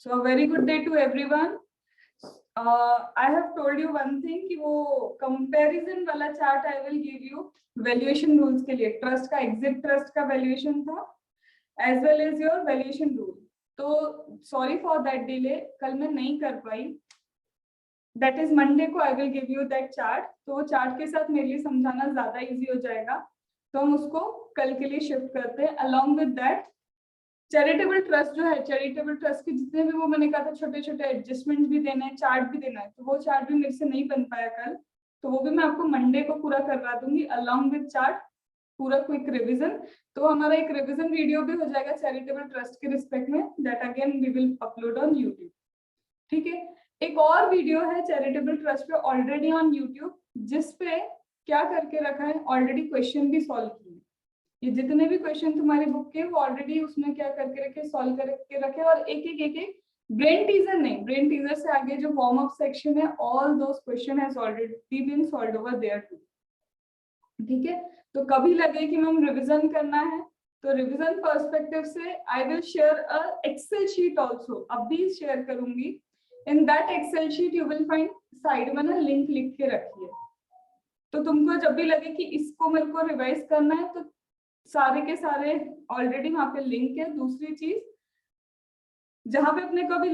So a very good day to everyone. I have told you one thing कि वो comparison वाला chart I will give you valuation rules के लिए, trust का exit trust का valuation था as well as your valuation rule. तो sorry for that delay, कल मैं नहीं कर पाई. That is Monday को I will give you that chart. तो वो chart के साथ मेरे लिए समझाना ज्यादा easy हो जाएगा. तो हम उसको कल के लिए shift करते हैं. Along with that charitable trust जो है, चैरिटेबल ट्रस्ट के जितने भी वो मैंने कहा था छोटे छोटे एडजस्टमेंट भी देने हैं, चार्ट भी देना है, तो वो चार्ट भी मेरे से नहीं बन पाया कल, तो वो भी मैं आपको मंडे को पूरा करवा दूंगी अलॉन्ग विद चार्ट, पूरा क्विक रिवीजन. तो हमारा एक रिवीजन वीडियो भी हो जाएगा चैरिटेबल ट्रस्ट के रिस्पेक्ट में, that again we will upload on YouTube. ठीक है, एक और वीडियो है चैरिटेबल ट्रस्ट पे ऑलरेडी ऑन यूट्यूब, जिसपे क्या करके रखा है, ऑलरेडी क्वेश्चन भी सॉल्व किए. ये जितने भी क्वेश्चन तुम्हारी बुक के वो ऑलरेडी उसमें क्या करके रखे, सॉल्व करके रखे, और एक एक ब्रेन टीजर नहीं, ब्रेन टीजर से आगे जो वार्म अप सेक्शन है, all those question has already been solved over there too. ठीक है, तो कभी लगे कि मैम रिवीजन करना है, तो रिवीजन पर्सपेक्टिव से I will share a Excel sheet also, अब भी शेयर करूंगी. In that Excel sheet you will find side में ना लिंक लिख के रखिए, तो तुमको जब भी लगे कि इसको मेरे को रिवाइज करना है तो सारे के सारे ऑलरेडी वहां पे लिंक है. दूसरी चीज, जहां पे अपने को अभी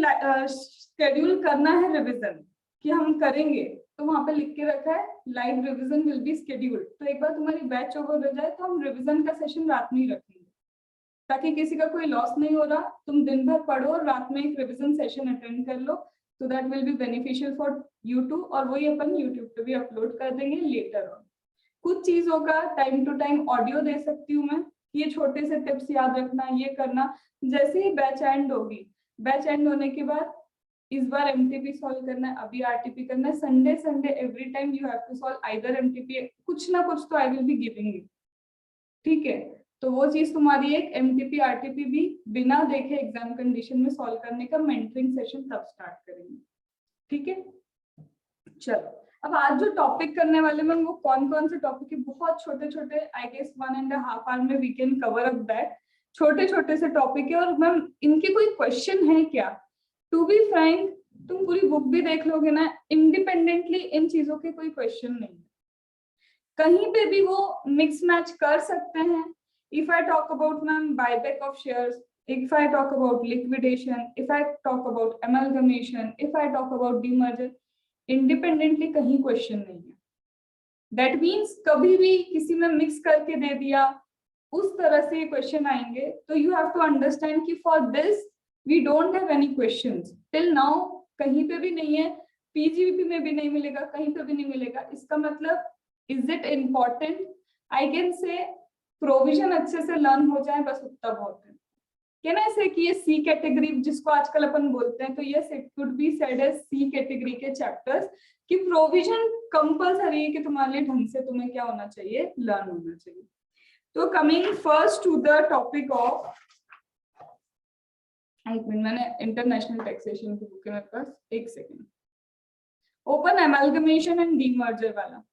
शेड्यूल करना है रिवीजन कि हम करेंगे, तो वहां पे लिख के रखा है live revision will be scheduled. तो एक बार तुम्हारी बैच ओवर हो जाए तो हम रिवीजन का सेशन रात में ही रखेंगे, ताकि किसी का कोई लॉस नहीं हो रहा. तुम दिन भर पढ़ो और रात में एक रिवीजन सेशन अटेंड कर लो, तो that will be beneficial for you too, और वही अपन यूट्यूब पे भी अपलोड कर देंगे लेटर ऑन. कुछ चीजों का टाइम टू टाइम ऑडियो दे सकती हूँ मैं, ये छोटे से टिप्स याद रखना, ये करना. जैसे ही बैच एंड होगी, बैच एंड होने के बाद इस बार एमटीपी सॉल्व करना है, अभी आरटीपी करना है. Sunday Sunday every time you have to solve either MTP, कुछ ना कुछ तो I will be giving you. ठीक है, तो वो चीज तुम्हारी एक एमटीपी आरटीपी भी बिना देखे एग्जाम कंडीशन में सॉल्व करने का मेंटरिंग सेशन तब स्टार्ट करेंगे. ठीक है, चलो अब आज जो टॉपिक करने वाले मैम वो कौन कौन से टॉपिक है, बहुत छोटे छोटे, आई गेस 1.5 आवर में we can cover up that. छोटे छोटे से टॉपिक है, और मैम इनके कोई क्वेश्चन है क्या? टू बी फ्रैंक, तुम पूरी बुक भी देख लोगे ना, इंडिपेंडेंटली इन चीजों के कोई क्वेश्चन नहीं, कहीं पे भी वो मिक्स मैच कर सकते हैं. If I talk about ma'am buyback of shares, if I talk about liquidation, if I talk about amalgamation, if I talk about demerger, independently कहीं क्वेश्चन नहीं है. दैट मीन्स कभी भी किसी में मिक्स करके दे दिया, उस तरह से क्वेश्चन आएंगे. तो यू हैव टू अंडरस्टैंड कि for this we don't have any questions till now, कहीं पे भी नहीं है, पीजीबीपी में भी नहीं मिलेगा, कहीं पे भी नहीं मिलेगा. इसका मतलब is it important? I can say provision अच्छे से लर्न हो जाए, बस उतना बहुत है. कैन आई से कि ये सी कैटेगरी जिसको आजकल अपन बोलते हैं, तो yes it could be said as C category के चैप्टर्स, कि प्रोविजन कंपल्सरी है कि तुम्हारे लिए ढंग से तुम्हें क्या होना चाहिए, लर्न होना चाहिए. तो coming first to the topic of, एक मिनट, मैंने इंटरनेशनल टैक्सेशन की बुक है मेरे पास, एक second. Open amalgamation and demerger वाला.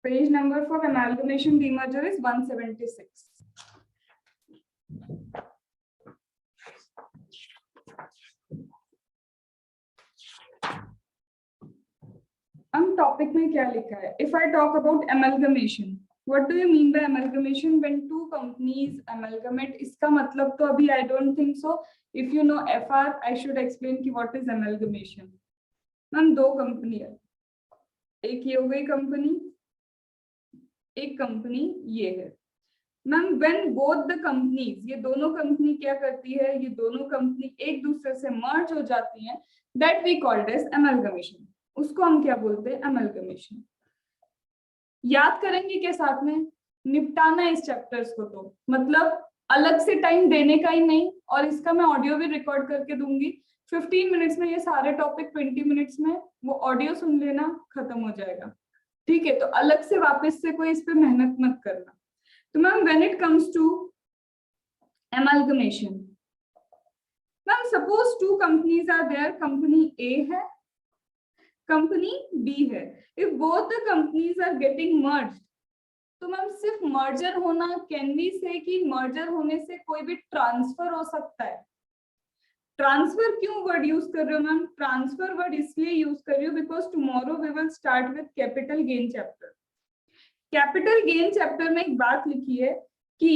Page number for amalgamation demerger is 176. हम टॉपिक में क्या लिखा है? If I talk about amalgamation, what do you mean by amalgamation? When two companies amalgamate, इसका मतलब तो अभी I don't think so. If you know FR, I should explain कि what is amalgamation. मैम दो कंपनी है, एक ये हो गई कंपनी, एक कंपनी ये है। Ma'am when both the companies, ये दोनों कंपनी क्या करती है, ये दोनों कंपनी एक दूसरे से मर्ज हो जाती हैं, that we called as amalgamation. उसको हम क्या बोलते हैं, एमलगमेशन। याद करेंगे क्या साथ में, निपटाना है इस चैप्टर्स को, तो मतलब अलग से टाइम देने का ही नहीं, और इसका मैं ऑडियो भी रिकॉर्ड करके दूंगी 15 मिनट्स में, ये सारे टॉपिक 20 मिनट्स में वो ऑडियो सुन लेना, खत्म हो जाएगा। ठीक है, तो अलग से वापस से कोई इस पे मेहनत मत करना। तो ma'am when it comes to amalgamation, ma'am suppose two companies are there, company A है, कंपनी बी है। If both the companies are getting merged, तो मैम सिर्फ मर्जर होना, कैन वी से कि मर्जर होने से कोई भी ट्रांसफर हो सकता है। ट्रांसफर क्यों वर्ड यूज कर रहे हो मैम, ट्रांसफर वर्ड इसलिए यूज कर रही हूँ because tomorrow we will start with capital gain chapter. Capital gain chapter में एक बात लिखी है कि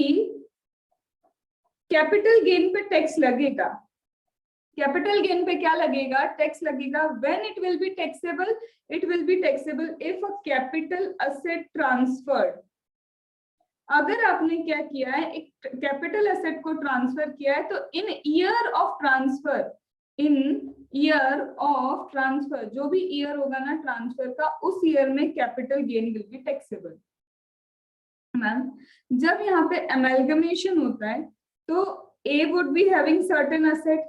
कैपिटल गेन पे टैक्स लगेगा। कैपिटल गेन पे क्या लगेगा, टैक्स लगेगा। When it will be taxable, it will be taxable if a capital asset transferred. अगर आपने क्या किया है, एक कैपिटल एसेट को ट्रांसफर किया है, तो in year of transfer, in year of transfer, जो भी ईयर होगा ना ट्रांसफर का, उस ईयर में capital gain will be taxable. Ma'am जब यहाँ पे एमलगमेशन होता है, तो A would be having certain asset,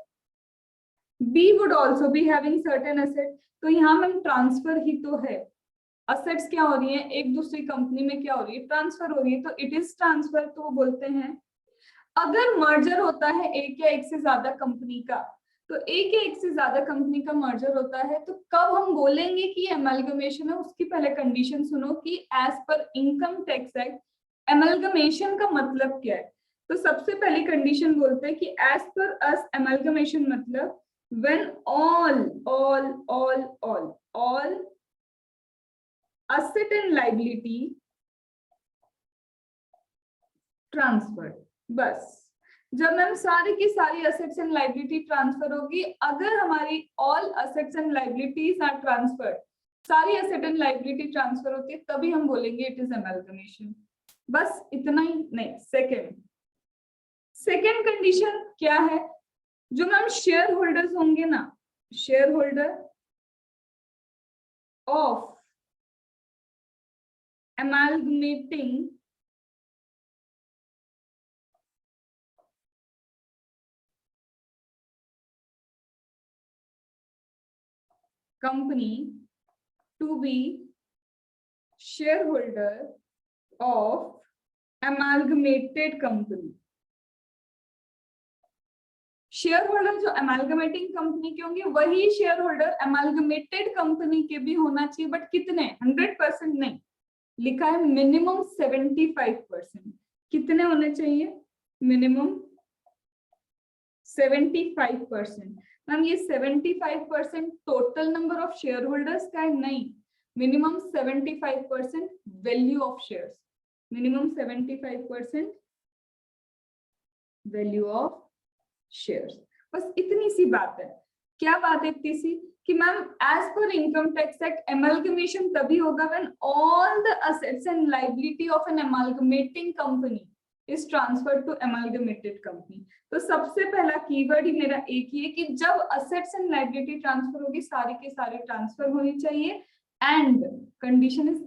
B would also be having certain asset, तो यहाँ मैम ट्रांसफर ही तो है। असेट्स क्या हो रही है, एक दूसरी कंपनी में क्या हो रही है, ट्रांसफर हो रही है, तो इट इज ट्रांसफर, तो वो बोलते हैं। अगर मर्जर होता है एक या एक से ज्यादा कंपनी का, तो एक या एक से ज्यादा कंपनी का मर्जर होता है, तो कब हम बोलेंगे कि एमलगमेशन है, उसकी पहले कंडीशन सुनो कि as per income tax act amalgamation का मतलब क्या है। तो सबसे पहली कंडीशन बोलते हैं कि एज पर अस एमलगमेशन मतलब when all asset and liability transferred। बस जब मैम सारी की सारी असेट्स एंड लाइबिलिटी ट्रांसफर होगी, अगर हमारी all assets and liabilities are transferred, सारी असेट एंड लाइबिलिटी ट्रांसफर होती है, तभी हम बोलेंगे इट इज एमलगमेशन। बस इतना ही नहीं। सेकेंड कंडीशन क्या है, जो मैम शेयर होल्डर्स होंगे ना, share holder of amalgamating company to be shareholder of amalgamated company। Share holder जो एमलगमेटिंग कंपनी के होंगे, वही शेयर होल्डर एमलगमेटेड कंपनी के भी होना चाहिए, बट कितने, 100% नहीं, लिखा है मिनिमम 75%। कितने होने चाहिए, मिनिमम 75%। मैम ये 75% total number of share holders का है, नहीं, minimum 75% value of shares, minimum 75% value of shares. बस इतनी सी बात है। क्या बात है इतनी सी कि ma'am as per income tax act amalgamation तभी होगा when all the assets and liability of an amalgamating company is transferred to amalgamated company. तो सबसे पहला कीवर्ड ही मेरा एक ही है कि जब असेट्स एंड लायबिलिटी ट्रांसफर होगी, सारी के सारे ट्रांसफर होनी चाहिए, एंड कंडीशन इज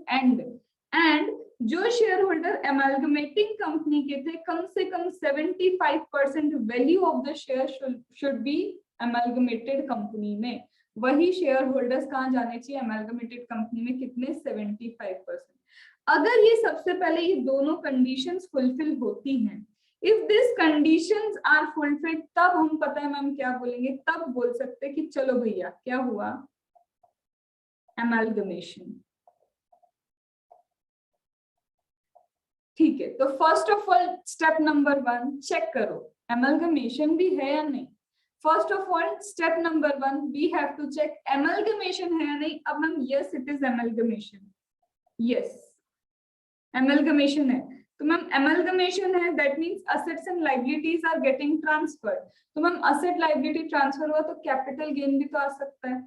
एंड जो शेयर होल्डर एमलगमेटिंग कंपनी के थे, कम से कम 75% value of the share should be amalgamated company में। वही शेयर होल्डर्स कहाँ जाने चाहिए, एमलगमेटेड कंपनी में, कितने, 75%। अगर ये सबसे पहले ये दोनों कंडीशंस फुलफिल होती हैं, if this conditions are fulfilled, तब हम पता है मैम क्या बोलेंगे, तब बोल सकते हैं कि चलो भैया क्या हुआ, एमलगमेशन। ठीक है, तो first of all step number 1 check करो एमलगमेशन भी है या नहीं। First of all step number 1 we have to check amalgamation है या नहीं। अब ma'am yes it is amalgamation, yes amalgamation है, तो मैम एमलगमेशन है, that means assets and liabilities are getting transferred. तो मैम असेट लायबिलिटी ट्रांसफर हुआ तो कैपिटल गेन भी तो आ सकता है,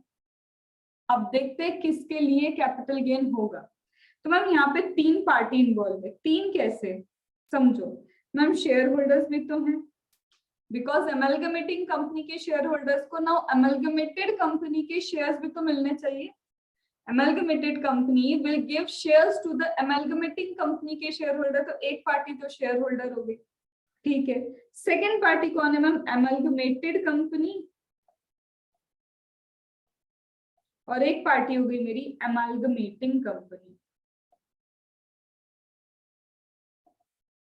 अब देखते हैं किसके लिए कैपिटल गेन होगा। तो मैम यहाँ पे 3 पार्टी इन्वॉल्व है। 3 कैसे समझो मैम, शेयर होल्डर्स भी तो हैं, बिकॉज एमलगमेटिंग कंपनी के शेयर होल्डर्स को नाउ एमलगमेटेड कंपनी के शेयर्स भी तो मिलने चाहिए। Amalgamated company will give shares to the amalgamating company के शेयर होल्डर, तो एक पार्टी तो शेयर होल्डर हो गई, ठीक है। सेकेंड पार्टी कौन है मैम, एमलगमेटेड कंपनी, और एक पार्टी हो गई मेरी एमलगमेटिंग कंपनी,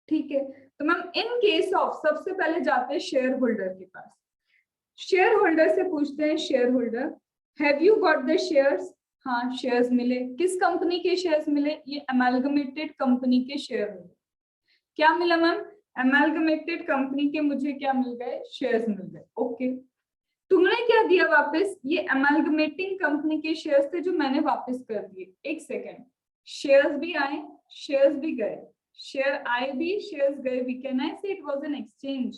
ठीक है। तो मैम इन केस ऑफ सबसे पहले जाते हैं शेयर होल्डर के पास। शेयर होल्डर से पूछते हैं, share holder have you got the shares, हाँ शेयर्स मिले। किस कंपनी के शेयर्स मिले, ये एमलगमेटेड कंपनी के शेयर मिले। क्या मिला मैम, एमलगमेटेड कंपनी के मुझे क्या मिल गए, शेयर्स मिल गए, ओके। तुमने क्या दिया वापस, ये एमलगमेटिंग कंपनी के शेयर्स थे जो मैंने वापस कर दिए। एक सेकेंड, शेयर्स भी आए शेयर्स भी गए, शेयर आए भी शेयर्स गए भी, can I say it was an exchange,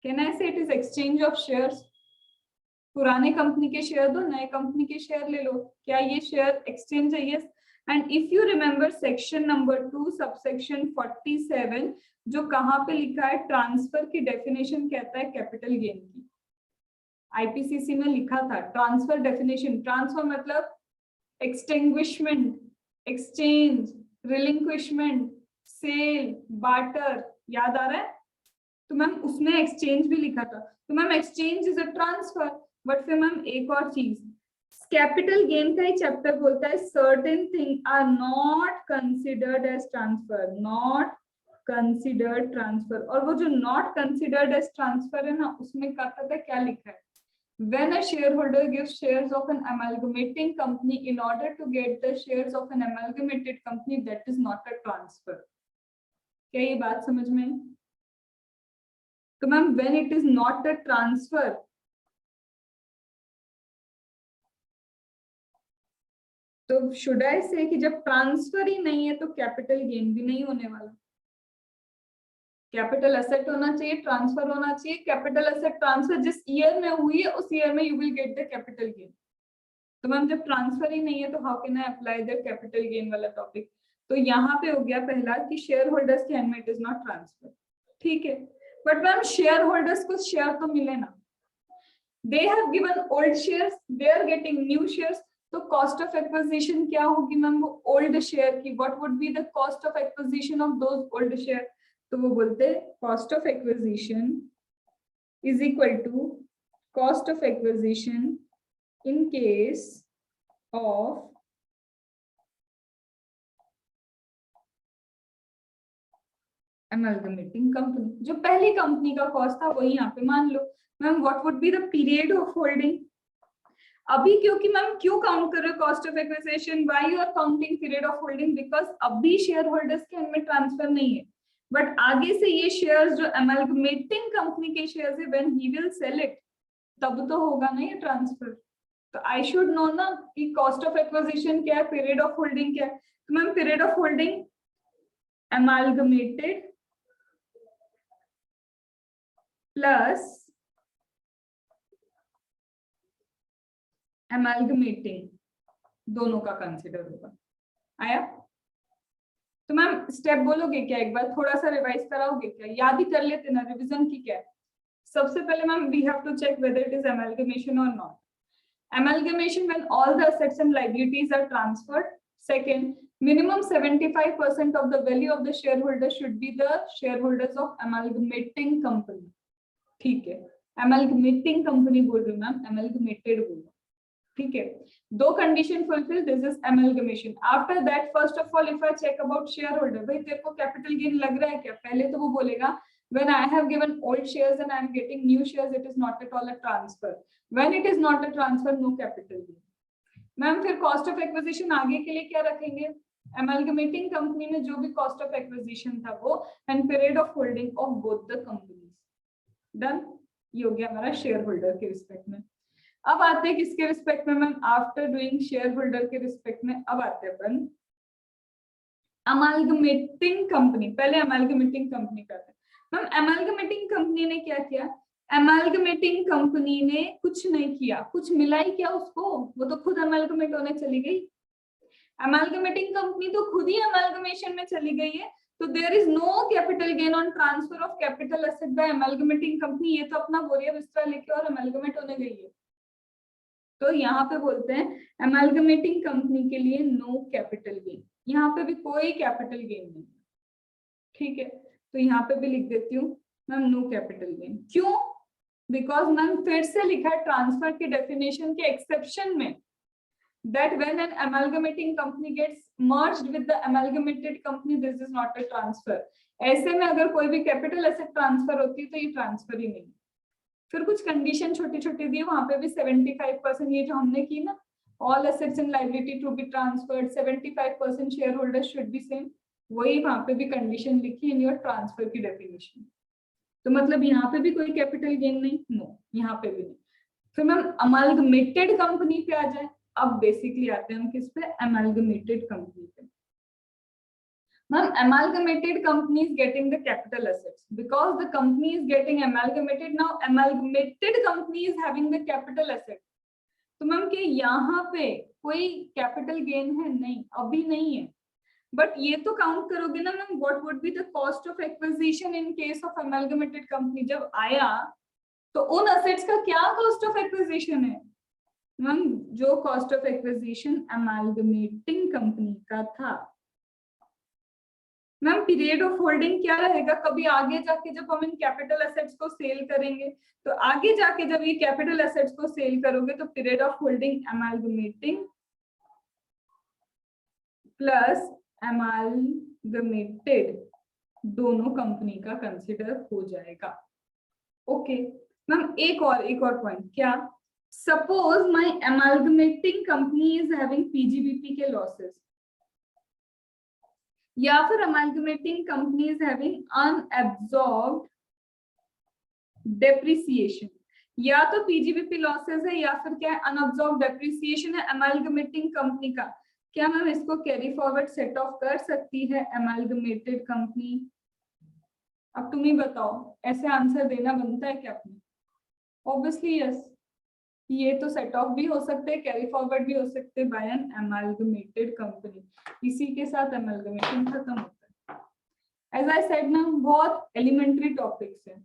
can I say it is exchange of shares. पुराने कंपनी के शेयर दो, नए कंपनी के शेयर ले लो, क्या ये शेयर एक्सचेंज है, yes. And if you remember section number 2 subsection 47 जो कहाँ पे लिखा है, ट्रांसफर की डेफिनेशन कहता है कैपिटल गेन की, आईपीसीसी में लिखा था ट्रांसफर डेफिनेशन। ट्रांसफर मतलब एक्सटिंग्विशमेंट, एक्सचेंज, रिलिंक्विशमेंट, सेल, बार्टर, याद आ रहा है। तो मैम उसमें एक्सचेंज भी लिखा था, तो ma'am exchange is a transfer. But फिर मैम एक और चीज, कैपिटल गेन का ही चैप्टर बोलता है certain thing are not considered as transfer, not considered transfer. और वो जो नॉट कंसिडर्ड एज ट्रांसफर है ना, उसमें क्या पता क्या लिखा है, when a shareholder gives shares of an amalgamating company in order to get the shares of an amalgamated company, that is not a transfer। क्या ये बात समझ में? तो ma'am when it is not a transfer, तो should I say कि जब transfer ही नहीं है तो कैपिटल गेन भी नहीं होने वाला। कैपिटल एसेट होना चाहिए, ट्रांसफर होना चाहिए। कैपिटल एसेट ट्रांसफर जिस ईयर में हुई है उस ईयर में you will get the capital gain. तो मैम जब ट्रांसफर ही नहीं है तो how can I apply the capital gain वाला टॉपिक। तो यहाँ पे हो गया पहला कि शेयर होल्डर्स के हैंड में इट इज नॉट ट्रांसफर, ठीक है। बट मैम शेयर होल्डर्स को शेयर तो मिले ना, they have given old shares, they are getting new shares. तो कॉस्ट ऑफ एक्विजिशन क्या होगी मैम, वो ओल्ड शेयर की, what would be the cost of acquisition of those old share. तो वो बोलते हैं cost of acquisition is equal to cost of acquisition in case of amalgamating company। जो पहली कंपनी का कॉस्ट था वही यहाँ पे मान लो। Ma'am what would be the period of holding, अभी क्योंकि मैम क्यों काउंट कर रहे हो cost of acquisition, why you are counting period of holding, because अभी शेयर होल्डर्स के में ट्रांसफर नहीं है, बट आगे से ये शेयर्स जो एमलगमेटिंग कंपनी के शेयर्स है when he will sell it तब तो होगा ना ये ट्रांसफर। तो आई शुड नो ना कि कॉस्ट ऑफ एक्विजिशन क्या है, पीरियड ऑफ होल्डिंग क्या है। तो ma'am period of holding amalgamated plus amalgamating दोनों का कंसिडर होगा। आया? तो मैम स्टेप बोलोगे क्या, एक बार थोड़ा सा रिवाइज कराओगे क्या, याद ही कर लेते ना, रिवीजन की क्या है। सबसे पहले ma'am we have to check whether it is amalgamation और नॉट। Amalgamation when all the assets and liabilities are transferred. Second, minimum 75% of the value of the shareholder should be the shareholders of amalgamating company। ठीक है, amalgamating company बोल रही हूँ ma'am, amalgamated बोल रही हूँ, ठीक है। दो condition fulfil, this is amalgamation। After that first of all if I check about share holder, भाई तेरे को कैपिटल गेन लग रहा है क्या, पहले तो वो बोलेगा when I have given old shares and I am getting new shares, it is not at all a transfer। When it is not a transfer, no capital gain। Ma'am फिर cost of acquisition आगे के लिए क्या रखेंगे, एमलगमेटिंग company में जो भी cost of acquisition था वो, and period of holding of both the companies. Done, ये हो गया हमारा शेयर होल्डर के रिस्पेक्ट में। अब आते हैं किसके रिस्पेक्ट में ma'am, after doing share holder के रिस्पेक्ट में अब आते हैं अपन अमालगमेटिंग कंपनी। पहले अमालगमेटिंग कंपनी करते हैं। मैम अमालगमेटिंग कंपनी ने क्या किया, एमैल्गमेटिंग कंपनी ने कुछ नहीं किया, कुछ मिला ही क्या उसको, वो तो खुद एमैल्गमेट होने चली गई। एमैल्गमेटिंग कंपनी तो खुद ही एमैल्गमेशन में चली गई है, तो there is no capital gain on transfer of capital asset by amalgamating company. ये तो अपना बोरिया बिस्तरा लेके और एमैल्गमेट होने गई है। तो यहाँ पे बोलते हैं एमैल्गमेटिंग कंपनी के लिए नो कैपिटल गेन, यहाँ पे भी कोई कैपिटल गेन नहीं। ठीक है, तो यहाँ पे भी लिख देती हूँ मैम नो कैपिटल गेन। क्यों? बिकॉज मैम फिर से लिखा है ट्रांसफर की डेफिनेशन के एक्सेप्शन में, that when an amalgamating company gets merged with the amalgamated company, this is not a transfer। ऐसे में अगर कोई भी कैपिटल एसेट ट्रांसफर होती है तो ये ट्रांसफर ही नहीं। फिर कुछ कंडीशन छोटी छोटी दी, वहां पे भी 75% ये जो हमने की ना, all assets and liability to be transferred, 75% shareholders should be same, वही वहां पे भी कंडीशन लिखी इन योर ट्रांसफर की डेफिनेशन। तो मतलब यहाँ पे भी कोई कैपिटल गेन नहीं, नो यहाँ पे भी नहीं। फिर मैम अमालगमेटेड कंपनी पे आ जाए, अब बेसिकली आते हैं हम किस पे, एमैल्गमेटेड कंपनी पे। Ma'am amalgamated company is getting the capital assets because the company is getting amalgamated, now amalgamated company is having the capital asset। तो मैम कि यहाँ पे कोई कैपिटल गेन है? नहीं, अभी नहीं है। बट ये तो काउंट करोगे ना ma'am, what would be the cost of acquisition in case of amalgamated company? जब आया तो उन असेट्स का क्या कॉस्ट ऑफ एक्विजिशन है? मैम जो cost of acquisition amalgamating company का था। मैम पीरियड ऑफ होल्डिंग क्या रहेगा? कभी आगे जाके जब हम इन कैपिटल एसेट्स को सेल करेंगे, तो आगे जाके जब ये कैपिटल एसेट्स को सेल करोगे तो पीरियड ऑफ होल्डिंग एमैल्गमेटिंग प्लस एमैल्गमेटेड दोनों कंपनी का कंसिडर हो जाएगा। ओके मैम एक और पॉइंट, क्या? Suppose my amalgamating company is having PGBP के लॉसेस, या फिर amalgamating company is having unabsorbed depreciation, या तो पीजीबीपी लॉसेस है या फिर क्या है, अनअब्सॉर्ब्ड डेप्रिसिएशन है अमालगमेटिंग कंपनी का। क्या मैम इसको कैरी फॉरवर्ड सेट ऑफ कर सकती है अमालगमेटेड कंपनी? अब तुम ही बताओ, ऐसे आंसर देना बनता है क्या अपने? ऑब्वियसली यस, ये तो सेट ऑफ भी हो सकते हैं, कैरी फॉरवर्ड भी हो सकते हैं बाय एन एमैल्गमेटेड कंपनी। इसी के साथ एमैल्गमेशन खत्म होता है। एज आई सेड ना, बहुत एलिमेंट्री टॉपिक्स है।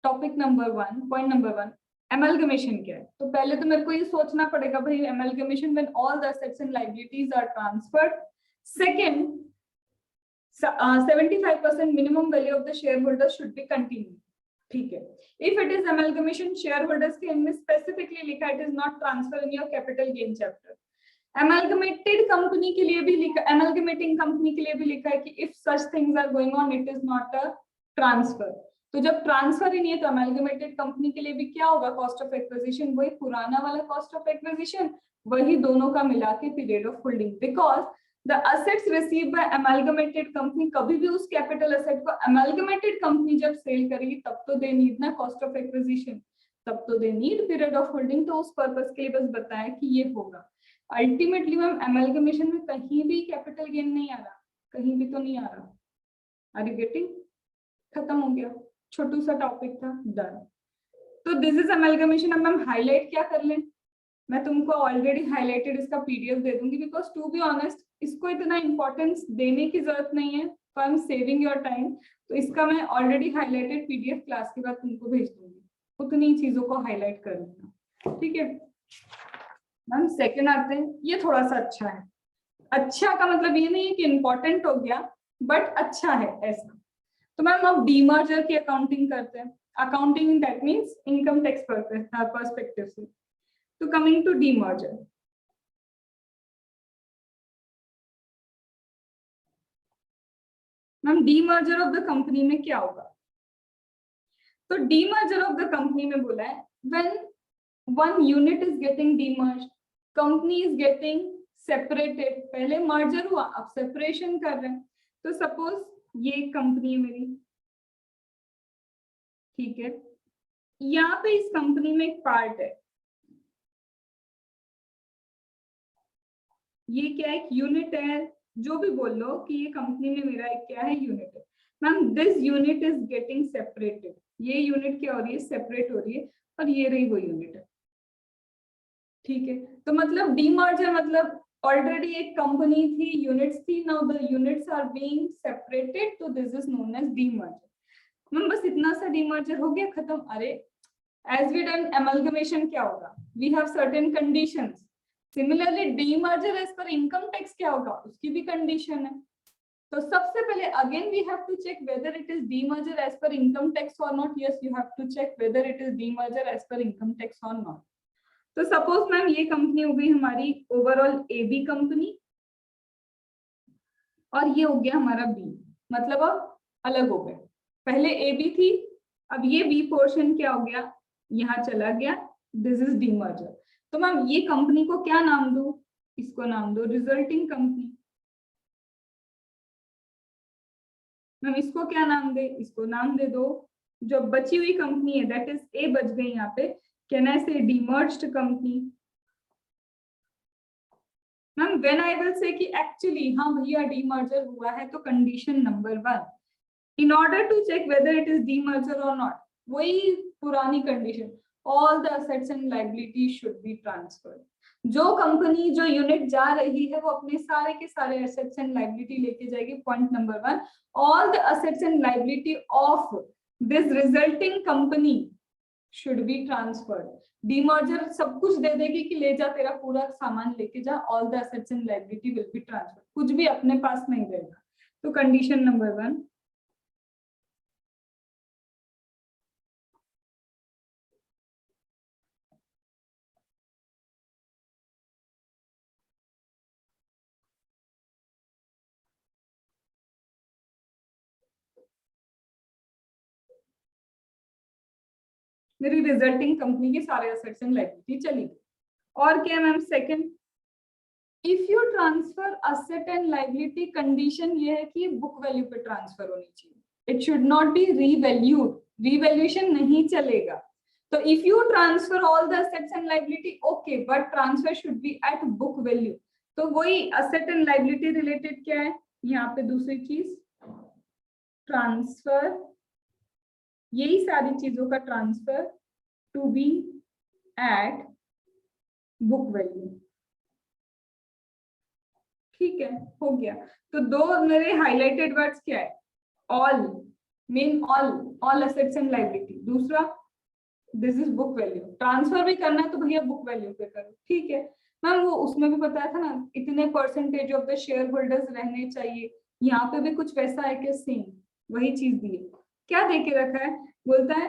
टॉपिक नंबर 1, पॉइंट नंबर 1, एमैल्गमेशन क्या है? तो पहले तो मेरे को ये सोचना पड़ेगा भाई, amalgamation when all the assets and liabilities are transferred. Second, 75% minimum value of the share holder should be continue. ठीक है, if it is amalgamation, share holders के इनमें स्पेसिफिकली लिखा it is not transfer in your capital gain chapter. Amalgamated company के लिए भी लिखा, एमैल्गमेटिंग company के लिए भी लिखा है कि if such things are going on it is not a transfer. तो जब ट्रांसफर ही नहीं है तो एमैल्गमेटेड कंपनी के लिए भी क्या होगा, कॉस्ट ऑफ एक्विजिशन, वही पुराना वाला कॉस्ट ऑफ एक्विजिशन, वही दोनों का मिला के period of holding. Because the assets received by amalgamated company, कभी भी उस कैपिटल एसेट को amalgamated कंपनी जब सेल करेगी तब तो दे नीड ना कॉस्ट ऑफ एक्विजिशन, तब तो they need period of holding. तो उस पर्पस के लिए बस बताया कि ये होगा। अल्टीमेटली मैम एमैल्गमेशन में कहीं भी कैपिटल गेन नहीं आ रहा, कहीं भी तो नहीं आ रहा। Are you getting? खत्म हो गया, छोटू सा टॉपिक था, डन। तो दिस इज एमैल्गमेशन। अब मैम हाईलाइट क्या कर लें? मैं तुमको ऑलरेडी हाईलाइटेड इसका पीडीएफ दे दूंगी, बिकॉज टू बी ऑनेस्ट इसको इतना इंपॉर्टेंस देने की जरूरत नहीं है, for I am saving your time. तो इसका मैं ऑलरेडी हाईलाइटेड पीडीएफ क्लास के बाद तुमको भेज दूंगी, उतनी चीजों को हाईलाइट कर लेना। ठीक है मैम, सेकंड आते हैं, ये थोड़ा सा अच्छा है। अच्छा का मतलब ये नहीं है कि इंपॉर्टेंट हो गया, बट अच्छा है ऐसा। तो मैम अब डीमर्जर की अकाउंटिंग करते हैं। Accounting that means income tax perspective से। तो coming to demerger, ma'am demerger of the company में क्या होगा? तो डीमर्जर ऑफ द कंपनी में बोला है when one unit is getting demerged, company is getting separated. पहले मर्जर हुआ, अब सेपरेशन कर रहे हैं। तो सपोज ये कंपनी है मेरी, ठीक है, यहाँ पे इस कंपनी में एक पार्ट है, ये क्या है, एक यूनिट है, जो भी बोल लो कि ये कंपनी में मेरा एक क्या है, यूनिट है। Ma'am this unit is getting separated, ये यूनिट क्या हो रही है, सेपरेट हो रही है, और ये रही वो यूनिट है। ठीक है, तो मतलब डीमर्जर मतलब ऑलरेडी एक कंपनी थी, यूनिट्स थी, now the units are being separated, तो this is known as demerger. Ma'am बस इतना सा डीमर्जर हो गया, खत्म। अरे एज वी डन एमलगमेशन क्या होगा, we have certain conditions. Similarly demerger as per income tax क्या होगा, उसकी भी कंडीशन है। तो सबसे पहले again we have to check whether it is demerger as per income tax और not. Yes, you have to check whether it is demerger as per income tax और नॉट। तो सपोज मैम ये company हो गई हमारी overall A B company, और ये हो गया हमारा बी, मतलब अब अलग हो गए। पहले ए बी थी, अब ये बी पोर्शन क्या हो गया, यहाँ चला गया, दिस इज डीमर्जर। तो मैम ये कंपनी को क्या नाम दूं, इसको नाम दो रिजल्टिंग कंपनी। मैम इसको क्या नाम दे, इसको नाम दे दो, जो बची हुई कंपनी है दैट इज ए बच गई यहाँ पे, can I say demerged company. Ma'am when I will say कि एक्चुअली हाँ भैया डीमर्जर हुआ है, तो condition number 1, in order to check whether it is demerger और नॉट, वही पुरानी condition, all the assets and liability should be transferred. जो कंपनी जो यूनिट जा रही है वो अपने सारे के सारे एसेट्स एंड लायबिलिटी लेके जाएगी। Point number 1, all the assets and liability of this resulting company should be transferred. Demerger सब कुछ दे देगी कि ले जा तेरा पूरा सामान लेके जा, all the assets and liability will be transferred, कुछ भी अपने पास नहीं रहेगा। तो कंडीशन नंबर 1। मेरी रिजल्टिंग कंपनी के सारे एसेट्स एंड लायबिलिटी चली गई। और क्या ma'am second, if you transfer asset and liability, condition ये है कि बुक वैल्यू पे ट्रांसफर होनी चाहिए, it should not be revalued, revaluation नहीं चलेगा। तो if you transfer all the assets and liability okay, but transfer should be at book value. तो वही असेट एंड लायबिलिटी रिलेटेड क्या है यहाँ पे, दूसरी चीज ट्रांसफर, यही सारी चीजों का transfer to be at book value. ठीक है, हो गया। तो दो मेरे हाइलाइटेड वर्ड्स क्या है, all, main all assets and liability, दूसरा this is book value. Transfer भी करना है तो भैया बुक वैल्यू पे करो। ठीक है मैम, वो उसमें भी बताया था ना, इतने percentage of the share holders रहने चाहिए, यहाँ पे भी कुछ वैसा है कि सेम वही चीज दी है। क्या दे के रखा है, बोलता है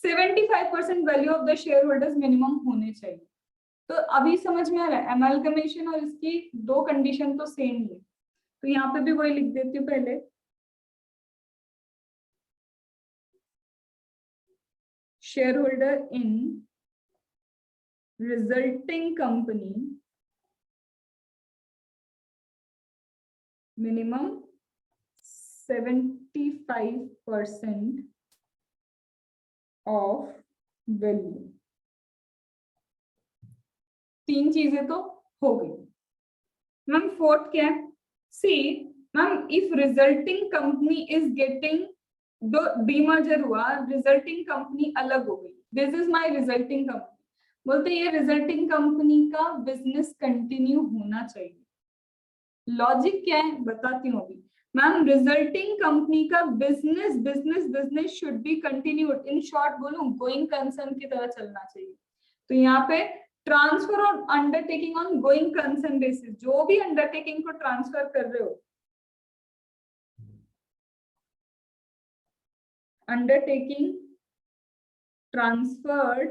75% value of the share holders minimum होने चाहिए। तो अभी समझ में आ रहा है, एमलगमेशन और इसकी दो कंडीशन तो सेम ही है। तो यहाँ पे भी वही लिख देती हूँ पहले, share holder in resulting company minimum 75% of value. तीन चीजें तो हो गई। मैम फोर्थ क्या है, see ma'am if resulting company is getting, दो डीमर्जर हुआ, रिजल्टिंग कंपनी अलग हो गई, this is my resulting company, बोलते ये रिजल्टिंग कंपनी का बिजनेस कंटिन्यू होना चाहिए। लॉजिक क्या है बताती हूँ अभी। मैम रिजल्टिंग कंपनी का business business business should be continued, in short बोलूं गोइंग कंसर्न की तरह चलना चाहिए। तो यहाँ पे ट्रांसफर और undertaking on going concern basis, जो भी अंडरटेकिंग को ट्रांसफर कर रहे हो, अंडरटेकिंग ट्रांसफर्ड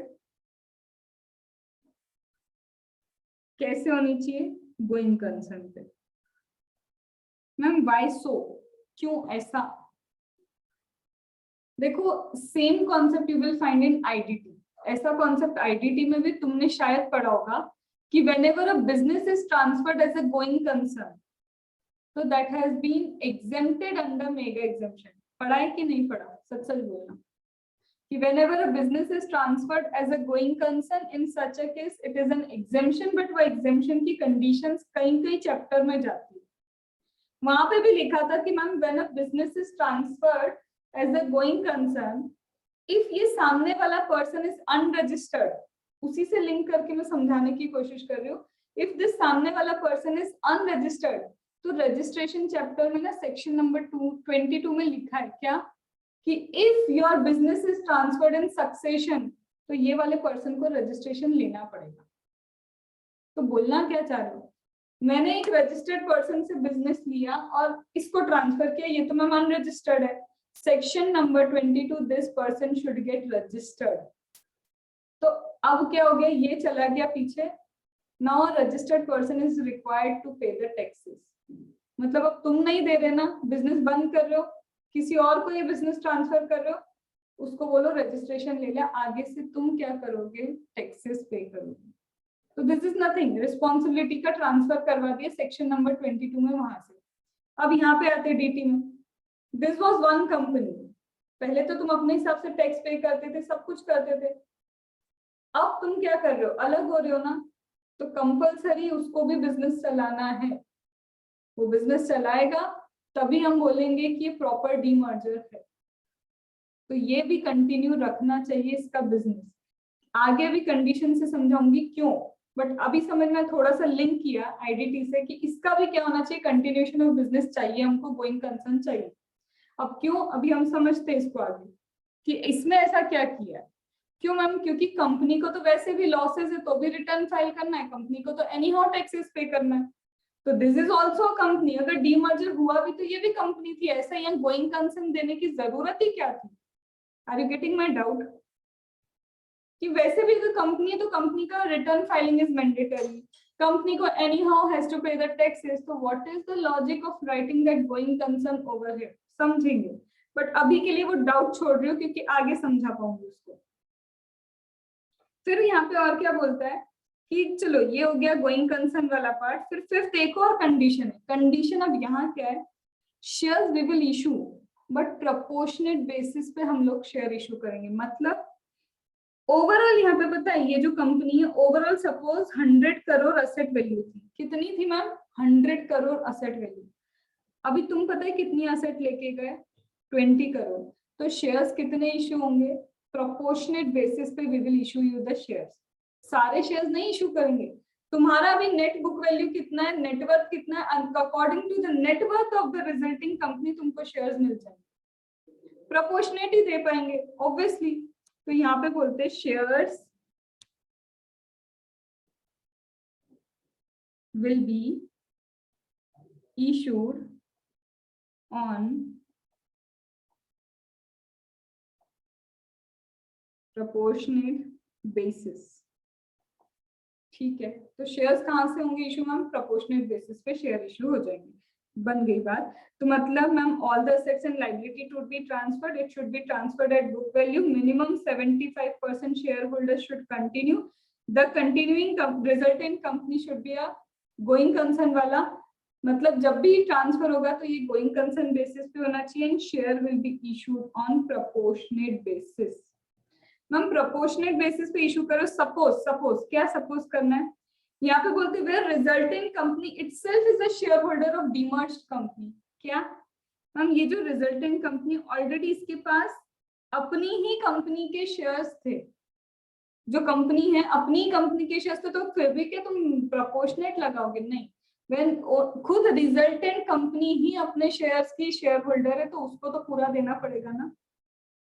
कैसे होनी चाहिए, गोइंग कंसर्न पे। मैम वाई सो, क्यों ऐसा, देखो same concept you will find in IDT. ऐसा कॉन्सेप्ट आईडीटी में भी तुमने शायद पढ़ा होगा कि whenever a business is transferred as a going concern, so that has been exempted under mega exemption। पढ़ा है कि नहीं पढ़ा, सच सच बोलना कि whenever a business is transferred as a going concern, in such a case it is an exemption, but वो exemption की conditions कई कई चैप्टर में जाती है। वहां पे भी लिखा था कि ma'am when a business is transferred as a going concern, if ये सामने वाला पर्सन इज अनरजिस्टर्ड, उसी से लिंक करके मैं समझाने की कोशिश कर रही हूँ। इफ दिस सामने वाला पर्सन इज अनरजिस्टर्ड, तो रजिस्ट्रेशन चैप्टर में ना सेक्शन नंबर 22 में लिखा है क्या कि if your business is transferred in succession, तो ये वाले पर्सन को रजिस्ट्रेशन लेना पड़ेगा। तो बोलना क्या चाह रहे हो, मैंने एक रजिस्टर्ड पर्सन से बिजनेस लिया और इसको ट्रांसफर किया, ये तो मैम अनरजिस्टर्ड है। Section number 22, this person should get registered. तो अब क्या हो गया, ये चला गया पीछे। Now registered person is required to pay the taxes. मतलब अब तुम नहीं दे रहे ना, बिजनेस बंद कर रहे हो, किसी और को ये बिजनेस ट्रांसफर कर रहे हो, उसको बोलो रजिस्ट्रेशन ले ले, आगे से तुम क्या करोगे, टैक्सेस पे करोगे। तो दिस इज नथिंग, रिस्पॉन्सिबिलिटी का ट्रांसफर करवा दिया सेक्शन नंबर 22 में वहां से। अब यहाँ पे आते डीटी में, दिस वाज वन कंपनी, पहले तो तुम अपने हिसाब से टैक्स पे करते थे, सब कुछ करते थे। अब तुम क्या कर रहे हो, अलग हो रहे हो ना, तो कंपल्सरी उसको भी बिजनेस चलाना है। वो बिजनेस चलाएगा तभी हम बोलेंगे कि ये प्रॉपर डीमर्जर है। तो ये भी कंटिन्यू रखना चाहिए इसका बिजनेस। आगे भी कंडीशन से समझाऊंगी क्यों, बट अभी समझ में थोड़ा सा लिंक किया आईडीटी से कि इसका भी क्या होना चाहिए, कंटिन्यूएशन ऑफ बिजनेस चाहिए हमको, गोइंग कंसर्न चाहिए। अब क्यों, अभी हम समझते हैं इसको आगे कि इसमें ऐसा क्या किया है। क्यों मैम, क्योंकि कंपनी को तो वैसे भी लॉसेस है तो भी रिटर्न फाइल करना है, कंपनी को तो एनी हाउ टैक्सेस पे करना है। तो दिस इज ऑल्सो कंपनी, अगर डीमर्जर हुआ भी तो ये भी कंपनी थी, ऐसा यहाँ गोइंग कंसर्न देने की जरूरत ही क्या थी। Are you getting my doubt, कि वैसे भी अगर कंपनी है तो कंपनी का return filing is mandatory, company को anyhow has to pay the taxes, तो what is the logic of writing that going concern over here, समझेंगे। बट अभी के लिए वो डाउट छोड़ रही हूँ क्योंकि आगे समझा पाऊंगी उसको। फिर यहाँ पे और क्या बोलता है कि चलो ये हो गया गोइंग कंसर्न वाला पार्ट। फिर फिफ्थ एक और कंडीशन है, कंडीशन अब यहाँ क्या है, shares we will issue but proportionate basis पे हम लोग शेयर इशू करेंगे। मतलब ओवरऑल यहाँ पे पता है, ये जो कंपनी है overall suppose 100 crore asset value थी, कितनी थी मैम, 100 करोड़ असेट वैल्यू। अभी तुम पता है कितनी असेट लेके गए, 20 करोड़। तो शेयर्स कितने इशू होंगे, प्रोपोर्शनेट बेसिस पे we will issue you the shares. सारे शेयर्स नहीं इशू करेंगे, तुम्हारा भी नेट बुक वैल्यू कितना है, नेटवर्थ कितना है, according to the net worth of the resulting company तुमको शेयर्स मिल जाएंगे, प्रोपोर्शनेट ही दे पाएंगे ऑब्वियसली। तो यहाँ पे बोलते हैं shares will be issued on proportionate basis। ठीक है, तो शेयर्स कहाँ से होंगे इशू मैम, प्रोपोर्शनेट बेसिस पे शेयर इशू हो जाएंगे। बन गई बात। तो मतलब ma'am all the assets and liability to be transferred, it should be transferred at book value, minimum 75% share holder should continue, the continuing resultant company should be a going concern वाला। मतलब जब भी ट्रांसफर होगा तो ये going concern basis पे होना चाहिए and share will be issued on proportionate basis. Ma'am proportionate basis पे इशू करो, सपोज क्या सपोज करना है, यहाँ पे बोलते हैं resulting company itself is a share holder of demerged company. क्या मैम, ये जो रिजल्टिंग कंपनी ऑलरेडी इसके पास अपनी ही कंपनी के शेयर्स थे, जो कंपनी है अपनी कंपनी के शेयर्स थे, तो फिर भी क्या तुम प्रोपोर्शनेट लगाओगे, नहीं। When खुद रिजल्टेंट कंपनी ही अपने शेयर्स की शेयर होल्डर है तो उसको तो पूरा देना पड़ेगा ना,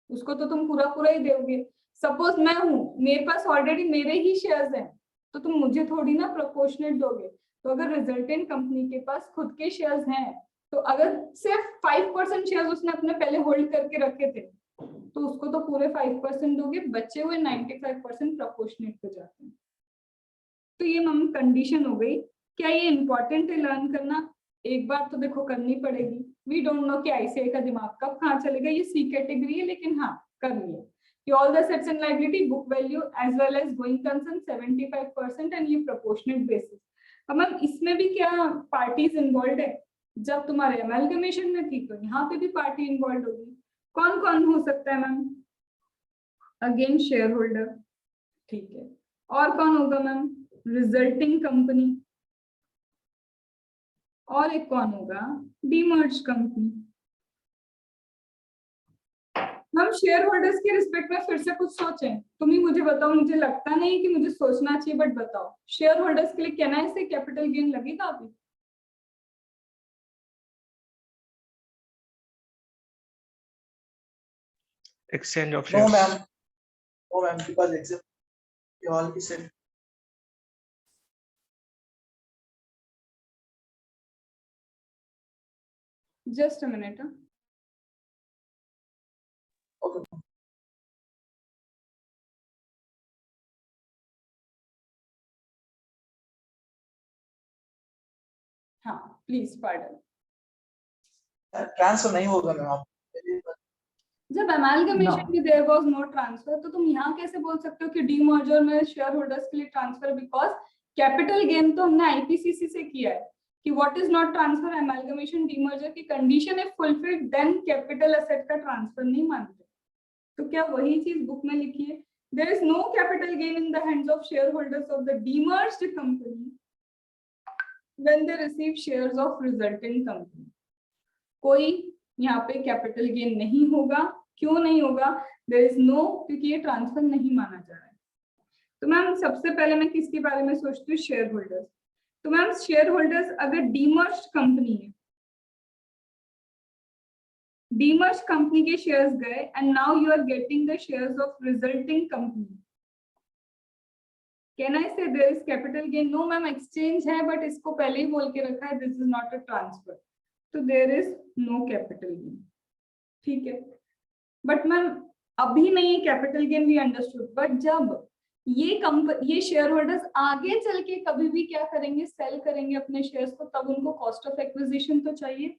उसको तो तुम पूरा पूरा ही दोगे। सपोज मैं हूँ, मेरे पास ऑलरेडी मेरे ही शेयर्स हैं, तो तुम मुझे थोड़ी ना प्रोपोर्शनेट दोगे। तो अगर रिजल्टेंट कंपनी के पास खुद के शेयर्स हैं, तो अगर सिर्फ 5% शेयर्स उसने अपने पहले होल्ड करके रखे थे, तो उसको तो पूरे 5% दोगे, बचे हुए 95% प्रोपोर्शनेट पे जाते हैं। तो ये मैम कंडीशन हो गई। क्या ये इंपॉर्टेंट है लर्न करना, एक बार तो देखो करनी पड़ेगी। वी डोंट नो कि आईसीआई का दिमाग कब कहाँ चलेगा, ये सी कैटेगरी है लेकिन हाँ कर लिया कि all the assets and liability book value as well as going concern 75% and ये प्रोपोर्शनेट बेसिस। अब मैम इसमें भी क्या पार्टीज इन्वॉल्व है, जब तुम्हारे अमेलगमेशन में थी तो यहाँ पे भी पार्टी इन्वॉल्व होगी। कौन कौन हो सकता है मैम, अगेन शेयर होल्डर, ठीक है। और कौन होगा मैम, रिजल्टिंग कंपनी, और एक कौन होगा, डीमर्ज कंपनी। हम शेयर होल्डर्स के रिस्पेक्ट में फिर से कुछ सोचें, तुम ही मुझे बताओ, मुझे लगता नहीं कि मुझे सोचना चाहिए, बट बताओ शेयर होल्डर्स के लिए कैन आई से कैपिटल गेन लगेगा अभी? Exchange of No, shares. ma'am. No, ma'am, because except you already said. Just a minute. Okay. हाँ प्लीज पार्डन। ट्रांसफर नहीं होगा मैम आप। जब अमालगमेशन में देयर वाज नो ट्रांसफर, तो तुम यहाँ कैसे बोल सकते हो कि डीमर्जर में शेयर होल्डर्स के लिए ट्रांसफर? बिकॉज कैपिटल गेन तो हमने आईपीसीसी से किया है कि what is not transfer amalgamation demerger की condition if fulfilled then capital asset का ट्रांसफर नहीं मानते। तो क्या वही चीज बुक में लिखी है? There is no capital gain in the hands of share holders of the demerged company when they receive shares of resulting company. कोई यहाँ पे कैपिटल गेन नहीं होगा। क्यों नहीं होगा? देयर इज नो, क्योंकि ये ट्रांसफर नहीं माना जा रहा है। तो मैम सबसे पहले मैं किसके बारे में सोचती हूँ? Share holders. तो मैम शेयर होल्डर्स अगर डीमर्ज्ड कंपनी है, डीमर्ज्ड कंपनी के शेयर्स गए and now you are getting the shares of resulting company, can I say there is capital gain? No ma'am, exchange है बट इसको पहले ही बोल के रखा है this is not a transfer, तो there is no capital gain. ठीक है, बट मैम अभी नहीं capital gain, we understood, but जब ये शेयर होल्डर्स आगे चल के कभी भी क्या करेंगे? सेल करेंगे अपने शेयर्स को, तब उनको कॉस्ट ऑफ एक्विजिशन तो चाहिए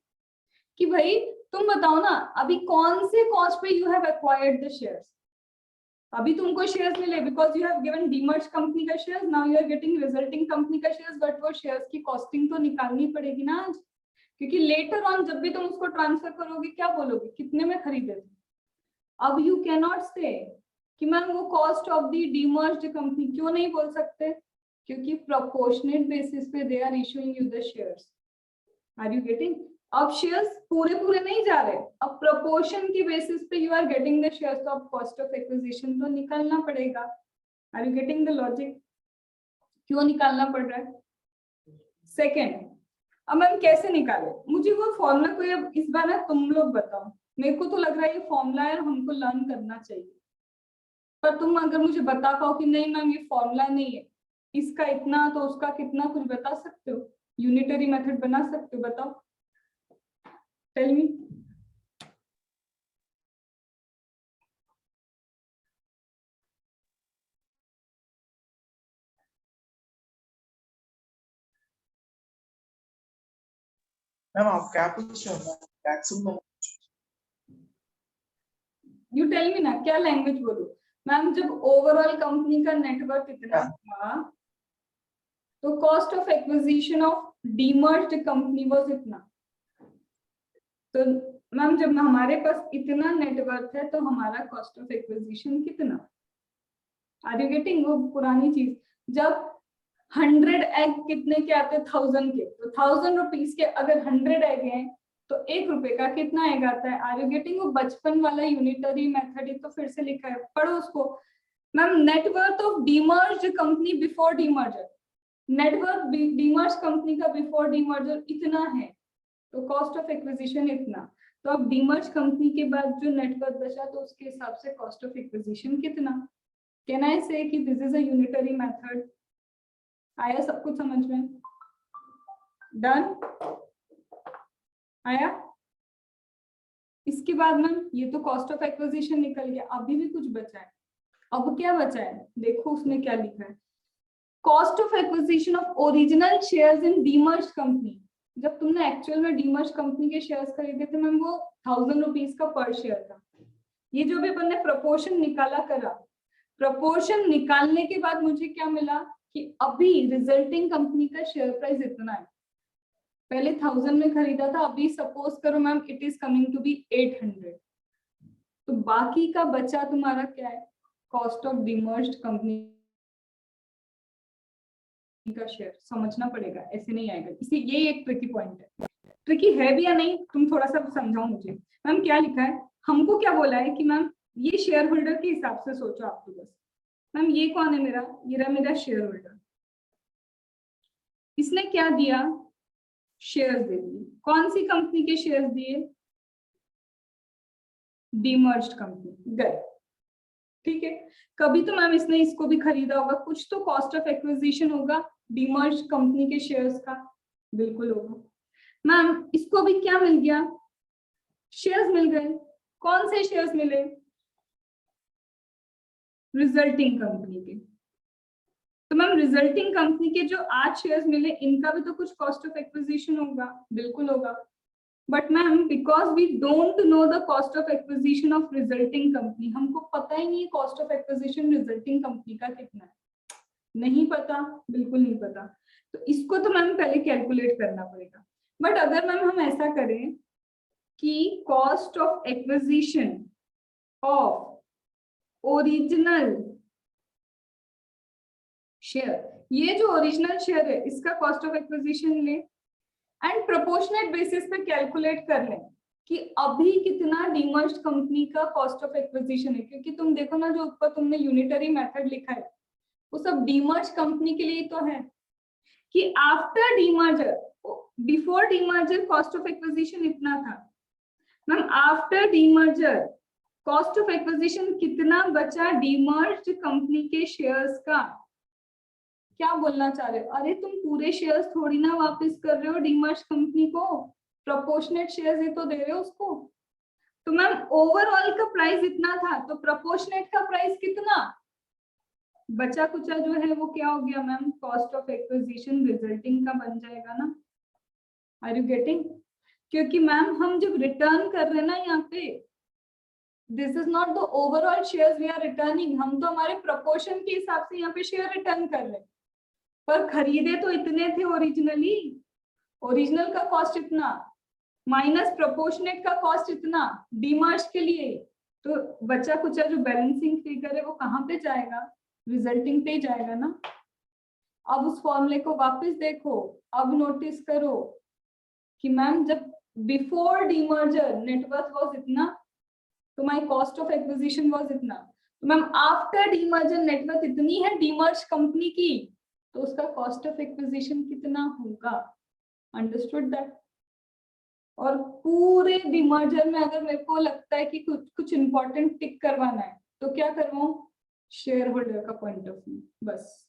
कि भाई तुम बताओ ना अभी कौन से कॉस्ट पे you have acquired the shares. अभी तुमको शेयर्स मिले because you have given demerge company का shares, now you are getting resulting company का शेयर्स, बट वो शेयर्स की कॉस्टिंग तो निकालनी पड़ेगी ना आज, क्योंकि लेटर ऑन जब भी तुम उसको ट्रांसफर करोगे क्या बोलोगे? कितने में खरीदे थे? अब यू कैन नॉट से कि मैम वो cost of the demerged company, क्यों नहीं बोल सकते? क्योंकि प्रोपोर्शनेट बेसिस पे they are issuing you the shares. Are you getting? अब शेयर्स पूरे नहीं जा रहे, अब प्रोपोर्शन की बेसिस पे you are getting the shares, तो अब कॉस्ट ऑफ एक्विजिशन तो निकालना पड़ेगा। Are you getting the logic? क्यों निकालना पड़ रहा है? सेकेंड, अब मैम कैसे निकाले? मुझे वो फॉर्मूला कोई अब इस बार ना तुम लोग बताओ, मेरे को तो लग रहा है ये फॉर्मूला है हमको लर्न करना चाहिए, पर तुम अगर मुझे बता पाओ कि नहीं मैम ये फॉर्मूला नहीं है, इसका इतना तो उसका कितना, कुछ बता सकते हो? यूनिटरी मेथड बना सकते हो? बताओ, टेल मी। मैम आप क्या पूछ रहे हो? मैक्सिमम यू टेल मी ना, क्या लैंग्वेज बोलूं? मैम जब ओवरऑल कंपनी का नेटवर्क इतना था तो cost of acquisition of demerged company was इतना, तो मैम जब हमारे पास इतना नेटवर्क है तो हमारा कॉस्ट ऑफ एक्विजिशन कितना? Are you getting? वो पुरानी चीज, जब 100 एग कितने के आते? 1000 के, तो 1000 रुपीज के अगर 100 एग हैं तो 1 रुपए का कितना एग आता है? Are you getting? वो बचपन वाला यूनिटरी मेथड ही तो फिर से लिखा है, पढ़ो उसको। Ma'am net worth of demerged company before demerger, net worth demerge company का बिफोर डीमर्जर इतना है, तो कॉस्ट ऑफ एक्विजिशन इतना, तो अब डीमर्ज कंपनी के बाद जो नेटवर्थ बचा तो उसके हिसाब से कॉस्ट ऑफ एक्विजिशन कितना? कैन आई से कि this is a unitary method? आया सब कुछ समझ में? डन? आया? इसके बाद मैम ये तो कॉस्ट ऑफ एक्विजिशन निकल गया, अभी भी कुछ बचा है। अब क्या बचा है देखो, उसने क्या लिखा है? Cost of acquisition of original shares in demerged company. जब तुमने एक्चुअल में डीमर्ज्ड कंपनी के शेयर्स खरीदे थे मैम, वो 1000 रुपीज का पर शेयर था। ये जो भी अपन ने प्रपोर्शन निकाला करा, प्रपोर्शन निकालने के बाद मुझे क्या मिला कि अभी रिजल्टिंग कंपनी का शेयर प्राइस इतना है, पहले 1000 में खरीदा था, अभी सपोज करो ma'am it is coming to be 800, तो बाकी का बचा तुम्हारा क्या है? कॉस्ट ऑफ डीमर्ज्ड कंपनी का शेयर। समझना पड़ेगा, ऐसे नहीं आएगा। इसी ये एक ट्रिकी पॉइंट है। ट्रिकी है भी या नहीं तुम थोड़ा सा समझाओ मुझे। मैम क्या लिखा है? हमको क्या बोला है कि मैम ये शेयर होल्डर के हिसाब से सोचो आप तो बस। मैम ये कौन है मेरा, ये रहा मेरा शेयर होल्डर। इसने क्या दिया, शेयर्स दे दिए। कौन सी कंपनी के शेयर्स दिए, डीमर्ज्ड कंपनी, गए। ठीक है, कभी तो मैम इसने इसको भी खरीदा होगा, कुछ तो कॉस्ट ऑफ एक्विजिशन होगा डीमर्ज्ड कंपनी के शेयर्स का, बिल्कुल होगा। मैम इसको भी क्या मिल गया, शेयर्स मिल गए। कौन से शेयर्स मिले, रिजल्टिंग कंपनी के। तो मैम रिजल्टिंग कंपनी के जो आज शेयर्स मिले, इनका भी तो कुछ कॉस्ट ऑफ एक्विजिशन होगा, बिल्कुल होगा। But ma'am because we don't know the cost of acquisition of resulting company, हमको पता ही नहीं cost of acquisition resulting company का कितना है, नहीं पता, बिल्कुल नहीं पता। तो इसको तो मैम पहले कैलकुलेट करना पड़ेगा। बट अगर मैम हम ऐसा करें कि cost of acquisition of original share, ये जो ओरिजिनल शेयर है इसका कॉस्ट ऑफ एक्विजिशन ले एंड प्रोपोर्शनेट बेसिस पे कैलकुलेट कर लें कि अभी कितना डीमर्ज्ड कंपनी का कॉस्ट ऑफ एक्विजिशन है। क्योंकि तुम देखो ना, जो ऊपर तुमने यूनिटरी मेथड लिखा है वो सब डीमर्ज्ड कंपनी के लिए तो है कि after demerger, before demerger cost of acquisition इतना था। Ma'am after demerger cost of acquisition कितना बचा डीमर्ज्ड कंपनी के शेयर्स का। क्या बोलना चाह रहे हो, अरे तुम पूरे शेयर्स थोड़ी ना वापस कर रहे हो डीमर्ज कंपनी को, प्रोपोर्शनेट शेयर्स ही तो दे रहे हो उसको। तो मैम ओवरऑल का प्राइस इतना था, तो प्रोपोर्शनेट का प्राइस कितना बचा कुचा जो है वो क्या हो गया ma'am, cost of acquisition resulting का बन जाएगा ना। Are you getting? क्योंकि मैम हम जब रिटर्न कर रहे हैं ना यहाँ पे, this is not the overall shares we are returning, हम तो हमारे प्रोपोर्शन के हिसाब से यहाँ पे शेयर रिटर्न कर रहे हैं। पर खरीदे तो इतने थे ओरिजिनली, ओरिजिनल का कॉस्ट इतना माइनस प्रोपोर्शनेट का कॉस्ट इतना डीमर्ज के लिए, तो बचा कुचा जो बैलेंसिंग फिगर है वो कहाँ पे जाएगा, रिजल्टिंग पे जाएगा ना। अब उस फॉर्मूले को वापस देखो, अब नोटिस करो कि मैम जब बिफोर डीमर्जर नेटवर्थ वाज इतना, तो my cost of acquisition was इतना। तो मैम आफ्टर डीमर्जर नेटवर्थ इतनी है डीमर्ज कंपनी की, तो उसका कॉस्ट ऑफ एक्विजिशन कितना होगा। Understood that? और पूरे डीमर्जर में अगर मेरे को लगता है कि कुछ इंपॉर्टेंट टिक करवाना है तो क्या करवाऊं, शेयर होल्डर का पॉइंट ऑफ व्यू बस।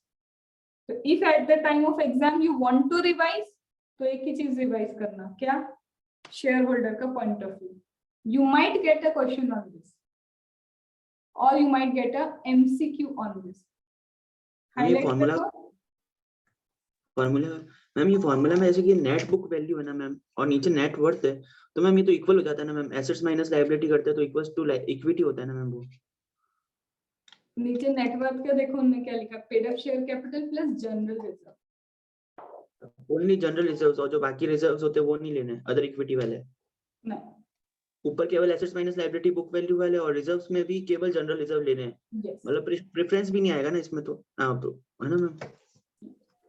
तो if at the time of exam you want to revise, तो एक ही चीज रिवाइज करना, क्या, शेयर होल्डर का point of view. You might get a question on this और you might get a MCQ on this. ये फॉर्मूला मैम, ये फॉर्मूला में ऐसे कि नेट बुक वैल्यू है ना मैम, और नीचे नेट वर्थ है, तो मैम ये तो इक्वल हो जाता है ना मैम, एसेट्स माइनस लायबिलिटी करते हैं तो इक्वल्स टू इक्विटी होता है ना मैम। वो नीचे नेटवर्थ का देखो उन्होंने क्या लिखा, paid up share capital plus general reserve. Only general reserves, और जो बाकी रिजर्व्स होते हैं वो नहीं लेने, अदर इक्विटी वाले नहीं, ऊपर केवल assets minus liability book value वाले, और रिजर्व्स में भी केवल जनरल रिजर्व लेने हैं। yes. मतलब प्रेफरेंस भी नहीं आएगा ना इसमें तो, हाँ तो है ना मैम।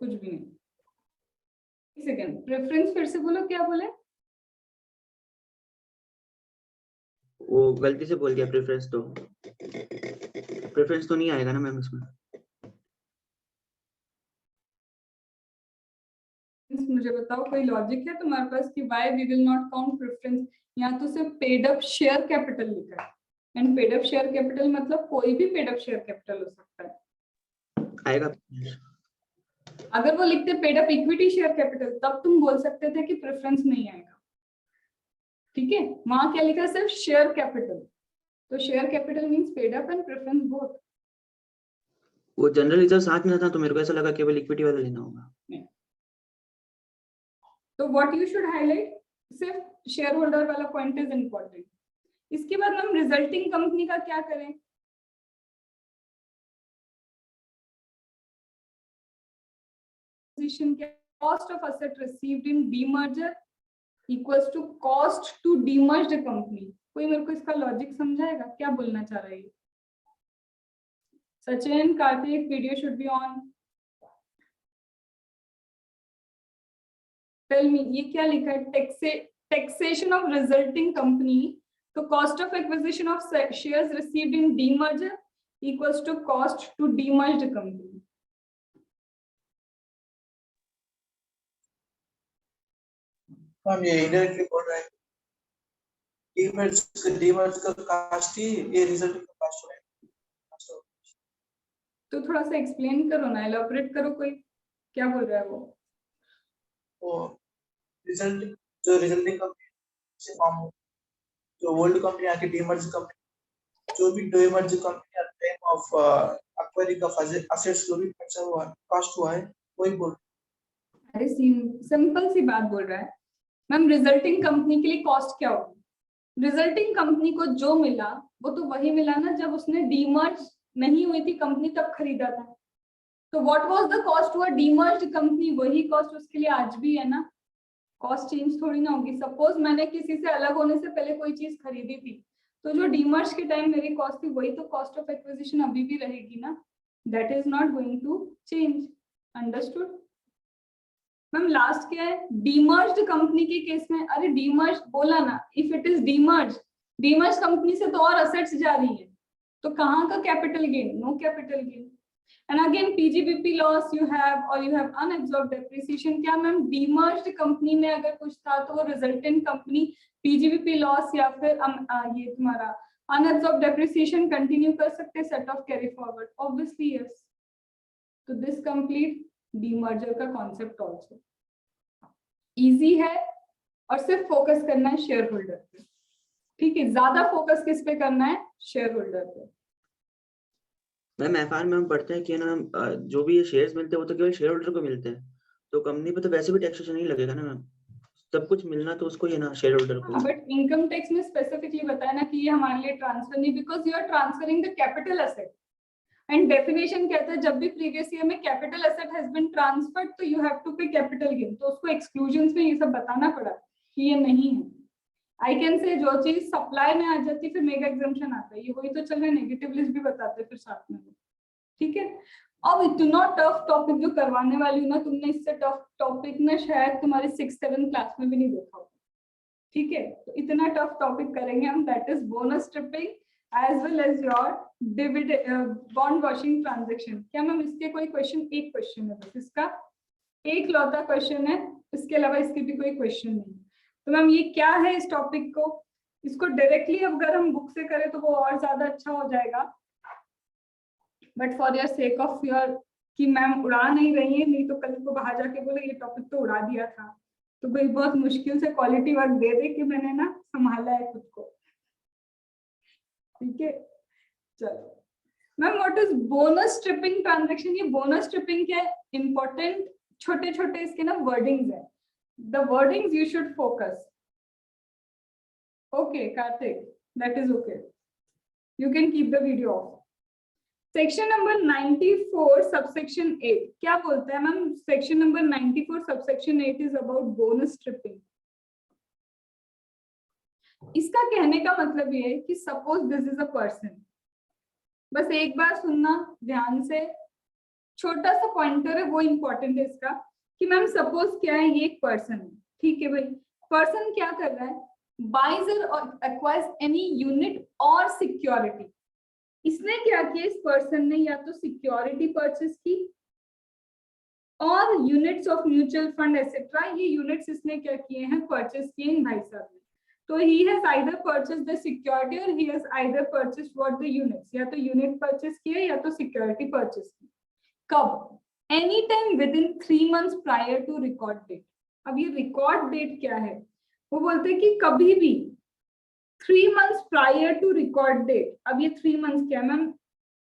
कुछ भी नहीं। एक सेकंड, प्रेफरेंस फिर से बोलो, क्या बोले? वो गलती से बोल दिया, प्रेफरेंस तो नहीं आएगा ना मैम इसमें। मुझे बताओ कोई लॉजिक है तुम्हारे पास कि why we will not count preference? यहाँ तो सिर्फ पेड अप शेयर कैपिटल लिखा है, and paid up share capital मतलब कोई भी पेड अप शेयर कैपिटल हो सकता है। आएगा अगर वो लिखते paid up equity share capital तब तुम बोल सकते थे कि प्रेफरेंस नहीं आएगा, ठीक है। वहां क्या लिखा है, सिर्फ शेयर कैपिटल, तो share capital means paid up and preference both. वो जनरल रिजर्व साथ में था तो मेरे को ऐसा लगा केवल इक्विटी वाला लेना होगा। तो व्हाट यू शुड हाईलाइट, सिर्फ शेयर होल्डर वाला पॉइंट इज इंपॉर्टेंट। इसके बाद हम रिजल्टिंग कंपनी का क्या करें, cost of asset received in demerger equals to cost to demerged company. कोई मेरे को इसका लॉजिक समझाएगा, क्या बोलना चाह रही है? Sachin, Kartik, video should be on. Tell me, ये क्या लिखा है, टैक्सेशन ऑफ रिजल्टिंग कंपनी तो cost of acquisition of shares received in demerger equals to cost to demerged company. Ma'am ये इनडायरेक्टली बोल रहा है डीमर्ज का कास्ट ही ये रिजल्टिंग का कास्ट है। तो थोड़ा सा एक्सप्लेन करो ना, एलैबोरेट करो, कोई क्या बोल रहा है वो? वो रिजल्टिंग कंपनी से फॉर्म हो, जो ओल्ड कंपनी आके डीमर्ज कंपनी, जो भी demerge company at time of acquiring of assets जो भी खर्चा हुआ कॉस्ट हुआ है वही बोल। अरे सिंपल सी बात बोल रहा है मैम। रिजल्टिंग कंपनी के लिए कॉस्ट क्या होगी? रिजल्टिंग कंपनी को जो मिला वो तो वही मिला ना जब उसने डीमर्ज नहीं हुई थी कंपनी तब खरीदा था। तो व्हाट वाज द कॉस्ट हुआ डीमर्ज्ड कंपनी, वही कॉस्ट उसके लिए आज भी है ना। कॉस्ट चेंज थोड़ी ना होगी। सपोज मैंने किसी से अलग होने से पहले कोई चीज खरीदी थी तो जो डीमर्ज के टाइम मेरी कॉस्ट थी वही तो कॉस्ट ऑफ एक्विजिशन अभी भी रहेगी ना। That is not going to change. Understood ma'am? Last क्या है? डीमर्ज्ड कंपनी के केस में, अरे डीमर्ज बोला ना, if it is demerge company से तो और असेट्स जा रही है तो कहाँ का capital gain? No capital gain. And again PGBP loss you have unabsorbed depreciation. क्या मैम डीमर्ज्ड कंपनी में अगर कुछ था तो वो रिजल्टेंट कंपनी पीजीबीपी लॉस या फिर ये तुम्हारा अनएब्सॉर्ब्ड डेप्रिसिएशन कंटिन्यू कर सकते set off carry forward? Obviously yes. तो दिस कंप्लीट डीमर्जर का कॉन्सेप्ट ऑल्सो इजी है और सिर्फ फोकस करना है शेयर होल्डर पे। ठीक है, ज्यादा फोकस किस पे करना है? शेयर होल्डर पे। मैम एफआर में हम पढ़ते हैं कि ना जो भी ये शेयर्स मिलते हैं वो तो केवल शेयर होल्डर को मिलते हैं, तो कंपनी पे तो वैसे भी टैक्सेशन नहीं लगेगा ना मैम, सब कुछ मिलना तो उसको ही है ना, शेयर होल्डर को। बट इनकम टैक्स में स्पेसिफिकली बताया ना कि ये हमारे लिए ट्रांसफर नहीं, because you are transferring the capital asset. And definition कहता है जब भी प्रीवियस ईयर में capital asset has been transferred तो you have to pay capital gain. तो उसको एक्सक्लूजन्स में ये सब बताना पड़ा कि ये नहीं है। आई कैन से जो चीज सप्लाई में आ जाती है फिर मेगा एग्जम्पशन आता है, ये वही तो चल रहा है। नेगेटिव लिस्ट भी बताते फिर साथ में। ठीक है, अब इतना टफ टॉपिक जो करवाने वाली हूँ ना, तुमने इससे टफ टॉपिक ना शायद तुम्हारी 6-7 क्लास में भी नहीं देखा होगा। ठीक है, तो इतना टफ टॉपिक करेंगे हम, that is bonus tripping as well as your dividend bond washing transaction. क्या मैम इसके कोई क्वेश्चन? एक क्वेश्चन है बस, इसका एक लौता क्वेश्चन है, इसके अलावा इसके भी कोई क्वेश्चन नहीं। तो मैम ये क्या है इस टॉपिक को, इसको डायरेक्टली अगर हम बुक से करें तो वो और ज्यादा अच्छा हो जाएगा, but for your sake of your कि मैम उड़ा नहीं रही है, नहीं तो कल को बाहर जाके बोले ये टॉपिक तो उड़ा दिया था, तो कोई बहुत मुश्किल से क्वालिटी वर्क दे दे कि मैंने ना संभाला है खुद को। ठीक है, चलो ma'am what is bonus tripping transaction? ये बोनस ट्रिपिंग क्या है? इंपॉर्टेंट छोटे छोटे इसके ना वर्डिंग्स है, the wordings you should focus. Okay Kartik, that is okay, you can keep the video of. Section number 94 subsection 8 क्या बोलता है ma'am? Section number 94 subsection 8 is about bonus tripping. इसका कहने का मतलब ये है कि suppose this is a person, बस एक बार सुनना ध्यान से, छोटा सा पॉइंटर है वो इंपॉर्टेंट है इसका, कि मैम सपोज क्या है, ये एक पर्सन है। ठीक है भाई, पर्सन क्या कर रहा है? बाइज और एक्वायर्स एनी यूनिट और सिक्योरिटी। इसने क्या किया? इस पर्सन ने या तो सिक्योरिटी परचेस की और units of mutual fund etcetera, ये यूनिट्स इसने क्या किए हैं? परचेस किए इन भाई साहब ने। तो he has either purchased the security or he has either purchased what the units, या तो यूनिट परचेस किए या तो सिक्योरिटी परचेस की। कब? Any time within 3 months prior to record date. अब ये रिकॉर्ड डेट क्या है? वो बोलते हैं कि कभी भी 3 months prior to record date. अब ये 3 months क्या मैम?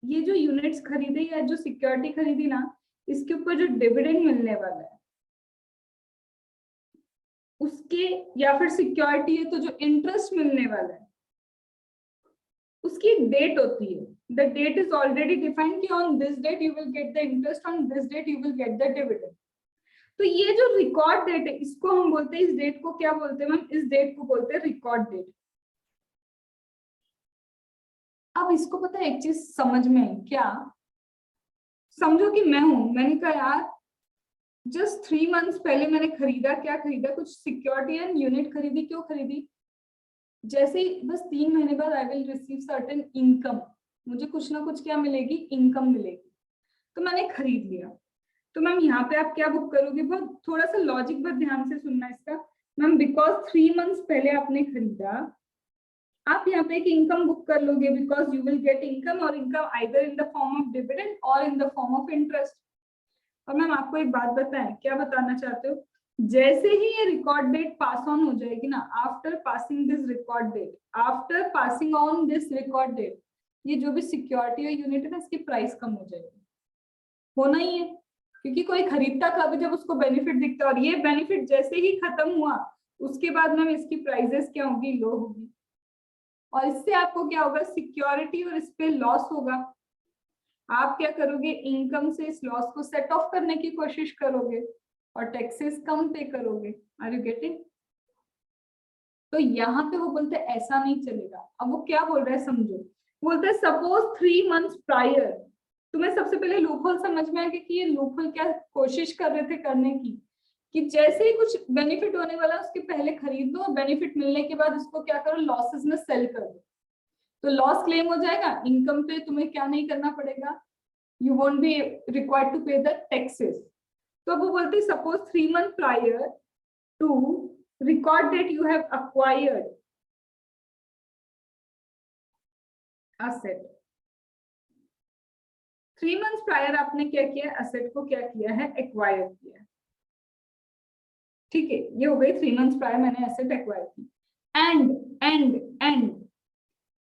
ये जो यूनिट्स खरीदे या जो सिक्योरिटी खरीदी ना, इसके ऊपर जो डिविडेंड मिलने वाला है उसके, या फिर सिक्योरिटी है तो जो इंटरेस्ट मिलने वाला है उसकी एक डेट होती है। The date is already defined कि on this date you will get the interest, on this date you will get the dividend. तो ये जो रिकॉर्ड डेट है इसको हम बोलते हैं, इस डेट को क्या बोलते हैं मैम? इस डेट को बोलते हैं रिकॉर्ड डेट। अब इसको पता है एक चीज समझ में क्या? समझो कि मैं हूं, मैंने कहा यार जस्ट 3 months पहले मैंने खरीदा, क्या खरीदा? कुछ सिक्योरिटी एंड यूनिट खरीदी। क्यों खरीदी? जैसे ही बस 3 महीने बाद I will receive certain income, मुझे कुछ ना कुछ क्या मिलेगी, इनकम मिलेगी, तो मैंने खरीद लिया। तो मैम यहाँ पे आप क्या बुक करोगे, बहुत थोड़ा सा लॉजिक बहुत ध्यान से सुनना इसका मैम। बिकॉज 3 मंथ्स पहले आपने खरीदा, आप यहाँ पे एक इनकम बुक कर लोगे, because you will get income, और income either in the form of dividend और in the form of interest. और मैम आपको एक बात बताएं, क्या बताना चाहते हो, जैसे ही ये रिकॉर्ड डेट पास ऑन हो जाएगी ना, after passing this record date, after passing on this record date, ये जो भी सिक्योरिटी और यूनिट है ना, इसकी प्राइस कम हो जाएगी। होना ही है, क्योंकि कोई खरीदता कब, जब उसको बेनिफिट दिखता है, और ये बेनिफिट जैसे ही खत्म हुआ उसके बाद मैम इसकी प्राइसेस क्या होगी, लो होगी, और इससे आपको क्या होगा, सिक्योरिटी और इस पे लॉस होगा। आप क्या करोगे, इनकम से इस लॉस को सेट ऑफ करने की कोशिश करोगे और टैक्सेस कम पे करोगे। Are you getting? तो यहाँ पे वो बोलते हैं ऐसा नहीं चलेगा। अब वो क्या बोल रहा है समझो, बोलते हैं सपोज 3 मंथ्स प्रायर, तुम्हें सबसे पहले लूपहोल समझ में आएगा कि ये लूपहोल क्या कोशिश कर रहे थे करने की, कि जैसे ही कुछ बेनिफिट होने वाला उसके पहले खरीद लो, बेनिफिट मिलने के बाद उसको क्या करो, लॉसेस में सेल कर दो, तो लॉस क्लेम हो जाएगा, इनकम पे तुम्हें क्या नहीं करना पड़ेगा, you won't be required to pay the taxes. तो वो बोलते suppose 3 month prior to record date you have acquired asset, 3 months prior आपने क्या किया, asset को क्या किया है, acquire किया। ठीक है, ये हो गई 3 months prior मैंने asset acquire की। एंड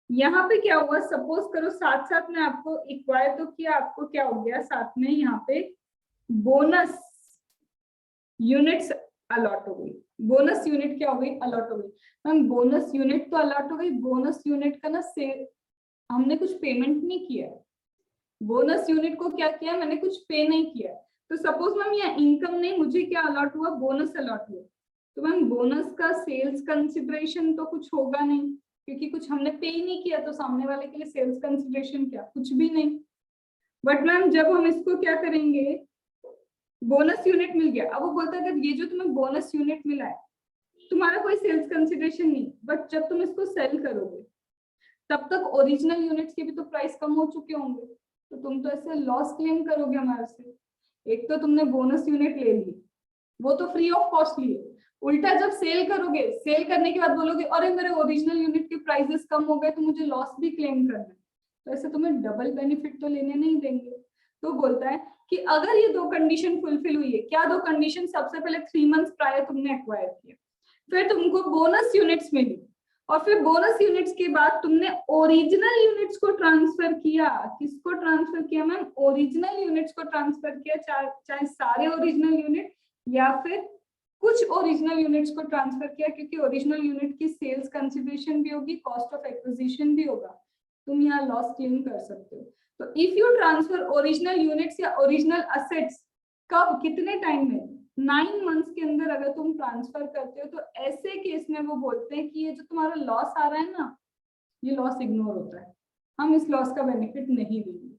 यहाँ पे क्या हुआ, सपोज करो साथ साथ में आपको acquire तो किया, आपको क्या हो गया साथ में यहाँ पे बोनस यूनिट्स अलॉट हो गई। बोनस यूनिट क्या हो गई, अलॉट हो गई। मैम बोनस यूनिट तो अलॉट हो गई, बोनस यूनिट का ना से हमने कुछ पेमेंट नहीं किया, बोनस यूनिट को क्या किया, मैंने कुछ पे नहीं किया। तो सपोज मैम यहाँ इनकम नहीं, मुझे क्या अलॉट हुआ, बोनस अलॉट हुआ। तो मैम बोनस का सेल्स कंसिडरेशन तो कुछ होगा नहीं, क्योंकि कुछ हमने पे ही नहीं किया, तो सामने वाले के लिए सेल्स कंसिडरेशन क्या, कुछ भी नहीं। बट मैम जब हम इसको क्या करेंगे, बोनस यूनिट मिल गया, अब वो बोलता है कि ये जो तुम्हें बोनस यूनिट मिला है, तुम्हारा कोई सेल्स कंसिडरेशन नहीं, बट जब तुम इसको सेल करोगे तब तक ओरिजिनल यूनिट्स के भी तो प्राइस कम हो चुके होंगे, तो तुम तो ऐसे लॉस क्लेम करोगे हमारे से। एक तो तुमने बोनस यूनिट ले ली, वो तो फ्री ऑफ कॉस्ट लिए, उल्टा जब सेल करोगे, सेल करने के बाद बोलोगे अरे मेरे ओरिजिनल यूनिट के प्राइसेस कम हो गए तो मुझे लॉस भी क्लेम करना है, तो ऐसे तुम्हें डबल बेनिफिट तो लेने नहीं देंगे। तो बोलता है कि अगर ये 2 कंडीशन फुलफिल हुई है, क्या 2 कंडीशन, सबसे पहले 3 मंथ्स प्रायर तुमने एक्वायर किया, फिर तुमको बोनस यूनिट्स मिली, और फिर बोनस यूनिट्स के बाद तुमने ओरिजिनल यूनिट्स को ट्रांसफर किया। किसको ट्रांसफर किया मैम, ओरिजिनल यूनिट्स को ट्रांसफर किया, चाहे सारे ओरिजिनल यूनिट या फिर कुछ ओरिजिनल यूनिट्स को ट्रांसफर किया, क्योंकि ओरिजिनल यूनिट की सेल्स कंसिडरेशन भी होगी, कॉस्ट ऑफ एक्विजिशन भी होगा, तुम यहाँ लॉस क्लेम कर सकते हो। तो if you transfer original units या ओरिजिनल असेट्स, कब, कितने टाइम में, 9 मंथ्स के अंदर अगर तुम ट्रांसफर करते हो, तो ऐसे केस में वो बोलते हैं कि ये जो तुम्हारा लॉस आ रहा है ना, ये लॉस इग्नोर होता है, हम इस लॉस का बेनिफिट नहीं देंगे।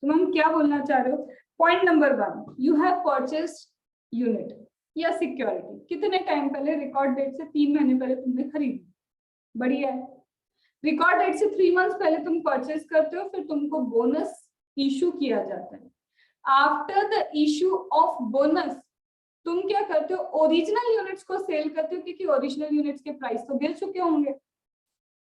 तो मैम क्या बोलना चाह रहे हो, point number 1, you have purchased unit या सिक्योरिटी, कितने टाइम पहले, रिकॉर्ड डेट से 3 महीने पहले तुमने खरीदी, बढ़िया है। रिकॉर्ड डेट से 3 मंथ्स पहले तुम परचेज करते हो, फिर तुमको बोनस इशू किया जाता है। After the issue of bonus तुम क्या करते हो, ओरिजिनल यूनिट्स को सेल करते हो, क्योंकि ओरिजिनल यूनिट्स के प्राइस तो गिर चुके होंगे।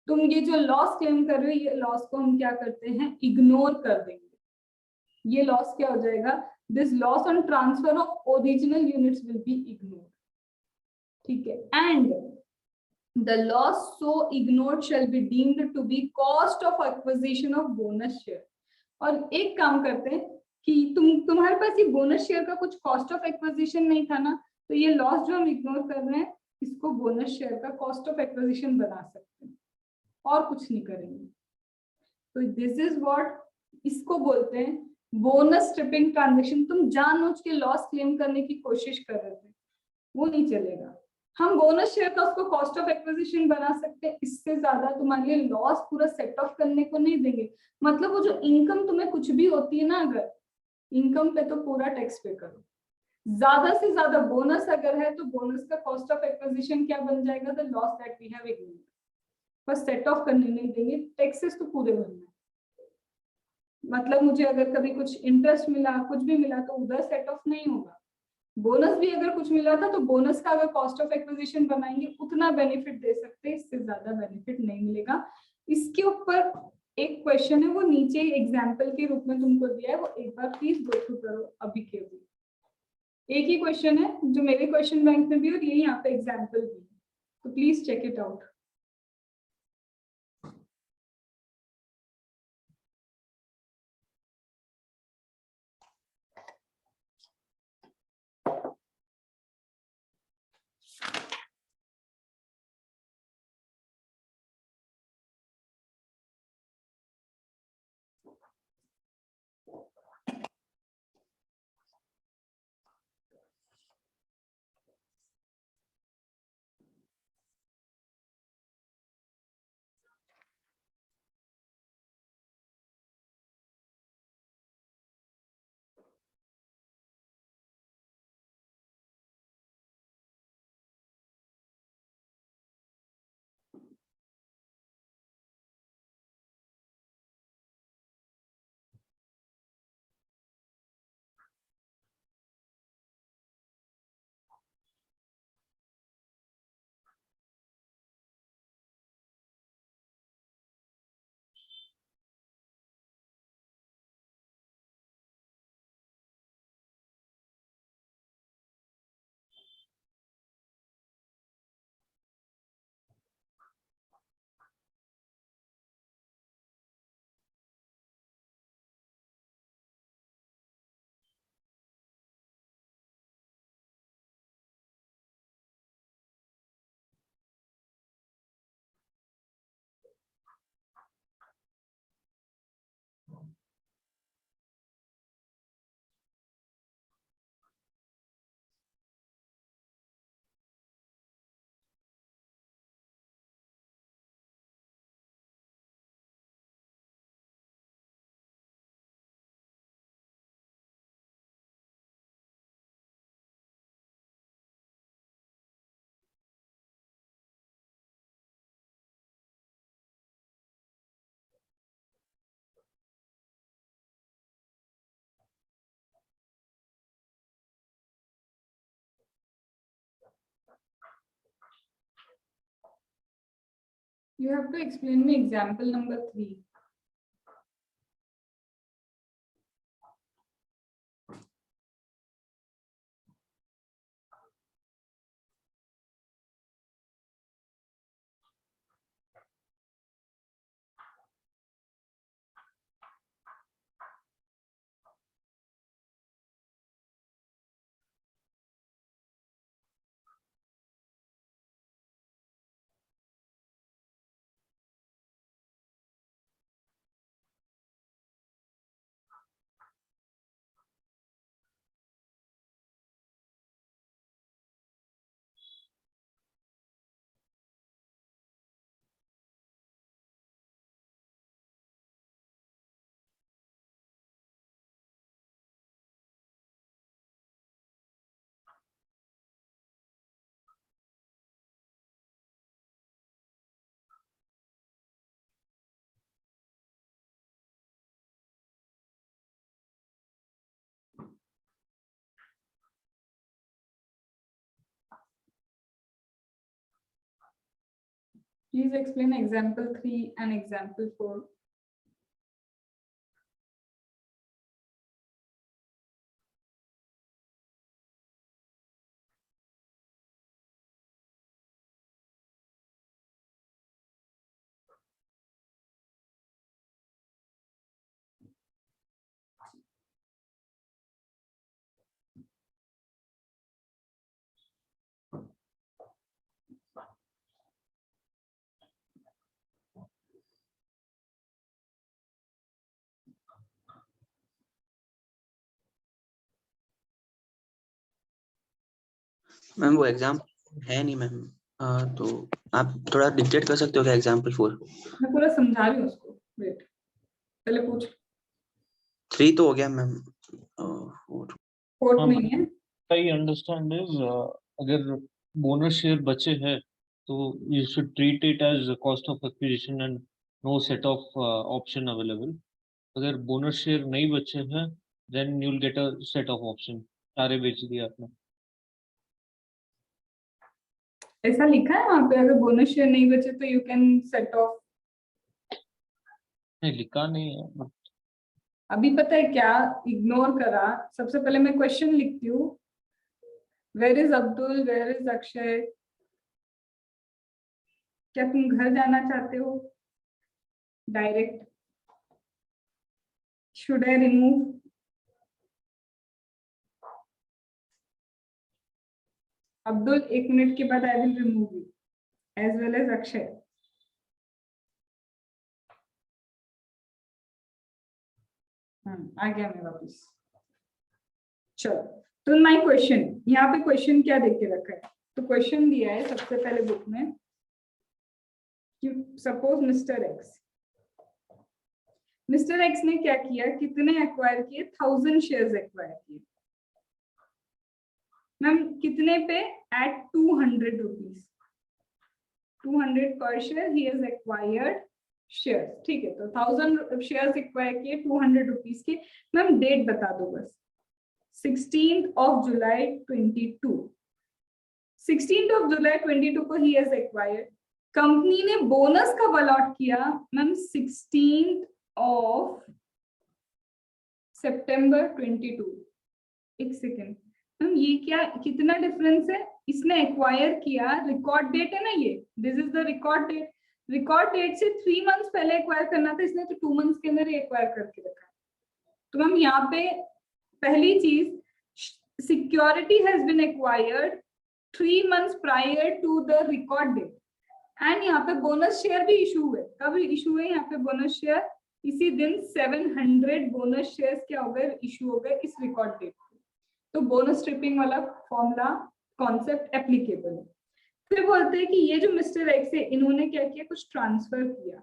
तुम ये जो लॉस क्लेम कर रहे हो, ये लॉस को हम क्या करते हैं, इग्नोर कर देंगे। ये लॉस क्या हो जाएगा, this loss on transfer of original units will be ignored. ठीक है, and the loss so ignored shall be deemed to be cost of acquisition of bonus share। और एक काम करते हैं कि तुम्हारे पास ये बोनस शेयर का कुछ कॉस्ट ऑफ एक्विजिशन नहीं था ना, तो ये लॉस जो हम इग्नोर कर रहे हैं, इसको बोनस शेयर का कॉस्ट ऑफ एक्विजिशन बना सकते हैं, और कुछ नहीं करेंगे। तो दिस इज व्हाट, इसको बोलते हैं बोनस स्ट्रिपिंग ट्रांजेक्शन। तुम जानबूझ के लॉस क्लेम करने की कोशिश कर रहे थे, वो नहीं चलेगा। हम बोनस शेयर का उसको कॉस्ट ऑफ एक्विजिशन बना सकते हैं, इससे ज्यादा तुम्हारे लिए लॉस पूरा सेट ऑफ करने को नहीं देंगे। मतलब वो जो इनकम तुम्हें कुछ भी होती है ना, अगर इनकम पे तो पूरा टैक्स पे करो, ज्यादा से ज्यादा बोनस अगर है तो बोनस का कॉस्ट ऑफ एक्विजिशन क्या बन जाएगा, the loss that we have ignored. बस सेट ऑफ करने नहीं देंगे, टैक्सेस तो पूरे भरना है। मतलब मुझे अगर कभी कुछ इंटरेस्ट मिला, कुछ भी मिला, तो उधर सेट ऑफ नहीं होगा। बोनस भी अगर कुछ मिला था तो बोनस का अगर कॉस्ट ऑफ एक्विजिशन बनाएंगे उतना बेनिफिट दे सकते हैं, इससे ज्यादा बेनिफिट नहीं मिलेगा। इसके ऊपर एक क्वेश्चन है, वो नीचे एग्जाम्पल के रूप में तुमको दिया है, वो एक बार प्लीज गो थ्रू करो अभी के अभी। एक ही क्वेश्चन है जो मेरे क्वेश्चन बैंक में भी और ये यहाँ पे एग्जाम्पल भी, तो please check it out. You have to explain me example number 3. Please explain example 3 and example 4. Ma'am वो एग्जाम है नहीं मैम, तो आप थोड़ा डिक्टेट कर सकते हो क्या एग्जाम्पल 4? मैं पूरा समझा रही हूँ उसको, वेट पहले पूछ। 3 तो हो गया मैम, 4 नहीं है। I understand is अगर बोनस शेयर बचे हैं So you should treat it as a cost of acquisition and no set of option available. अगर बोनस शेयर नहीं बचे हैं then you'll get a set of option. सारे बेच दिए आपने. ऐसा लिखा है वहाँ पे, अगर बोनस शेयर नहीं बचे तो यू कैन सेट ऑफ. नहीं लिखा नहीं है. अभी पता है क्या इग्नोर करा, सबसे पहले मैं क्वेश्चन लिखती हूँ. Where is Abdul, where is Akshay? क्या तुम घर जाना चाहते हो direct? Should I remove? Abdul 1 minute के बाद I will remove you as well as Akshay. आ गया मैं वापस. चलो, तो माय क्वेश्चन, यहाँ पे क्वेश्चन क्या देख के रखा है? तो क्वेश्चन दिया है सबसे पहले बुक में कि सपोज मिस्टर एक्स ने क्या किया, कितने एक्वायर किए? 1000 शेयर्स एक्वायर किए. मैम कितने पे? Eight 200 rupees. 200 पर share he has acquired shares. ठीक है, तो 1000 शेयर्स एक्वायर किए 200 रुपीज के. मैम डेट बता दो बस. 16th of July 22. 16th of July 22 को ही हैज एक्वायर्ड. कंपनी ने बोनस कब अलॉट किया? Ma'am 16th of September 22. एक सेकेंड मैम, ये क्या, कितना डिफरेंस है? इसने एक्वायर किया, रिकॉर्ड डेट है ना ये, this is the record date. Record date से 3 मंथ्स पहले एक्वायर करना था, इसने तो 2 मंथ्स के अंदर ही एक्वायर करके रखा. तो मैम यहाँ पे पहली चीज, security has been acquired 3 months prior to the record date. And यहाँ पे बोनस शेयर भी इशू हुए. कब इशू हुए यहाँ पे बोनस शेयर? इसी दिन 700 बोनस शेयर्स क्या हो गए, इशू हो गए इस रिकॉर्ड डेट पे. तो बोनस ट्रिपिंग वाला फॉर्मूला कॉन्सेप्ट एप्लीकेबल है. फिर बोलते हैं कि ये जो मिस्टर एक्स है, इन्होंने क्या किया, कुछ ट्रांसफर किया.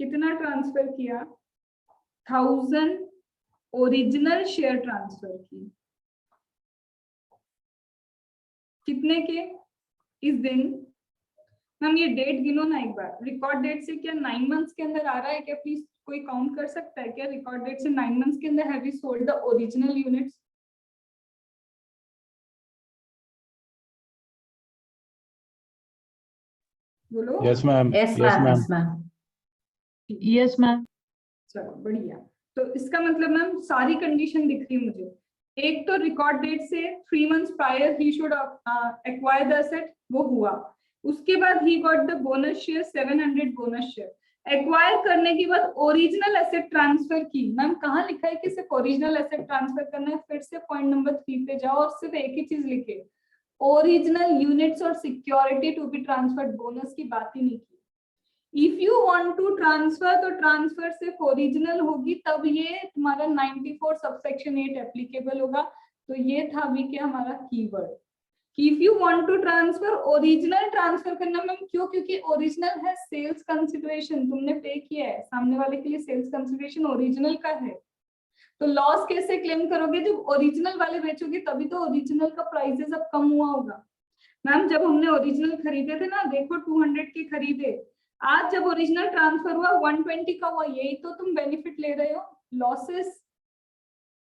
कितना ट्रांसफर किया? 1000 ओरिजिनल शेयर ट्रांसफर की. कितने के? इस दिन. मैम ये डेट गिनो ना एक बार. रिकॉर्ड डेट से क्या 9 मंथ्स के अंदर आ रहा है क्या? प्लीज कोई काउंट कर सकता है क्या? रिकॉर्ड डेट से 9 मंथ्स के अंदर have you sold the original units? बोलो. Yes ma'am. Yes, yes ma'am. Ma'am. Yes, ma'am. Yes, ma'am. चलो बढ़िया. तो इसका मतलब मैम सारी कंडीशन दिख रही है मुझे. एक तो रिकॉर्ड डेट से 3 months prior he should acquire the asset, वो हुआ. उसके बाद he got the bonus share 700 bonus share. Acquire करने के बाद ओरिजिनल एसेट ट्रांसफर की. मैम कहाँ लिखा है कि सिर्फ ओरिजिनल एसेट ट्रांसफर करना है? फिर से पॉइंट नंबर 3 पे जाओ और सिर्फ एक ही चीज लिखे, ओरिजिनल यूनिट्स और security to be transferred. Bonus की बात ही नहीं की. If you want to transfer तो ट्रांसफर सिर्फ ओरिजिनल होगी, तब ये तुम्हारा 94 सबसेक्शन 8 एप्लीकेबल होगा. तो ये था अभी क्या हमारा कीवर्ड, कि if you want to transfer, original transfer करना. मैम क्यों? क्योंकि ओरिजिनल है सेल्स कंसिडरेशन, तुमने पे किया है सामने वाले के लिए, सेल्स कंसिडरेशन ओरिजिनल का है. तो लॉस कैसे क्लेम करोगे? जब ओरिजिनल वाले बेचोगे तभी तो ओरिजिनल का प्राइसेस अब कम हुआ होगा. मैम जब हमने ओरिजिनल खरीदे थे ना, देखो 200 के खरीदे, आज जब ओरिजिनल ट्रांसफर हुआ 120 का हुआ, यही तो तुम बेनिफिट ले रहे हो. लॉसेस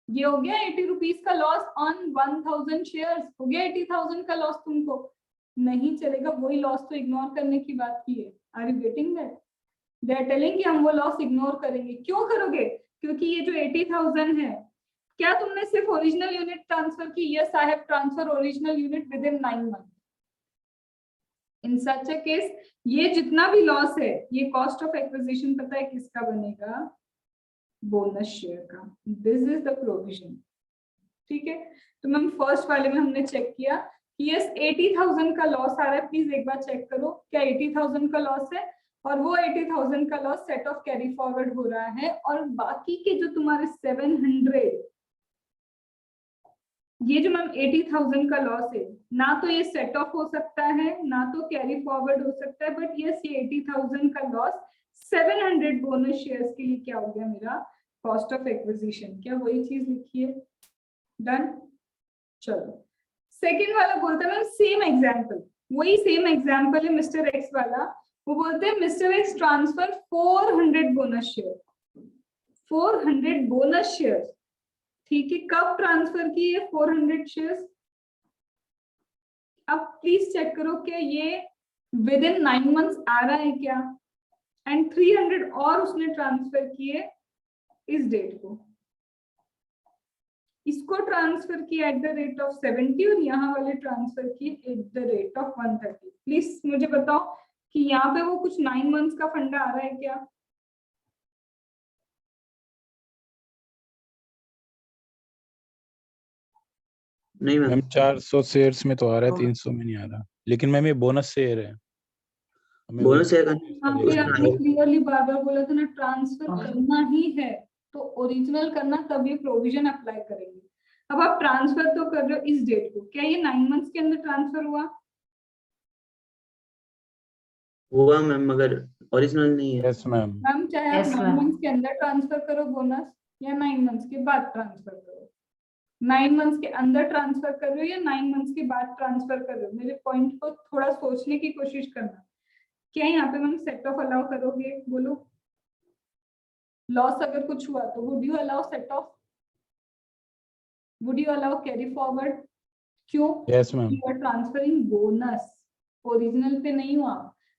ये हो गया 80 रुपीज का लॉस ऑन 1000 शेयर्स. हो गया 80,000 का लॉस. तुमको नहीं चलेगा, वही लॉस तो इग्नोर करने की बात की है. Are you getting that? They are telling कि हम वो लॉस इग्नोर करेंगे. क्यों करोगे? क्योंकि ये जो 80,000 है, क्या तुमने सिर्फ ओरिजिनल यूनिट ट्रांसफर की? Yes, I have transfer original unit with in 9 month. In such a case ये जितना भी लॉस है, ये कॉस्ट ऑफ एक्विजिशन पता है किसका बनेगा? बोनस शेयर का. This is the provision. ठीक है, तो मैम फर्स्ट वाले में हमने चेक किया कि यस 80,000 का लॉस आ रहा है. प्लीज एक बार चेक करो क्या 80,000 का लॉस है, और वो 80,000 का loss set off carry forward हो रहा है. और बाकी के जो तुम्हारे 700, ये जो मैम 80,000 का लॉस है, ना तो ये सेट ऑफ हो सकता है ना तो कैरी फॉरवर्ड हो सकता है. बट यस ये 80,000 का लॉस 700 बोनस शेयर्स के लिए क्या हो गया मेरा? Cost of acquisition. क्या वही चीज लिखी है? डन. चलो सेकेंड वाला बोलता है मैम सेम एग्जाम्पल. वही सेम एग्जांपल है मिस्टर एक्स वाला, वो बोलते हैं mister x transfer 400 bonus share, 400 bonus share, ठीक है। कब ट्रांसफर किए 400 शेयर्स? अब प्लीज चेक करो क्या ये विद इन 9 मंथ्स आ रहा है क्या, एंड 300 और उसने ट्रांसफर किए इस डेट को, इसको ट्रांसफर किया एट द रेट ऑफ 70 और यहाँ वाले ट्रांसफर किए at the rate of 130। Please मुझे बताओ कि यहाँ पे वो कुछ 9 मंथ्स का फंडा आ रहा है क्या? नहीं मैम। मैम 400 शेयर्स में तो आ रहा है, 300 में नहीं आ रहा, लेकिन मैम ये बोनस शेयर है, हमें बोनस शेयर का यहाँ पे आपने क्लियरली बार बार बोला था ना ट्रांसफर करना ही है तो ओरिजिनल करना, तब ये प्रोविजन अप्लाई करेंगे। अब आप ट्रांसफर तो कर रहे हो इस डेट को, क्या ये 9 मंथ्स के अंदर ट्रांसफर हुआ? हुआ मैम, मगर ओरिजिनल नहीं है। Yes ma'am. मैम चाहे आप Yes, 9 ma'am. मंथ्स के अंदर ट्रांसफर करो बोनस या 9 मंथ्स के बाद ट्रांसफर करो, 9 मंथ्स के अंदर ट्रांसफर कर रहे हो या 9 मंथ्स के बाद ट्रांसफर कर रहे हो, मेरे पॉइंट को थोड़ा सोचने की कोशिश करना। क्या यहाँ पे मैम सेट ऑफ अलाउ करोगे? बोलो, लॉस अगर कुछ हुआ तो would you allow set off, would you allow carry forward? क्यों? Yes ma'am. You are transferring bonus, original पे नहीं हुआ,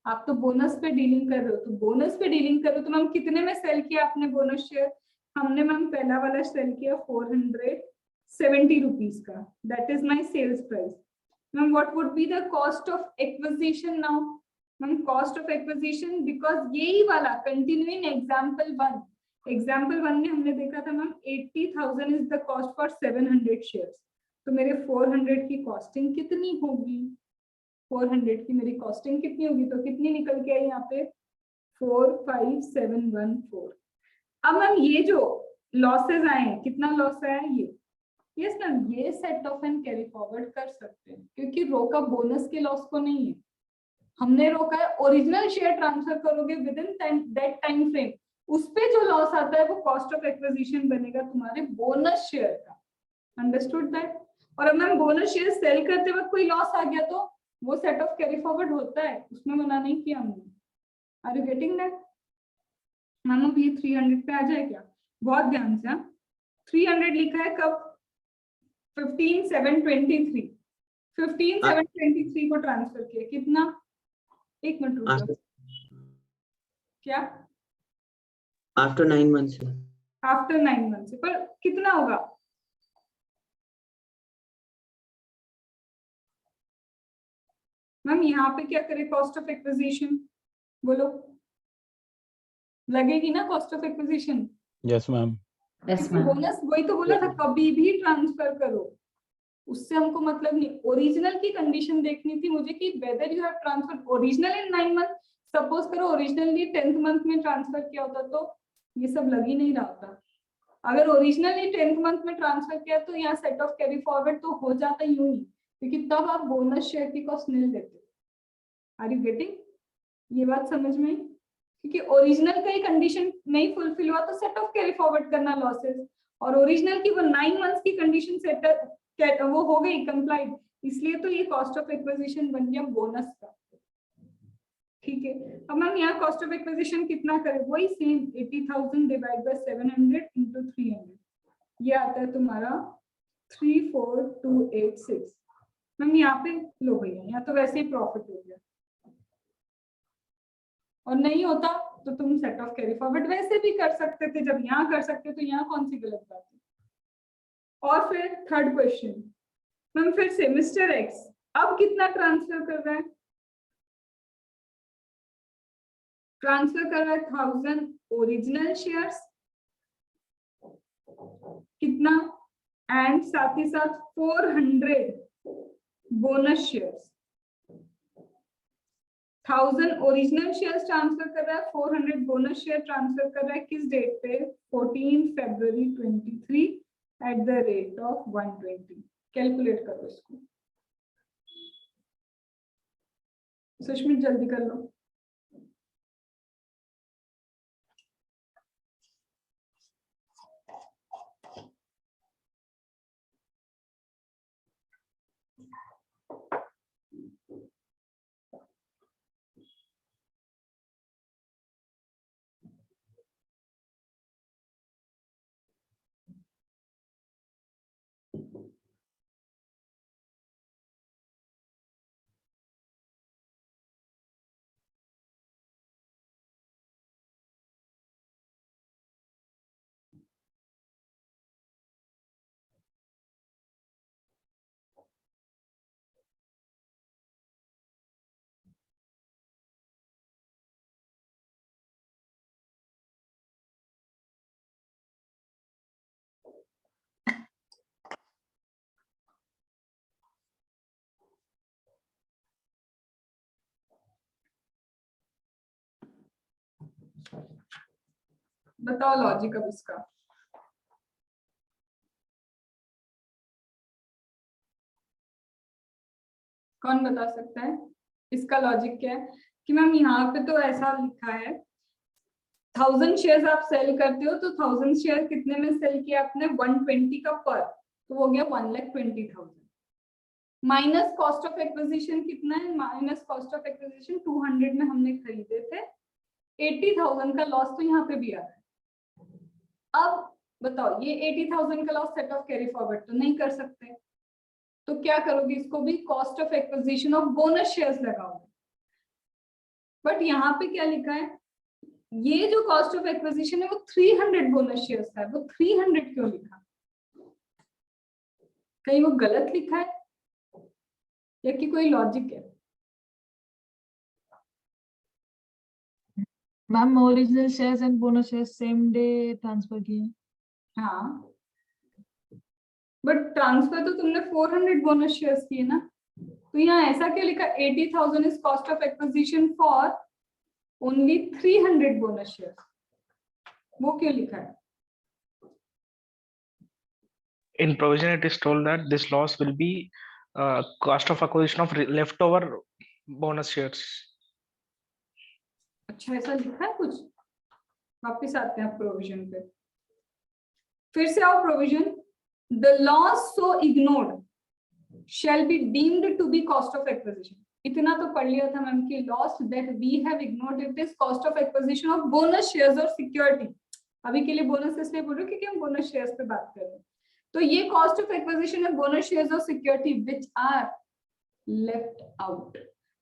आप तो बोनस पे डीलिंग कर रहे हो। तो बोनस पे डीलिंग कर रहे हो तो मैम कितने में सेल किया आपने बोनस शेयर? हमने मैम पहला वाला सेल किया 470 रुपीज का, that is my sales price. Ma'am what would be the cost of acquisition now? Ma'am cost of acquisition, because यही वाला कंटिन्यूइंग एग्जांपल 1, एग्जांपल 1 में हमने देखा था ma'am 80,000 is the cost for 700 shares, तो मेरे 400 की कॉस्टिंग कितनी होगी? 400 की मेरी कॉस्टिंग कितनी होगी? तो कितनी निकल के आई यहाँ पे 45714। अब मैम ये जो लॉसेस आए, कितना लॉस आया ये? यस मैम, ये set of and carry forward कर सकते हैं क्योंकि रोका बोनस के लॉस को नहीं है, हमने रोका है ओरिजिनल शेयर ट्रांसफर करोगे with in that time frame, उस पे जो लॉस आता है वो कॉस्ट ऑफ एक्विजिशन बनेगा तुम्हारे बोनस शेयर का। Understood that? और अब मैम बोनस शेयर सेल करते वक्त कोई लॉस आ गया तो वो सेट ऑफ कैरी फॉरवर्ड होता है, उसमें मना नहीं किया हमने। Are you getting that? Ma'am अब ये 300 पे आ जाए क्या? बहुत ध्यान से, 300 लिखा है कब? 15,723, 15,723 को ट्रांसफर किया, कितना? एक मिनट रुक जाओ, क्या? After 9 months. आफ्टर 9 मंथ्स, पर कितना होगा? मैम यहाँ पे क्या करें कॉस्ट ऑफ एक्विजिशन? बोलो, लगेगी ना cost of acquisition? Yes ma'am. Yes, ma'am. Bonus वही तो बोला था कभी भी ट्रांसफर करो, उससे हमको मतलब नहीं, ओरिजिनल की कंडीशन देखनी थी मुझे कि whether you have transfer original in 9 month. Suppose करो ओरिजिनली 10th मंथ में ट्रांसफर किया होता तो ये सब लग ही नहीं रहा होता। अगर ओरिजिनली 10th मंथ में ट्रांसफर किया तो यहाँ सेट ऑफ कैरी फॉरवर्ड तो हो जाता यूं ही, क्योंकि तब आप बोनस शेयर की कॉस्ट नहीं देते। Are you getting? ये बात समझ में? क्योंकि ओरिजिनल का ही कंडीशन नहीं फुलफिल हुआ तो सेट ऑफ कैरी फॉरवर्ड करना लॉसेस, और ओरिजिनल की वो 9 मंथ्स की कंडीशन सेट वो हो गई कंप्लाइड, इसलिए तो ये कॉस्ट ऑफ एक्विजिशन बन गया बोनस का। ठीक है, अब मैम यहाँ कॉस्ट ऑफ एक्विजिशन कितना करें? वही सेम 80,000 डिवाइड बाय 700 इंटू 300, ये आता है तुम्हारा 34286। मैम यहाँ पे लो भैया, यहाँ तो वैसे ही प्रॉफिट हो गया, और नहीं होता तो तुम सेट ऑफ कैरी फॉरवर्ड वैसे भी कर सकते थे, जब यहाँ कर सकते तो यहाँ कौन सी गलत बात है? और फिर थर्ड क्वेश्चन मैम, फिर से मिस्टर एक्स अब कितना ट्रांसफर कर रहा है? ट्रांसफर कर रहा है 1000 ओरिजिनल शेयर्स, कितना, एंड साथ ही साथ 400 bonus shares. 1000 original shares transfer कर रहा है, 400 बोनस शेयर ट्रांसफर कर रहा है, किस डेट पे? 14 फरवरी 23 at the rate of 120। Calculate करो इसको, सुष्मित जल्दी कर लो। बताओ लॉजिक अब इसका। कौन बता सकता है इसका लॉजिक क्या है? कि मैम यहाँ पे तो ऐसा लिखा है 1000 शेयर्स आप सेल करते हो तो 1000 शेयर कितने में सेल किया आपने? 120 का पर, तो हो गया 1,20,000 माइनस कॉस्ट ऑफ एक्विजिशन कितना है? माइनस कॉस्ट ऑफ एक्विजिशन 200 में हमने खरीदे थे, 80,000 का लॉस तो यहाँ पे भी आ रहा है। अब बताओ ये 80,000 का loss set off carry forward तो नहीं कर सकते, तो क्या करोगे? इसको भी cost of acquisition of bonus shares लगाओगे। बट यहाँ पे क्या लिखा है? ये जो कॉस्ट ऑफ एक्विजिशन है वो 300 बोनस शेयर्स का है, वो 300 क्यों लिखा? कहीं वो गलत लिखा है या कि कोई लॉजिक है? Ma'am original shares and bonus shares same day transfer किए। हाँ बट ट्रांसफर तो तुमने 400 बोनस शेयर्स किए ना, तो यहाँ ऐसा क्या लिखा? 80,000 is cost of acquisition for only 300 bonus shares, वो क्यों लिखा है? In provision, it is told that this loss will be cost of acquisition of leftover bonus shares. अच्छा ऐसा लिखा है कुछ? वापिस आते हैं प्रोविजन पे, फिर से आओ provision. The loss so ignored shall be deemed to be cost of acquisition। इतना तो पढ़ लिया था मैम कि loss that we have ignored it is cost of acquisition of bonus shares और सिक्योरिटी। अभी के लिए बोनस इसलिए बोल रही हूँ क्योंकि हम बोनस शेयर्स पे बात कर रहे हैं। तो ये कॉस्ट ऑफ एक्विजिशन है बोनस शेयर्स और security which are left out.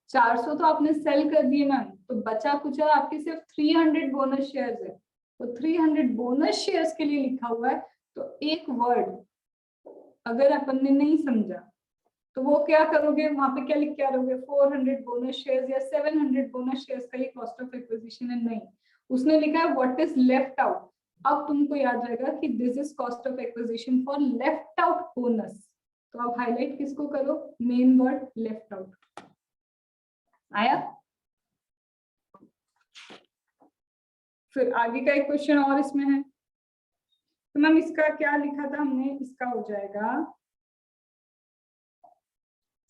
400 तो आपने सेल कर दिए मैम, तो बचा कुछ आपके सिर्फ 300 बोनस शेयर्स है, तो 300 बोनस शेयर्स के लिए लिखा हुआ है। तो एक वर्ड अगर अपन ने नहीं समझा तो वो क्या करोगे? वहां पे क्या लिख के आ रहोगे? 400 बोनस शेयर्स या 700 बोनस शेयर्स का ही कॉस्ट ऑफ एक्विजिशन है? नहीं, उसने लिखा है व्हाट इज लेफ्ट आउट। अब तुमको याद रहेगा कि this is cost of acquisition for left out bonus. तो अब हाईलाइट किसको करो? Main word left out. आया? फिर आगे का एक क्वेश्चन और इसमें है, तो मैम इसका क्या लिखा था हमने? इसका हो जाएगा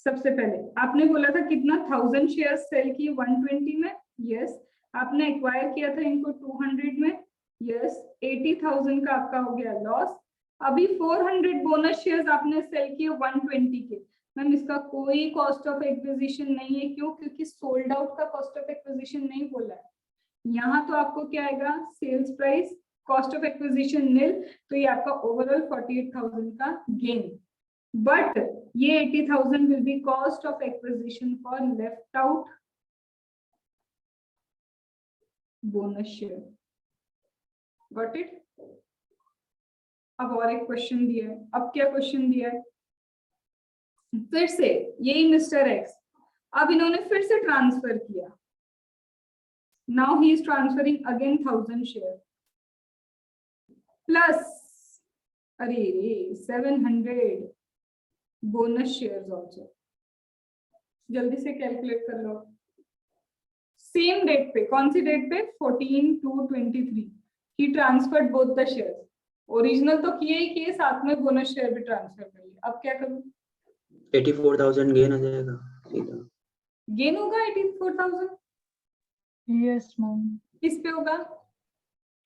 सबसे पहले आपने बोला था कितना 1000 शेयर सेल किए 120 में, यस। आपने एक्वायर किया था इनको 200 में, यस। 80,000 का आपका हो गया लॉस। अभी 400 बोनस शेयर्स आपने सेल किए 120 के। मैम इसका कोई कॉस्ट ऑफ एक्विजिशन नहीं है, क्यों? क्योंकि सोल्ड आउट का कॉस्ट ऑफ एक्विजिशन नहीं बोला है। यहाँ तो आपको क्या आएगा? Sales price, cost of acquisition nil, तो ये आपका ओवरऑल 48,000 का गेन। बट ये 80,000 will be cost of acquisition for left out bonus share. Got it? अब और एक क्वेश्चन दिया है। अब क्या क्वेश्चन दिया है? फिर से यही मिस्टर एक्स, अब इन्होंने फिर से ट्रांसफर किया। Now he is transferring again 1000 share plus अरे 700 बोनस शेयर्स ऑल्सो। जल्दी से कैलकुलेट कर लो। सेम डेट पे, कौन सी डेट पे? 14/2/23 he transferred both the shares. Original तो किए ही किए, साथ में बोनस शेयर भी ट्रांसफर कर लिए। अब क्या करूं? 84,000 गेन आ जाएगा सीधा। गेन होगा 84,000? Yes ma'am. किस पे होगा?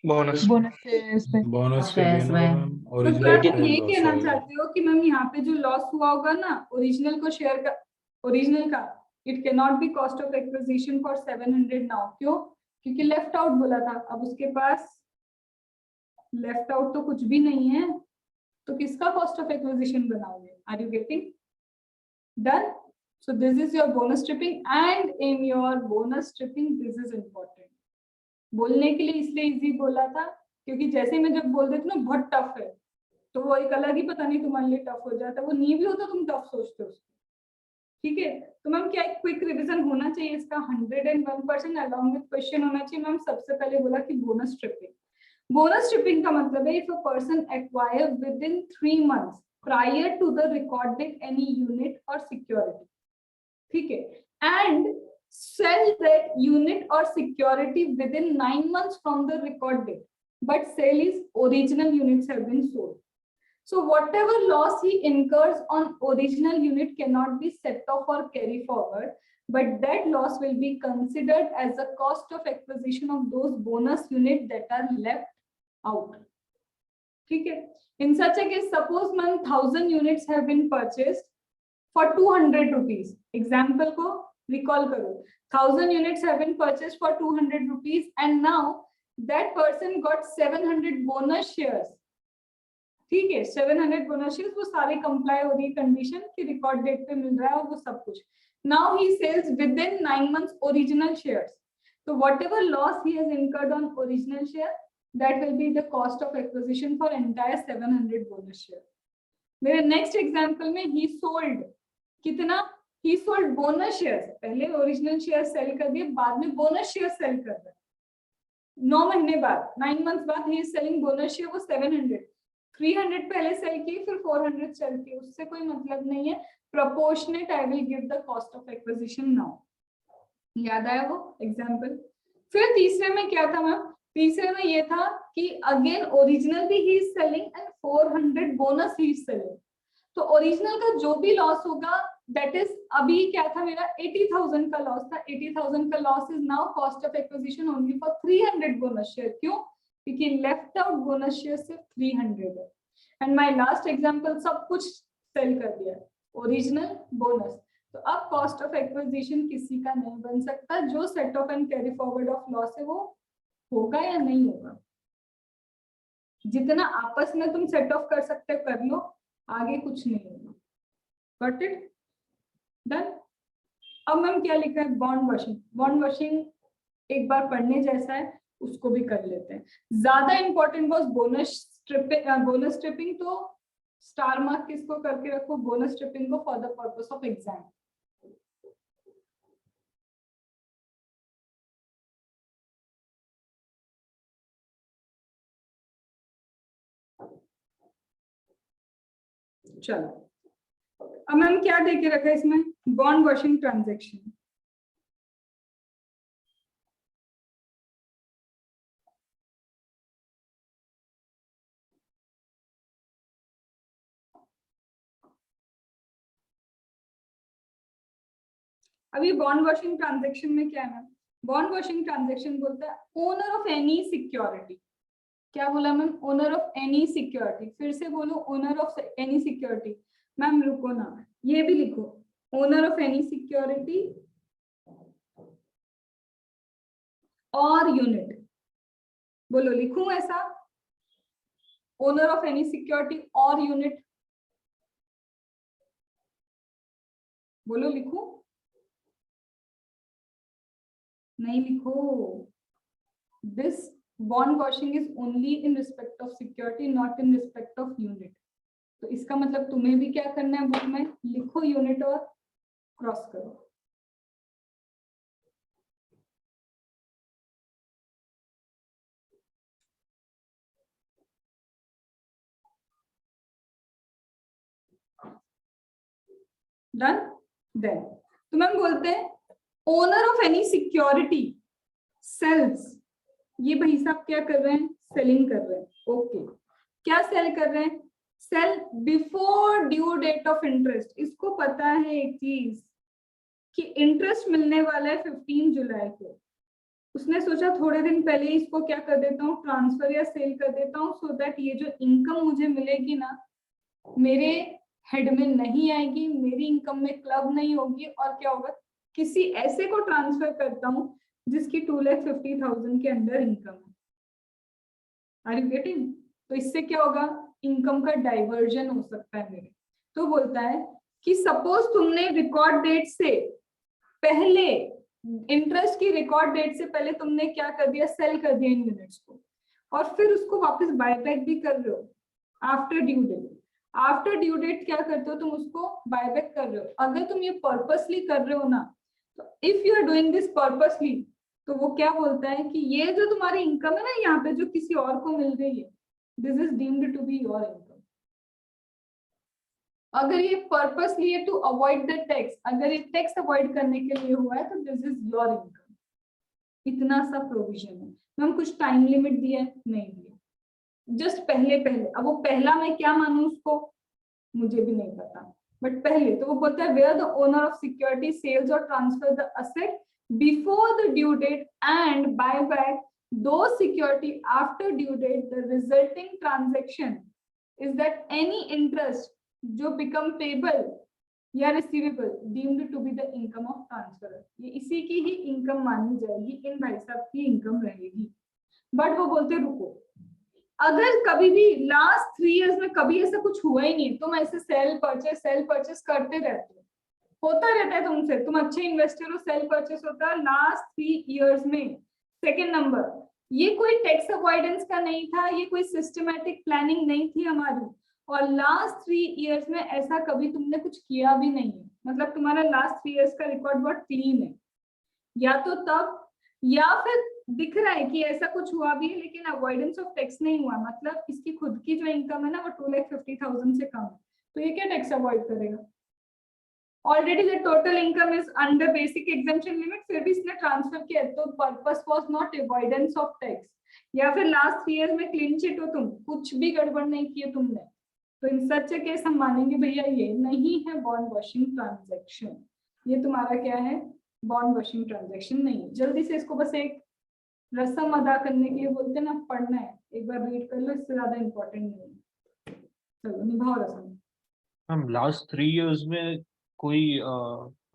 Bonus. बोनस शेयर्स पे। बोनस पे Shares गेन में। होगा मैम, तो ओरिजिनल क्या पे तुम ये लॉस कहना होगा। चाहते हो कि मैम यहाँ पे जो लॉस हुआ होगा ना ओरिजिनल को शेयर का, ओरिजिनल का, it can not be cost of acquisition for 700 now. क्यों? क्योंकि लेफ्ट आउट बोला था। अब उसके पास लेफ्ट आउट तो कुछ भी नहीं है, तो किसका कॉस्ट ऑफ एक्विजिशन बनाओगे? Are you getting? Done? So this is your bonus stripping, and in your bonus stripping this is important. बोलने के लिए इसलिए इजी बोला था क्योंकि जैसे मैं जब बोल देती ना बहुत टफ है, तो वो एक अलग ही पता नहीं तुम्हारे लिए टफ हो जाता है। वो नहीं भी होता, तुम टफ सोचते हो उसको। ठीक है, तो मैम क्या एक क्विक रिवीजन होना चाहिए इसका 101% अलॉन्ग विद क्वेश्चन होना चाहिए। मैम सबसे पहले बोला कि बोनस स्ट्रिपिंग। बोनस स्ट्रिपिंग का मतलब है if a person acquire within 3 months prior to the record date any unit और सिक्योरिटी, ठीक है, and sell that unit or security within 9 months from the record date, but sale is original units have been sold. So whatever loss he incurs on original unit cannot be set off or carry forward, but that loss will be considered as the cost of acquisition of those bonus units that are left out. ठीक है? In such a case, suppose 1000 units have been purchased for 200 rupees. Example को recall करो. 1000 units have been purchased for 200 rupees, and now that person got 700 bonus shares. ठीक है, 700 bonus shares, वो सारे comply हो रही है कंडीशन कि रिकॉर्ड डेट पे मिल रहा है और वो सब कुछ. Now he sells within 9 months original shares. तो whatever loss he has incurred on original share, that will be the cost of acquisition for entire 700 bonus share. मेरे नेक्स्ट एग्जांपल में ही सोल्ड कितना, he sold bonus shares. पहले original share sell कर दिए, बाद में bonus share sell कर रहा है. 9 महीने बाद, 9 मंथ्स बाद he is selling bonus share. वो 700, 300 पहले सेल की, फिर 400 सेल की. उससे कोई मतलब नहीं है. Proportionate I will give the cost of acquisition now. याद आया वो एग्जांपल. फिर तीसरे में क्या था मैम? तीसरे में ये था कि अगेन ओरिजिनल भी he is selling and 400 bonus he is selling. तो ओरिजिनल का जो भी लॉस होगा, दैट इज, अभी क्या था मेरा 80,000 का लॉस था. 80,000 का loss is now cost of acquisition only for 300 bonus share. क्यों? क्योंकि लेफ्ट आउट बोनस शेयर सिर्फ 300 है. एंड माय लास्ट एग्जांपल सब कुछ सेल कर दिया, ओरिजिनल बोनस. तो अब कॉस्ट ऑफ एक्विजिशन किसी का नहीं बन सकता. जो set of and carry forward of loss है वो होगा या नहीं होगा. जितना आपस में तुम सेट ऑफ कर सकते हो कर लो, आगे कुछ नहीं होगा. Got it? डन. अब मैम क्या लिखा है? Bond washing. बॉन्ड वॉशिंग एक बार पढ़ने जैसा है, उसको भी कर लेते हैं. ज्यादा important was bonus stripping. Bonus stripping तो स्टार मार्क किसको करके रखो? बोनस स्ट्रिपिंग को for the purpose of exam. चलो, अब मैम क्या दे के रखा है इसमें? Bond washing transaction. अभी बॉन्ड वॉशिंग ट्रांजैक्शन में क्या है? बॉन्ड वॉशिंग ट्रांजैक्शन बोलता है ओनर ऑफ एनी सिक्योरिटी. क्या बोला ma'am? Owner of any security. फिर से बोलो, owner of any security. Ma'am रुको ना, ये भी लिखो, ओनर ऑफ एनी सिक्योरिटी और यूनिट. बोलो, लिखूं ऐसा? ओनर ऑफ एनी सिक्योरिटी और यूनिट. बोलो, लिखूं? नहीं लिखो. This bond washing is only in respect of security, not in respect of unit. तो इसका मतलब तुम्हें भी क्या करना है? बुक में लिखो यूनिट और क्रॉस करो. डन. देन तो मैम बोलते हैं owner of any security sales. ये भाई साहब क्या कर रहे हैं? सेलिंग कर रहे हैं. ओके, क्या सेल कर रहे हैं? Sale before due date of interest. इसको पता है एक चीज कि इंटरेस्ट मिलने वाला है 15 जुलाई को. उसने सोचा थोड़े दिन पहले इसको क्या कर देता हूँ, ट्रांसफर या सेल कर देता हूँ, सो दैट ये जो इनकम मुझे मिलेगी ना, मेरे हेड में नहीं आएगी, मेरी इनकम में क्लब नहीं होगी, और क्या होगा, किसी ऐसे को ट्रांसफर करता हूँ जिसकी 2,50,000 के अंदर इनकम है. Are you getting? तो इससे क्या होगा? इनकम का डाइवर्जन हो सकता है मेरे. तो बोलता है कि सपोज तुमने रिकॉर्ड डेट से पहले, इंटरेस्ट की रिकॉर्ड डेट से पहले तुमने क्या कर दिया? सेल कर दिया इन यूनिट्स को, और फिर उसको वापस बायबैक भी कर रहे हो after due date. After due date क्या करते हो? तुम उसको बायबैक कर रहे हो. अगर तुम ये पर्पसली कर रहे हो ना, तो if you are doing this purposely, तो वो क्या बोलता है कि ये जो तुम्हारी इनकम है ना यहाँ पे, जो किसी और को मिल रही है, this is deemed to be your income. अगर ये पर्पसली है टू अवॉइड द टैक्स, अगर ये टैक्स अवॉइड करने के लिए हुआ है, तो दिस इज योर इनकम. इतना सा प्रोविजन है. मैम कुछ टाइम लिमिट दिया है? नहीं दिया. जस्ट पहले पहले, अब वो पहला मैं क्या मानूं उसको, मुझे भी नहीं पता, बट पहले तो वो बोलता है where the owner of security sells or transfer the asset before the due date and buy back the security after due date, the resulting transaction is that any interest जो बिकम पेबल या receivable deemed to be the income of transfer, ये इसी की ही income मानी जाएगी, इन भाई साहब की इनकम रहेगी। बट वो बोलते रुको, अगर कभी भी लास्ट 3 इयर्स में कभी ऐसा कुछ हुआ ही नहीं, तुम ऐसे सेल परचेस करते रहते हो, होता रहता है तुमसे, तुम अच्छे इन्वेस्टर हो, सेल परचेस होता है लास्ट 3 इयर्स में। सेकेंड नंबर, ये कोई टैक्स अवॉइडेंस का नहीं था, ये कोई सिस्टमैटिक प्लानिंग नहीं थी हमारी, और लास्ट 3 इयर्स में ऐसा कभी तुमने कुछ किया भी नहीं है, मतलब तुम्हारा लास्ट 3 इयर्स का रिकॉर्ड बहुत क्लीन है। या तो तब, या फिर दिख रहा है कि ऐसा कुछ हुआ भी है लेकिन अवॉइडेंस ऑफ टैक्स नहीं हुआ, मतलब इसकी खुद की जो इनकम है ना वो 2,50,000 से कम है, तो ये क्या टैक्स अवॉइड करेगा। Already the total income is under basic exemption limit, फिर भी इसने ट्रांसफर किया, तो purpose was not avoidance of tax. या फिर लास्ट 3 इयर्स में क्लीन चिट हो तुम, कुछ भी गड़बड़ नहीं किए तुमने, तो इन सच ए केस हम मानेंगे भैया ये नहीं है बॉन्ड वॉशिंग ट्रांजेक्शन, ये तुम्हारा क्या है, बॉन्ड वॉशिंग ट्रांजेक्शन नहीं है। जल्दी से इसको बस एक रस्म अदा करने के लिए बोलते हैं ना, पढ़ना है, एक बार रीड कर लो, इससे ज्यादा इंपॉर्टेंट नहीं है। चलो निभाओ रस्म। हम लास्ट 3 इयर्स में कोई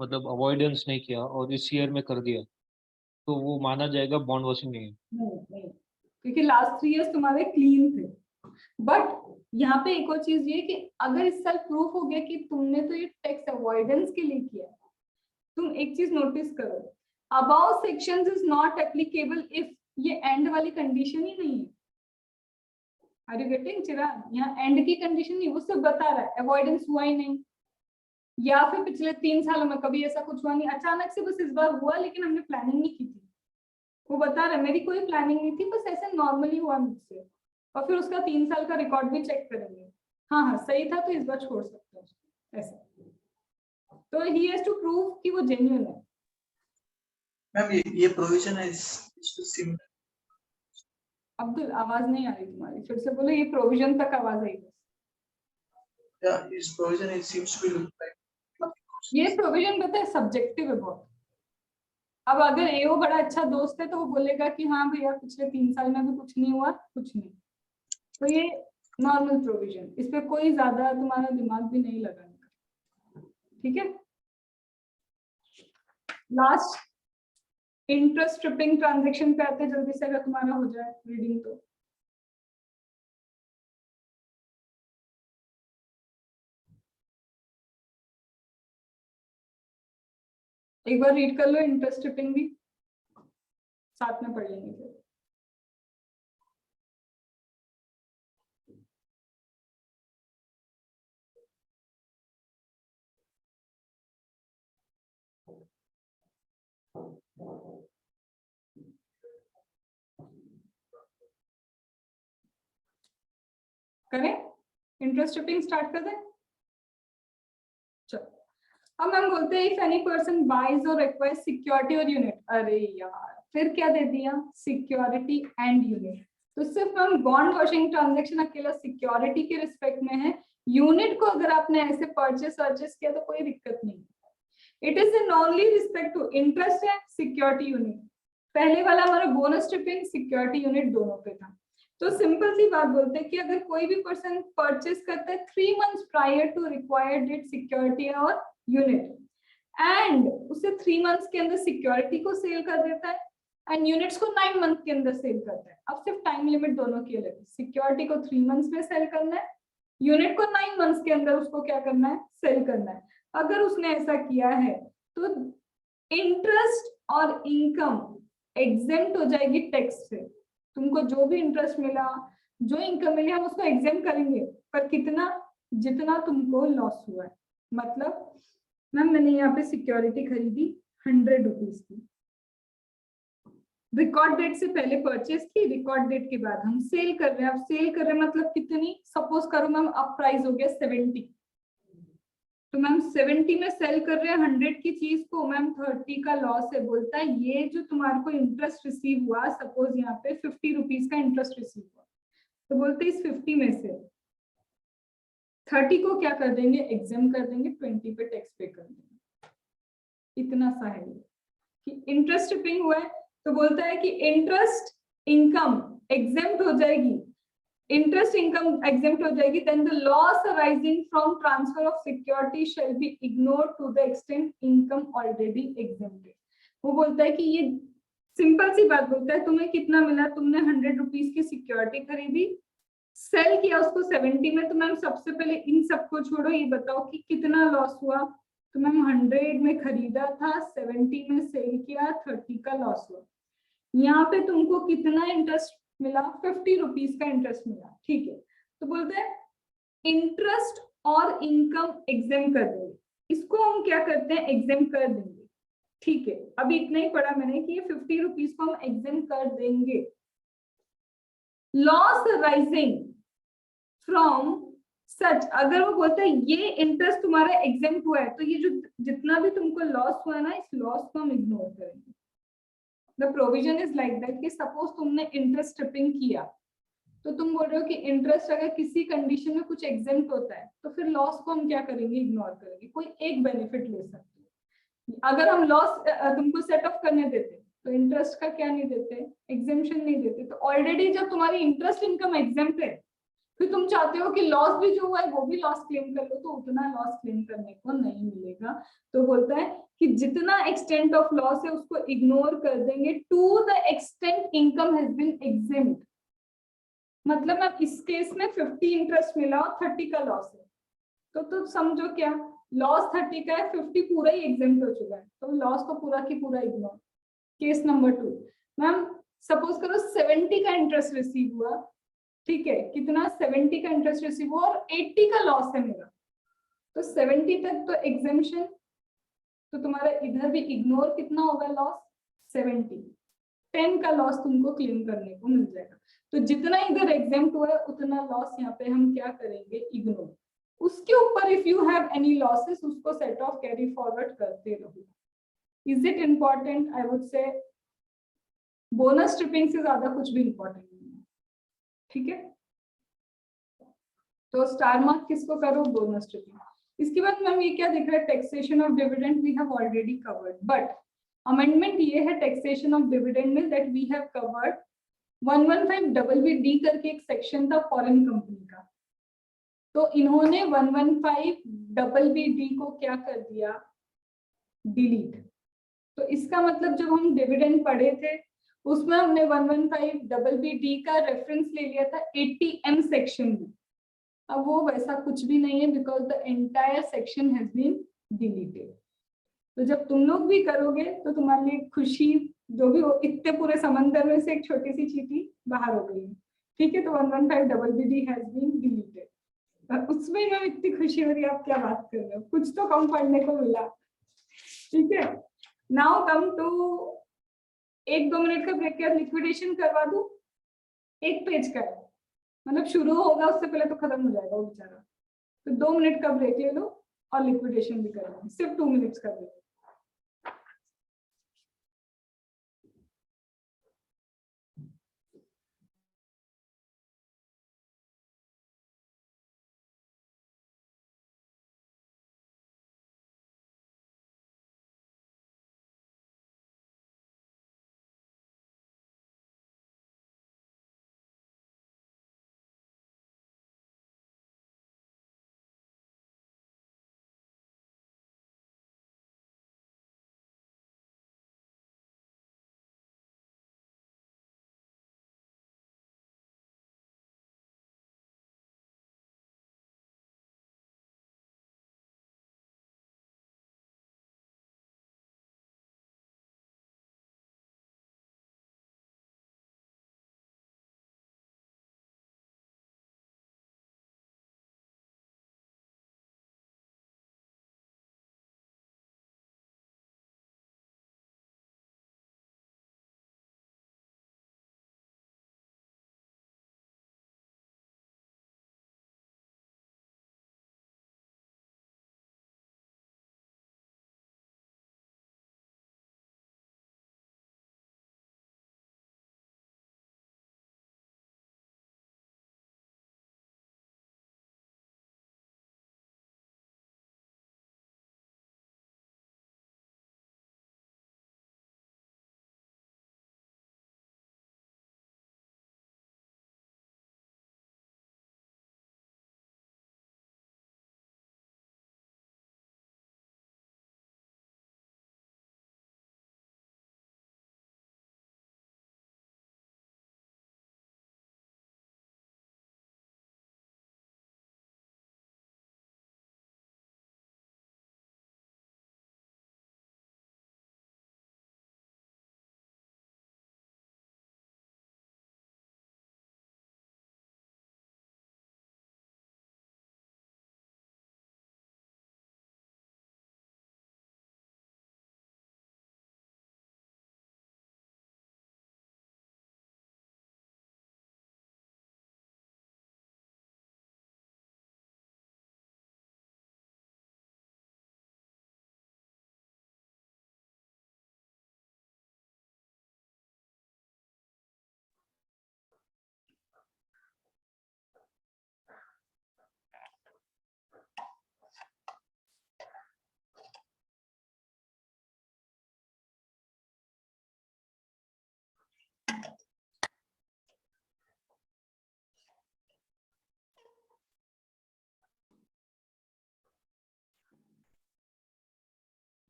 मतलब अवॉइडेंस नहीं किया और इस ईयर में कर दिया, तो वो माना जाएगा बॉन्ड वॉशिंग नहीं है। नहीं, क्योंकि लास्ट 3 इयर्स तुम्हारे क्लीन थे। बट यहाँ पे एक और चीज ये कि अगर इस साल प्रूफ हो गया कि तुमने तो ये टैक्स अवॉइडेंस के लिए किया, तुम एक चीज नोटिस करो, about sections is not applicable if, ये एंड वाली कंडीशन ही नहीं है। आर यू गेटिंग चिराग, यहाँ एंड की कंडीशन नहीं, वो सिर्फ बता रहा है अवॉइडेंस हुआ ही नहीं, या फिर पिछले 3 सालों में कभी ऐसा कुछ हुआ नहीं, अचानक से बस इस बार हुआ लेकिन हमने प्लानिंग नहीं की थी। वो बता रहा है मेरी कोई प्लानिंग नहीं थी, बस ऐसे नॉर्मली हुआ मुझसे, और फिर उसका 3 साल का रिकॉर्ड भी चेक करेंगे, हाँ सही था तो इस बार छोड़ सकते हो ऐसा। तो ही हैज टू प्रूव कि वो जेन्युइन है। मैम ये प्रोविजन है इस अब्दुल आवाज नहीं आ रही तुम्हारी, फिर से बोलो, ये प्रोविजन तक आवाज आई बस। इस provision it seems to be look like, ये प्रोविजन पता है सब्जेक्टिव है बहुत। अब अगर एओ बड़ा अच्छा दोस्त है तो वो बोलेगा कि हाँ भैया पिछले 3 साल में भी कुछ नहीं हुआ, कुछ नहीं, तो ये नॉर्मल प्रोविजन, इस पे कोई ज्यादा तुम्हारा दिमाग भी नहीं लगाने का, ठीक है। लास्ट इंटरेस्ट स्ट्रिपिंग ट्रांजैक्शन पे आते जल्दी से, अगर तुम्हारा हो जाए रीडिंग तो। एक बार रीड कर लो, इंटरेस्ट स्ट्रिपिंग भी साथ में पढ़ लेंगे फिर। करें, इंटरेस्ट स्ट्रिपिंग स्टार्ट कर दें। चलो, अब हम बोलते हैं इफ एनी पर्सन बाइज और एक्वायर्स सिक्योरिटी और यूनिट, अरे यार फिर क्या दे दिया, सिक्योरिटी एंड यूनिट, तो सिर्फ हम बॉन्ड वॉशिंग ट्रांजैक्शन अकेला सिक्योरिटी के रिस्पेक्ट में है, यूनिट को अगर आपने ऐसे परचेस किया तो कोई दिक्कत नहीं। It is in only respect to interest है सिक्योरिटी यूनिट, पहले वाला हमारा बोनस स्ट्रिपिंग सिक्योरिटी यूनिट दोनों पे था। तो सिंपल सी बात बोलते हैं कि अगर कोई भी पर्सन परचेस करता है 3 months prior to required date security और यूनिट, एंड उसे 3 months के अंदर सिक्योरिटी को सेल कर देता है एंड यूनिट्स को 9 months के अंदर सेल करता है। अब सिर्फ टाइम लिमिट दोनों की अलग है, सिक्योरिटी को 3 months में सेल करना है, यूनिट को 9 months के अंदर उसको क्या करना है, सेल करना है। अगर उसने ऐसा किया है तो इंटरेस्ट और इनकम एग्जेम्प्ट हो जाएगी टैक्स से, तुमको जो भी इंटरेस्ट मिला, जो इनकम मिली, हम उसको एग्जेम्प्ट करेंगे, पर कितना, जितना तुमको लॉस हुआ है। मतलब मैम मैंने यहाँ पे सिक्योरिटी खरीदी 100 रुपीज की, रिकॉर्ड डेट से पहले परचेस की, रिकॉर्ड डेट के बाद हम सेल कर रहे हैं। अब सेल कर रहे हैं मतलब कितनी, सपोज करो मैम अब प्राइस हो गया 70, तो मैम 70 में सेल कर रहे हैं 100 की चीज को, मैम 30 का लॉस है। बोलता है ये जो तुम्हारे को इंटरेस्ट रिसीव हुआ, सपोज यहाँ पे 50 रुपीज का इंटरेस्ट रिसीव हुआ, तो बोलते इस 50 में से 30 को क्या कर देंगे, एग्जाम कर देंगे, 20 पे टैक्स पे कर देंगे। इतना सा है कि इंटरेस्ट स्ट्रिपिंग हुआ है, तो बोलता है कि इंटरेस्ट इनकम एग्जेम्प्ट हो जाएगी, इंटरेस्ट इनकम एग्जेम्प्ट हो जाएगी, then the loss arising from transfer of security shall be ignored to the extent income already exempted. वो बोलता है कि ये सिंपल सी बात बोलता है, तुम्हें कितना मिला, तुमने 100 रुपीज की सिक्योरिटी खरीदी, सेल किया उसको 70 में, तो मैम सबसे पहले इन सबको छोड़ो, ये बताओ कि कितना लॉस हुआ। तो मैम 100 में खरीदा था, 70 में सेल किया, 30 का लॉस हुआ। यहाँ पे तुमको कितना इंटरेस्ट मिला, 50 रुपीज का इंटरेस्ट मिला, ठीक है। तो बोलते हैं इंटरेस्ट और इनकम एग्जाम कर देंगे, इसको हम क्या करते हैं, एग्जाम कर देंगे, ठीक है। अभी इतना ही पढ़ा मैंने कि ये 50 रुपीज को हम एग्जाम कर देंगे। लॉस राइजिंग फ्रॉम सच, अगर वो बोलता है ये इंटरेस्ट तुम्हारा एग्जाम हुआ है, तो ये जो जितना भी तुमको लॉस हुआ ना, इस लॉस को हम इग्नोर करेंगे। The provision is like that कि सपोज तुमने इंटरेस्ट स्ट्रिपिंग किया, तो तुम बोल रहे हो कि इंटरेस्ट अगर किसी कंडीशन में कुछ एग्जेम्प्ट होता है, तो फिर लॉस को हम क्या करेंगे, इग्नोर करेंगे। कोई एक बेनिफिट ले सकते हैं। अगर हम लॉस तुमको सेट ऑफ करने देते, तो इंटरेस्ट का क्या नहीं देते, एग्जेम्पशन नहीं देते। तो ऑलरेडी जब तुम्हारी इंटरेस्ट इनकम एग्जेम्प्ट है, फिर तुम चाहते हो कि लॉस भी जो हुआ है वो भी लॉस क्लेम कर लो, तो उतना लॉस क्लेम करने को नहीं मिलेगा। तो बोलता है कि जितना एक्सटेंट ऑफ लॉस है उसको इग्नोर कर देंगे to the extent income has been exempt. मतलब मैं इस केस में 50 इंटरेस्ट मिला और 30 का लॉस है, तो समझो क्या, लॉस 30 का है, 50 पूरा ही एग्जेम्प्ट हो चुका है, तो लॉस को पूरा की पूरा ignore. Case number 2, ma'am suppose करो 70 का इंटरेस्ट रिसीव हुआ, ठीक है, कितना, 70 का इंटरेस्ट रिसीव हुआ और 80 का लॉस है मेरा, तो 70 तक तो एग्जेम्पशन, तो तुम्हारा इधर भी इग्नोर कितना होगा लॉस, 70, 10 का लॉस तुमको क्लेम करने को मिल जाएगा। तो जितना इधर एग्जेम्प्ट हुआ है उतना लॉस यहाँ पे हम क्या करेंगे, इग्नोर। उसके ऊपर if you have any losses, उसको सेट ऑफ कैरी फॉरवर्ड करते रहो। Is it important? I would say bonus stripping से ज्यादा कुछ भी इम्पोर्टेंट नहीं है, ठीक है। तो स्टार मार्क किसको करो, बोनस स्ट्रिपिंग। इसके बाद मैम ये क्या दिख रहा है, taxation of dividend we have already covered, but amendment ये है टैक्सेशन ऑफ डिविडेंड में that we have covered 115BBD करके एक सेक्शन था फॉरेन कंपनी का, तो इन्होंने 115BBD को क्या कर दिया, डिलीट। तो इसका मतलब जब हम डिविडेंड पढ़े थे उसमें हमने 115BBD का रेफरेंस ले लिया था 80M सेक्शन में। अब वो वैसा कुछ भी नहीं है, because the entire section has been deleted. तो जब तुम लोग भी करोगे तो तुम्हारे लिए खुशी जो भी हो, इतने पूरे समंदर में से एक छोटी सी चींटी बाहर हो गई, ठीक है। तो 115BBD हैज बीन डिलीटेड, उसमें मैं इतनी खुशी हो रही है, आप क्या बात कर रहे हो, कुछ तो कम पढ़ने को मिला, ठीक है। नाउ कम टू 1-2 मिनट का ब्रेक किया, लिक्विडेशन करवा दूं, एक पेज का है, मतलब शुरू होगा उससे पहले तो खत्म हो जाएगा वो बेचारा। तो 2 मिनट का ब्रेक ले लो और लिक्विडेशन भी करना, सिर्फ 2 मिनट्स का break.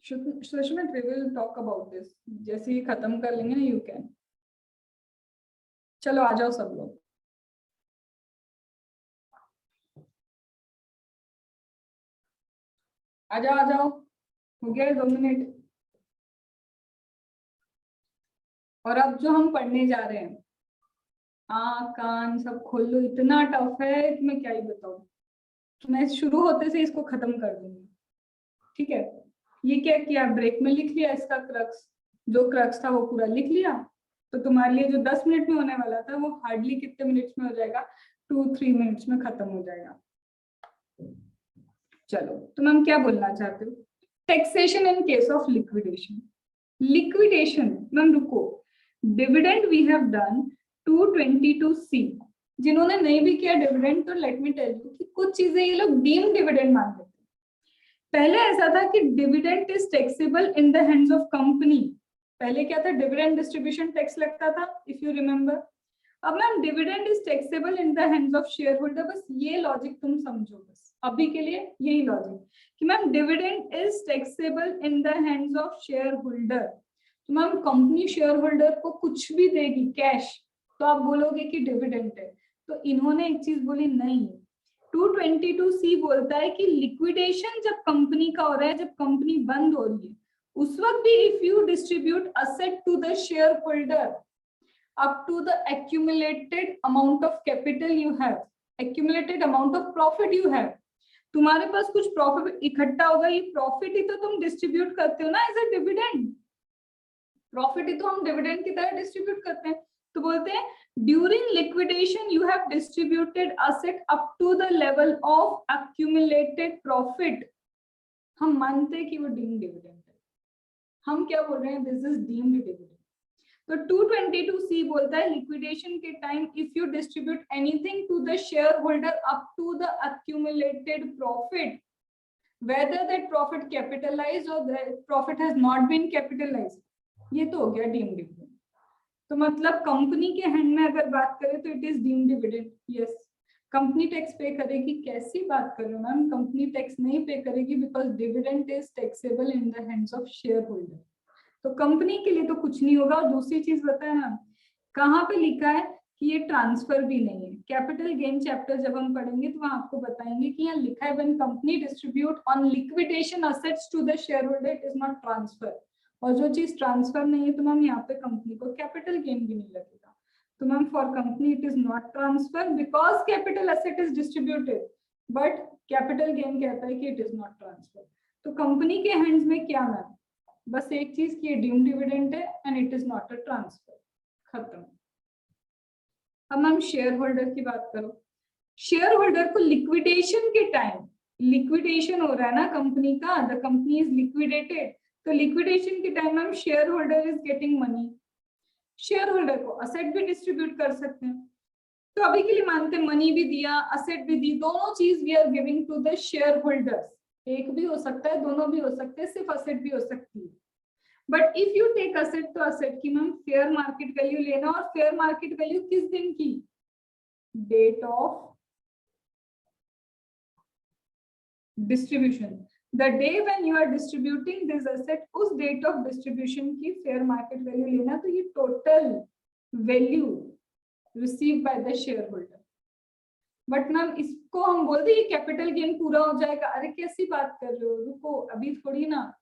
Sushmit, we will talk about this. जैसे ही खत्म कर लेंगे ना, you can. चलो आ जाओ सब लोग. आ जाओ. हो गया 2 मिनट. और अब जो हम पढ़ने जा रहे हैं, आँख कान सब खोल लो. इतना टफ है कि मैं क्या ही बताऊं. मैं शुरू होते से इसको खत्म कर दूंगी. ठीक है. ये क्या किया, ब्रेक में लिख लिया इसका क्रक्स. जो क्रक्स था वो पूरा लिख लिया. तो तुम्हारे लिए जो 10 मिनट में होने वाला था वो हार्डली कितने मिनट्स में हो जाएगा, 2-3 मिनट्स में खत्म हो जाएगा. चलो, तुम हम क्या बोलना चाहते हो? Taxation in case of liquidation. Liquidation ma'am रुको. Dividend we have done 222C. जिन्होंने नहीं भी किया डिविडेंड, तो लेट मी टेल यू कि कुछ चीजें ये लोग डीम डिविडेंड मान लेते हैं. पहले ऐसा था कि dividend is taxable in the hands of company. पहले क्या था, डिविडेंड डिस्ट्रीब्यूशन टैक्स लगता था, इफ यू रिमेम्बर. अब ma'am dividend is taxable in the hands of share holder. बस ये लॉजिक तुम समझो, बस अभी के लिए यही लॉजिक कि ma'am dividend is taxable in the hands of share holder. तो मैम कंपनी शेयर होल्डर को कुछ भी देगी कैश, तो आप बोलोगे कि डिविडेंड है. तो इन्होंने एक चीज बोली, नहीं. 222C बोलता है कि लिक्विडेशन जब कंपनी का हो रहा है, जब कंपनी बंद हो रही है, उस वक्त भी if you distribute asset to the share holder up to the accumulated amount of capital you have, accumulated amount of profit you have. तुम्हारे पास कुछ प्रॉफिट इकट्ठा होगा, ये प्रॉफिट ही तो तुम डिस्ट्रीब्यूट करते हो ना एज अ डिविडेंड. प्रॉफिट ही तो हम डिविडेंड की तरह डिस्ट्रीब्यूट करते हैं. तो बोलते हैं during liquidation you have distributed asset up to the level of accumulated profit. हम मानते हैं कि वो डीम्ड डिविडेंड है. हम क्या बोल रहे हैं, दिस इज डीम्ड डिविडेंड. तो 222C बोलता है लिक्विडेशन के time if you distribute anything to the share holder up to the accumulated profit, whether that profit capitalized or that profit has not been capitalized, ये तो हो गया deemed dividend. तो मतलब कंपनी के हैंड में अगर बात करें तो it is deemed dividend. Yes, company tax पे करेगी. कैसी बात कर रहे हो मैम, कंपनी टैक्स नहीं पे करेगी because dividend is taxable in the hands of share holder. तो कंपनी के लिए तो कुछ नहीं होगा. और दूसरी चीज बताए ना, कहाँ पे लिखा है कि ये ट्रांसफर भी नहीं है. कैपिटल गेन चैप्टर जब हम पढ़ेंगे तो वहां आपको बताएंगे कि यहाँ लिखा है when company distribute on liquidation assets to the share holder it is not transfer. और जो चीज ट्रांसफर नहीं है तो मैम यहाँ पे कंपनी को कैपिटल गेन भी नहीं लगेगा. तो ma'am for company it is not transfer because capital asset is distributed, but capital gain कहता है कि इट इज नॉट ट्रांसफर. तो कंपनी के हैंड्स में क्या मैम, बस एक चीज की डीम्ड डिविडेंड है and it is not a transfer. खत्म. अब मैम शेयर होल्डर की बात करो. शेयर होल्डर को लिक्विडेशन के टाइम, लिक्विडेशन हो रहा है ना कंपनी का, द कंपनी इज लिक्विडेटेड. तो लिक्विडेशन के time ma'am share holder is getting money. Share holder को असेट भी डिस्ट्रीब्यूट कर सकते हैं. तो अभी के लिए मानते हैं मनी भी दिया, असेट भी दी, दोनों चीज we are giving to the shareholders. एक भी हो सकता है, दोनों भी हो सकते हैं, सिर्फ असेट भी हो सकती है. But if you take asset तो असेट की मैम फेयर मार्केट वैल्यू लेना. और फेयर मार्केट वैल्यू किस दिन की, date of distribution. The day when you are distributing this asset, उस डेट ऑफ डिस्ट्रीब्यूशन की फेयर मार्केट वैल्यू लेना. तो ये total value receive by the share holder. But ma'am इसको हम बोल दें कैपिटल गेन पूरा हो जाएगा. अरे कैसी बात कर रहे हो, रुको अभी थोड़ी ना.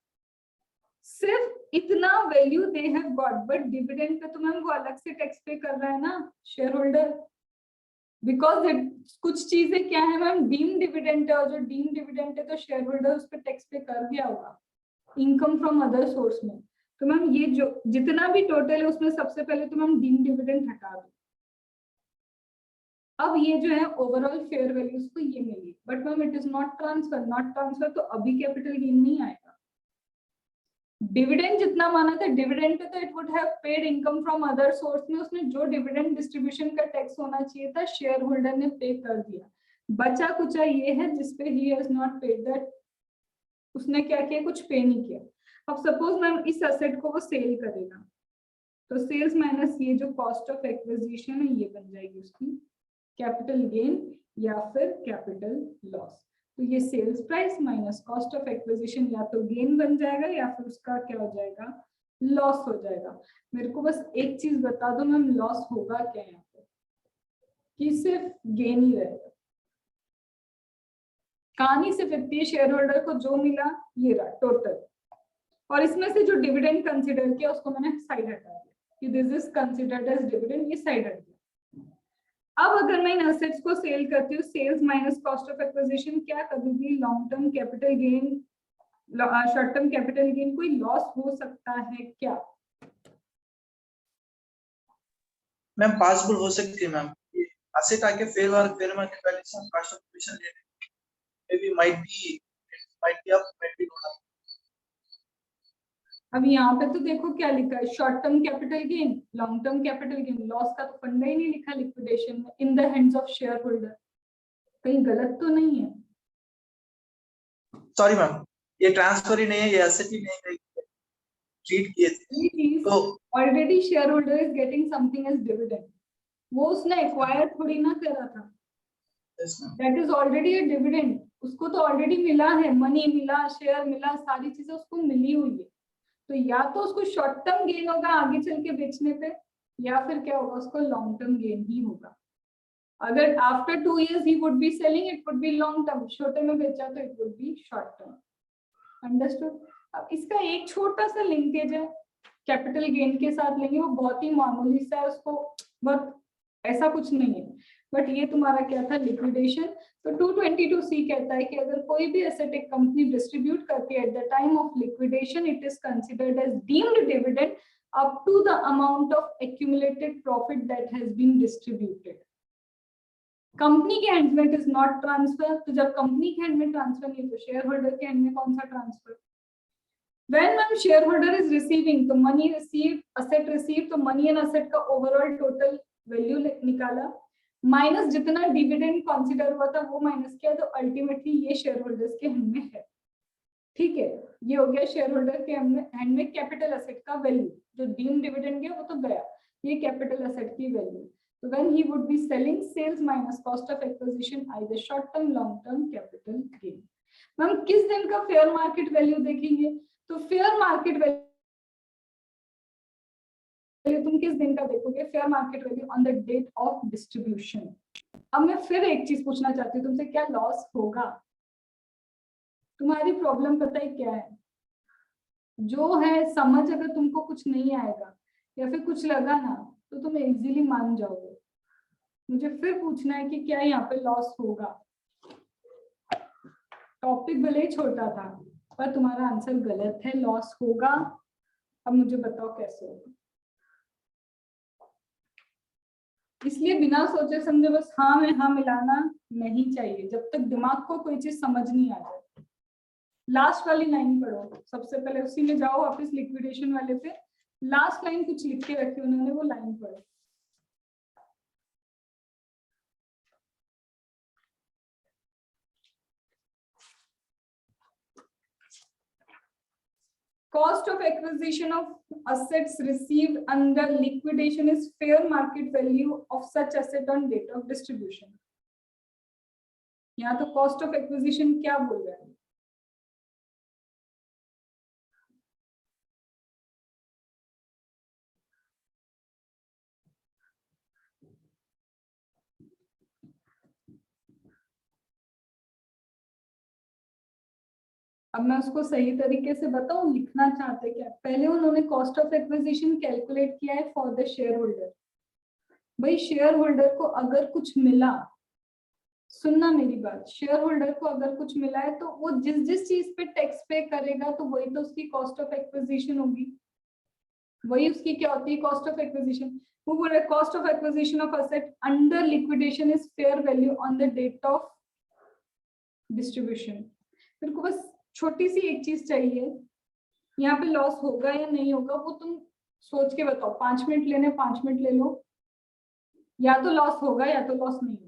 सिर्फ इतना value they have got, but dividend pay तो मैम वो अलग से टैक्स पे कर रहा है ना शेयर होल्डर. बिकॉज कुछ चीजें क्या है मैम, डीम डिविडेंड है. और जो डीम डिविडेंड है तो शेयर होल्डर उस पर टैक्स पे कर दिया होगा इनकम फ्रॉम अदर सोर्स में. तो मैम ये जो जितना भी टोटल है उसमें सबसे पहले तो मैम डीम डिविडेंड हटा दो. अब ये जो है ओवरऑल फेयर वैल्यूज को ये मिली. But ma'am it is not transfer. Not transfer तो अभी कैपिटल गेन नहीं आएगा. डिविडेंड जितना माना था डिविडेंड पे तो it would have paid income from other source में. उसने जो डिविडेंड डिस्ट्रीब्यूशन का टैक्स होना चाहिए था शेयर होल्डर ने पे कर दिया. बचा कुचा ये है जिसपे he has not paid that. उसने क्या किया, कुछ पे नहीं किया. अब सपोज मैम इस असेट को वो सेल करेगा, तो सेल्स माइनस ये जो कॉस्ट ऑफ एक्विजिशन है ये बन जाएगी उसकी कैपिटल गेन या फिर कैपिटल लॉस. तो ये sales price minus cost of acquisition या तो गेन बन जाएगा या फिर उसका क्या हो जाएगा, लॉस हो जाएगा। मेरे को बस एक चीज बता दो मैम, लॉस होगा क्या यहाँ पे, कि सिर्फ गेन ही रहेगा? कहानी सिर्फ इतनी, शेयर होल्डर को जो मिला ये रहा टोटल, और इसमें से जो डिविडेंड कंसिडर किया उसको मैंने साइड हटा दिया कि this is considered as dividend, ये साइड हट गया। अब अगर मैं इन एसेट्स को सेल करती हूँ, sales minus cost of acquisition, क्या कभी भी long term capital gain, short term capital gain कोई लॉस हो सकता है क्या? मैम पॉसिबल हो सकती है मैम, एसेट आके fair market valuation cost of acquisition may be might be up might be down. अब यहाँ पे तो देखो क्या लिखा है, short term capital gain, long term capital gain, loss का तो फंडा ही नहीं लिखा लिक्विडेशन में, इन the hands of share holder, कहीं गलत तो नहीं है? सॉरी मैम, ये ट्रांसफर ही नहीं है, ये एसेट ही नहीं है, ट्रीट किए थे तो already shareholder is getting something as dividend, वो उसने एक्वायर थोड़ी ना करा था, that is already a dividend, उसको तो ऑलरेडी मिला है, मनी मिला, शेयर मिला, सारी चीजें उसको मिली हुई है। तो या तो उसको शॉर्ट टर्म गेन होगा आगे चल के बेचने पे, या फिर क्या होगा, उसको लॉन्ग टर्म गेन ही होगा। अगर after 2 years he would be selling, it would be long term, छोटे में बेचा तो it would be short term. Understood? अब इसका एक छोटा सा लिंकेज है कैपिटल गेन के साथ लेंगे, वो बहुत ही मामूली सा है, उसको बहुत ऐसा कुछ नहीं है, बट ये तुम्हारा क्या था, लिक्विडेशन। तो 222C कहता है कि अगर कोई भी एसेट एक कंपनी डिस्ट्रीब्यूट करती है at the time of liquidation, it is considered as deemed dividend up to the amount of accumulated profit that has been distributed. Company के हैंड में इट इज नॉट ट्रांसफर, तो जब company के hand में transfer नहीं तो share holder के hand में कौन सा transfer? When shareholder is receiving, तो money received, asset received, तो money and asset का overall total value निकाला, माइनस जितना डिविडेंड कंसीडर हुआ था वो माइनस किया, तो अल्टीमेटली ये शेयर होल्डर्स के हैंड में है। ठीक है, ये हो गया शेयर होल्डर के हैंड में कैपिटल एसेट का वैल्यू, जो डीम डिविडेंड गया वो तो गया, ये कैपिटल एसेट की वैल्यू। तो when he would be selling, sales minus cost of acquisition, either short term long term capital gain. Ma'am किस दिन का फेयर मार्केट वैल्यू देखेंगे? तो फेयर मार्केट वैल्यू तुम किस दिन का देखोगे? Fair market value on the date of distribution. अब मैं फिर एक चीज पूछना चाहती हूँ तुमसे, क्या लॉस होगा? तुम्हारी प्रॉब्लम पता है क्या है? जो है समझ, अगर तुमको कुछ नहीं आएगा या फिर कुछ लगा ना तो तुम इजीली मान जाओगे। मुझे फिर पूछना है कि क्या यहाँ पे लॉस होगा। टॉपिक भले ही छोटा था पर तुम्हारा आंसर गलत है, लॉस होगा। अब मुझे बताओ कैसे होगा। इसलिए बिना सोचे समझे बस हाँ में हाँ मिलाना नहीं चाहिए जब तक दिमाग को कोई चीज समझ नहीं आ जाए। लास्ट वाली लाइन पढ़ो सबसे पहले, उसी में जाओ वापस लिक्विडेशन वाले पे। लास्ट लाइन कुछ लिख के रखी उन्होंने, वो लाइन पढ़ो। Cost of acquisition of assets received under liquidation is fair market value of such asset on date of distribution. यहाँ तो cost of acquisition क्या बोल रहा है? अब मैं उसको सही तरीके से बताऊं, लिखना चाहते क्या? पहले उन्होंने कॉस्ट ऑफ एक्विजिशन कैलकुलेट किया है फॉर द शेयर होल्डर। भाई शेयर होल्डर को अगर कुछ मिला, सुनना मेरी बात, शेयर होल्डर को अगर कुछ मिला है तो वो जिस जिस चीज पे टैक्स पे करेगा तो वही तो उसकी कॉस्ट ऑफ एक्विजिशन होगी, वही उसकी क्या होती है, कॉस्ट ऑफ एक्विजिशन। वो बोल रहे cost of acquisition of asset under liquidation is fair value on the date of distribution. मेरे को बस छोटी सी एक चीज चाहिए, यहाँ पे लॉस होगा या नहीं होगा वो तुम सोच के बताओ। 5 मिनट लेने 5 मिनट ले लो, या तो लॉस होगा या तो लॉस नहीं होगा।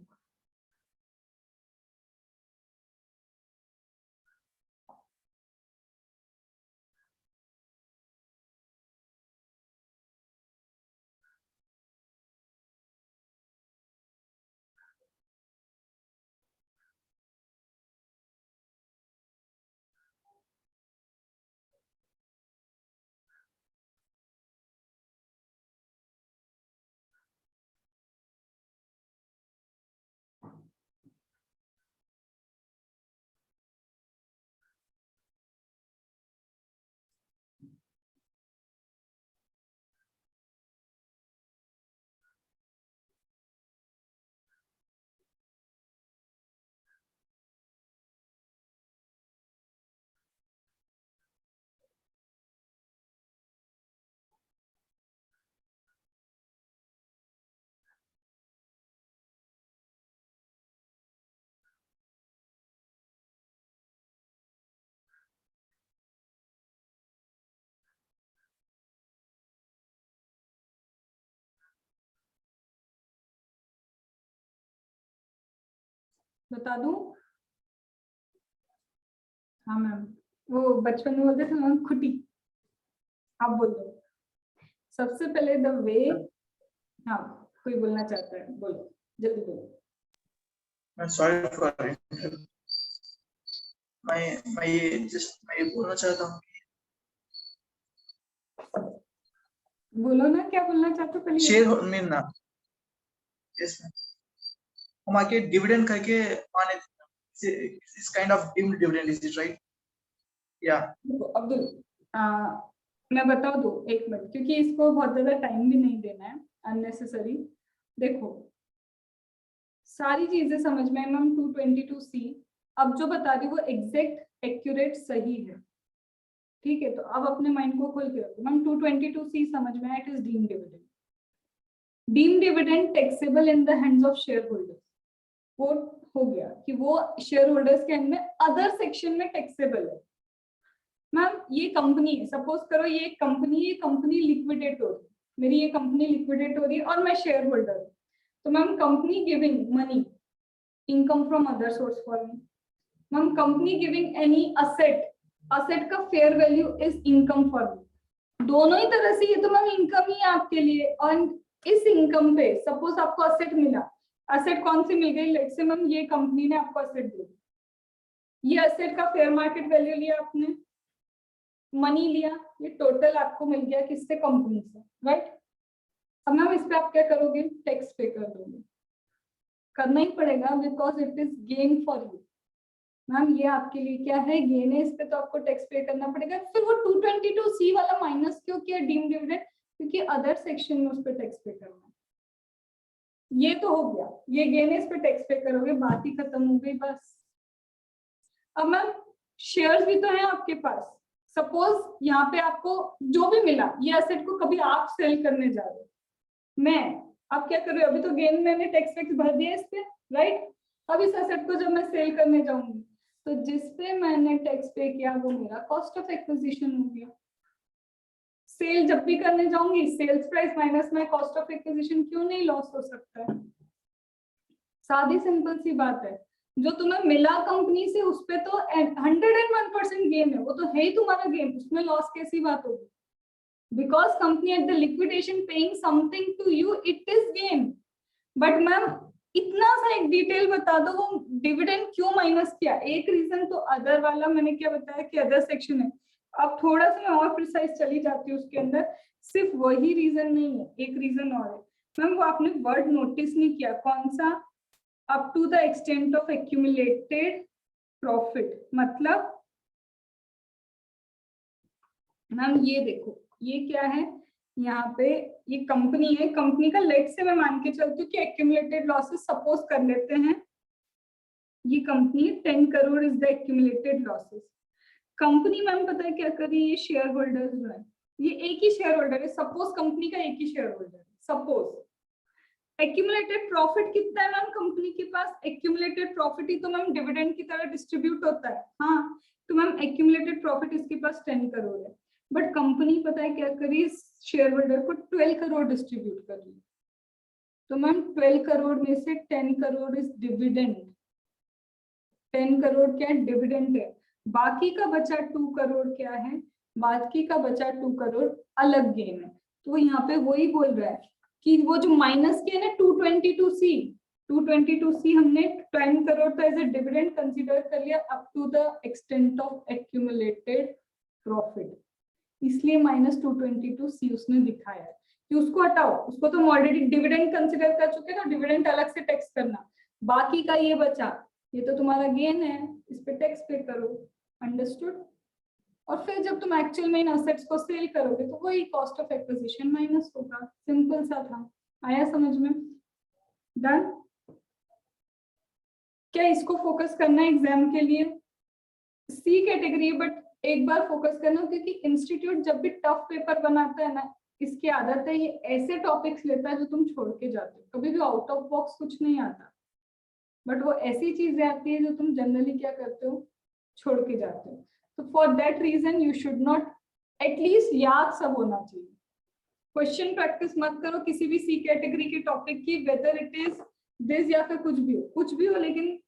बता दूं? हाँ मैम, वो बचपन में बोलते थे मैम खुटी, आप बोल दो सबसे पहले द वे। हाँ, कोई बोलना चाहता है, बोलो जल्दी बोलो। मैं सॉरी फॉर मैं ये बोलना चाहता हूँ बोलो ना, क्या बोलना चाहते हो पहले? शेयर मीन ना, यस मैम, हम आके डिविडेंड करके माने इस kind of dividend, is it right? या अब्दुल, मैं बता दूं 1 मिनट, क्योंकि इसको बहुत ज्यादा टाइम भी नहीं देना है अननेसेसरी। देखो सारी चीजें समझ में मैम 222C अब जो बता रही वो एग्जैक्ट एक्यूरेट सही है, ठीक है? तो अब अपने माइंड को खोल के रखो मैम। 222C समझ में आया, it is deemed dividend. Deemed dividend taxable in the hands of share holders. वो हो गया कि वो शेयर होल्डर्स के हैंड में अदर सेक्शन में टैक्सेबल है। मैम ये कंपनी है, सपोज करो ये कंपनी लिक्विडेट हो रही है, मेरी ये कंपनी लिक्विडेट हो रही है और मैं शेयर होल्डर हूँ, तो ma'am company giving money income from other source for me. Ma'am company giving any asset का fair value is income for me. दोनों ही तरह से ये तो मैम इनकम ही है आपके लिए। और इस इनकम पे सपोज आपको असेट मिला, असेट कौन सी मिल गई? लेट्स से मैम ये कंपनी ने आपको असेट दी, ये असेट का फेयर मार्केट वैल्यू लिया आपने, मनी लिया, ये टोटल आपको मिल गया किससे? कंपनी से, राइट? अब मैम इस पे आप क्या करोगे? टैक्स पे कर दोगे, करना ही पड़ेगा because it is gain for you. Ma'am ये आपके लिए क्या है? गेन है, इस पे तो आपको टैक्स पे करना पड़ेगा। फिर वो 222C वाला माइनस क्यों किया डीम्ड डिविडेंड? क्योंकि अदर सेक्शन में उस पे टैक्स पे करना है। ये तो हो गया, ये गेन है, इस पे टैक्स पे करोगे, बात ही खत्म हो गई बस। अब मैम शेयर्स भी तो है आपके पास, सपोज यहाँ पे आपको जो भी मिला, ये एसेट को कभी आप सेल करने जा रहे हो, मैं अब क्या कर रही हूँ? अभी तो गेन मैंने टैक्स वैक्स भर दिया इस पे, राइट? अब इस एसेट को जब मैं सेल करने जाऊंगी तो जिस पे मैंने टैक्स पे किया वो मेरा कॉस्ट ऑफ एक्विजिशन हो गया। सेल जब भी करने जाऊंगी, सेल्स प्राइस माइनस में कॉस्ट ऑफ एक्विजिशन, क्यों नहीं लॉस हो सकता है? सादी सिंपल सी बात है। जो तुम्हें मिला कंपनी से उस पे तो 101% गेन है, वो तो है ही तुम्हारा गेन, उसमें लॉस कैसी बात होगी? Because company at the liquidation paying something to you, it is gain. But ma'am इतना सा एक डिटेल बता दो, वो डिविडेंड क्यों माइनस किया? एक रीजन तो अदर वाला मैंने क्या बताया कि अदर सेक्शन है। अब थोड़ा सा मैं और प्रिसाइज चली जाती हूँ उसके अंदर, सिर्फ वही रीजन नहीं है, एक रीजन और है। मैम वो आपने वर्ड नोटिस नहीं किया, कौन सा? Up to the extent of accumulated profit. मतलब मैम ये देखो, ये क्या है? यहाँ पे ये कंपनी है, कंपनी का लेट से मैं मान के चलती हूँ कि एक्यूमुलेटेड लॉसेस सपोज कर लेते हैं, ये company 10 crore is the accumulated losses. Company ma'am पता है क्या करी? ये शेयर होल्डर्स जो है, ये एक ही शेयर होल्डर है, सपोज कंपनी का एक ही शेयर होल्डर है, सपोज। एक्यूमुलेटेड प्रॉफिट कितना है मैम कंपनी के पास? एक्यूमुलेटेड प्रॉफिट ही तो मैम डिविडेंड की तरह डिस्ट्रीब्यूट होता है, हाँ। तो मैम एक्यूमुलेटेड प्रॉफिट इसके पास 10 करोड़ है, बट कंपनी पता है क्या करी? शेयर होल्डर को 12 करोड़ डिस्ट्रीब्यूट कर रही। तो मैम 12 करोड़ में से 10 करोड़ इज डिविडेंड, 10 करोड़ क्या डिविडेंड है, बाकी का बचा 2 करोड़ क्या है? बाकी का बचा 2 करोड़ अलग गेन है। तो यहाँ पे वही बोल रहा है कि वो जो माइनस किया ना 222C हमने 10 करोड़ तो एज ए डिविडेंड कंसीडर कर लिया up to the extent of accumulated profit, इसलिए -222C उसने दिखाया है कि उसको हटाओ, उसको तो ऑलरेडी डिविडेंड कंसीडर कर चुके हैं, तो डिविडेंड अलग से टैक्स करना, बाकी का ये बचा, ये तो तुम्हारा गेन है, इस पे टैक्स पे करो, अंडरस्टूड? और फिर जब तुम एक्चुअल में इन असेट्स को सेल करोगे तो वही कॉस्ट ऑफ एक्विजिशन माइनस होगा, सिंपल सा था। आया समझ में? डन? क्या इसको फोकस करना है एग्जाम के लिए? सी कैटेगरी, बट एक बार फोकस करना, क्योंकि इंस्टीट्यूट जब भी टफ पेपर बनाता है ना, इसकी आदत है ये ऐसे टॉपिक्स लेता है जो तुम छोड़ के जाते हो, कभी भी आउट ऑफ बॉक्स कुछ नहीं आता, बट वो ऐसी चीजें आती है जो तुम जनरली क्या करते हो? छोड़ के जाते हो। तो for that reason you should not, at least याद सब होना चाहिए। क्वेश्चन प्रैक्टिस मत करो किसी भी सी कैटेगरी के टॉपिक की, वेदर इट इज दिस या फिर कुछ भी हो, लेकिन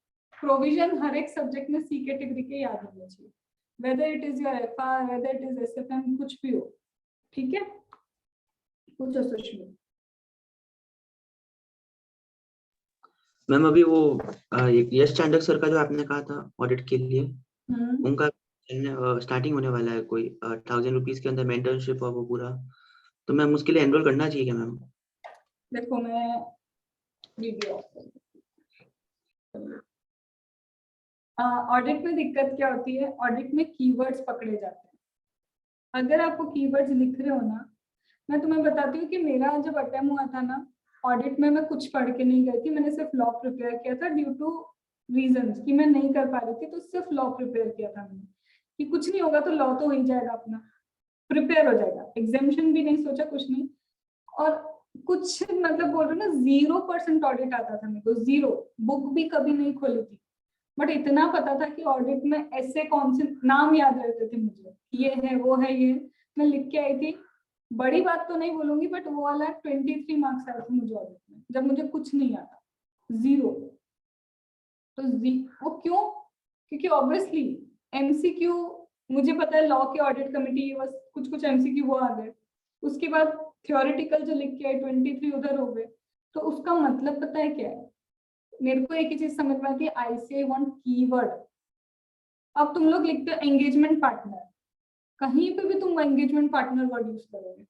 प्रोविजन हर एक सब्जेक्ट में सी कैटेगरी के याद होने चाहिए, weather it is your FR, weather it is SFM, कुछ भी हो, ठीक है। पूछो सुष्मित। मैम अभी वो यश चांडक सर का जो आपने कहा था ऑडिट के लिए, उनका स्टार्टिंग होने वाला है, कोई 1000 रुपीज के अंदर मेंटरशिप और वो पूरा, तो मैम उसके लिए एनरोल करना चाहिए क्या मैम? देखो मैं वीडियो ऑडिट में दिक्कत क्या होती है, ऑडिट में कीवर्ड्स पकड़े जाते हैं। अगर आपको कीवर्ड्स लिख रहे हो ना, मैं तुम्हें बताती हूँ कि मेरा जब अटेम्प्ट हुआ था ना ऑडिट में, मैं कुछ पढ़ के नहीं गई थी, मैंने सिर्फ लॉ प्रिपेयर किया था ड्यू टू रीजंस कि मैं नहीं कर पा रही थी, तो सिर्फ लॉ प्रिपेयर किया था मैंने कि कुछ नहीं होगा तो लॉ तो हो ही जाएगा, अपना प्रिपेयर हो जाएगा, एग्जामिशन भी नहीं सोचा, कुछ नहीं। और कुछ मतलब बोल रहे ना 0% ऑडिट आता था मेरे को, 0, बुक भी कभी नहीं खोली थी, बट इतना पता था कि ऑडिट में ऐसे कौन से नाम याद रहते थे मुझे, ये है वो है, ये मैं लिख के आई थी। बड़ी बात तो नहीं बोलूंगी, बट वो वाला 23 मार्क्स आए थे मुझे ऑडिट में, जब मुझे कुछ नहीं आता, 0। तो वो क्यों? क्योंकि ऑब्वियसली एमसीक्यू, मुझे पता है लॉ के ऑडिट कमेटी बस कुछ कुछ एमसीक्यू वो आ गए, उसके बाद थ्योरेटिकल जो लिख के आए 23 उधर हो गए, तो उसका मतलब पता है क्या है? मेरे को एक ही चीज समझ में आती है, आई वांट कीवर्ड। अब तुम लोग लिखते हो एंगेजमेंट पार्टनर, कहीं पे भी तुम एंगेजमेंट पार्टनर वर्ड यूज करोगे,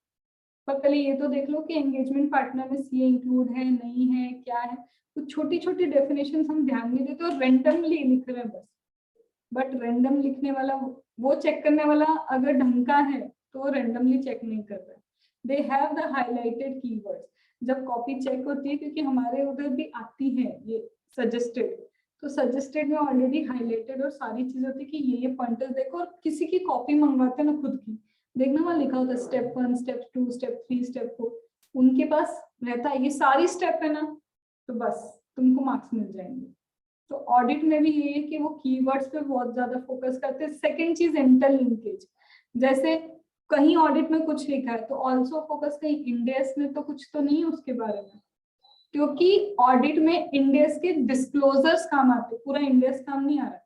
पर पहले ये तो देख लो कि एंगेजमेंट पार्टनर में सीए इंक्लूड है नहीं है, क्या है, कुछ छोटी छोटी डेफिनेशन हम ध्यान नहीं देते और रैंडमली लिख रहे हैं बस। बट रैंडम लिखने वाला, वो चेक करने वाला अगर ढंग का है तो वो रैंडमली चेक नहीं कर रहा है, they have the highlighted keywords. जब कॉपी चेक होती है, क्योंकि हमारे उधर भी आती है ये सजेस्टेड, तो सजेस्टेड में ऑलरेडी हाईलाइटेड और सारी चीजें होती है कि ये पॉइंटर्स देखो, और किसी की कॉपी मंगवाते हैं ना खुद की, देखना वहां लिखा होता है स्टेप 1, स्टेप 2, स्टेप 3, स्टेप 4, उनके पास रहता है ये सारी स्टेप है ना, तो बस तुमको मार्क्स मिल जाएंगे। तो ऑडिट में भी ये है कि वो कीवर्ड्स पे बहुत ज्यादा फोकस करते हैं। सेकंड चीज इंटरलिंकेज, जैसे कहीं ऑडिट में कुछ लिखा है तो ऑल्सो फोकस, कहीं इंडेस में तो कुछ तो नहीं है उसके बारे में, क्योंकि ऑडिट में इंडेस के डिस्क्लोजर्स काम आते, पूरा इंडेस काम नहीं आ रहा है।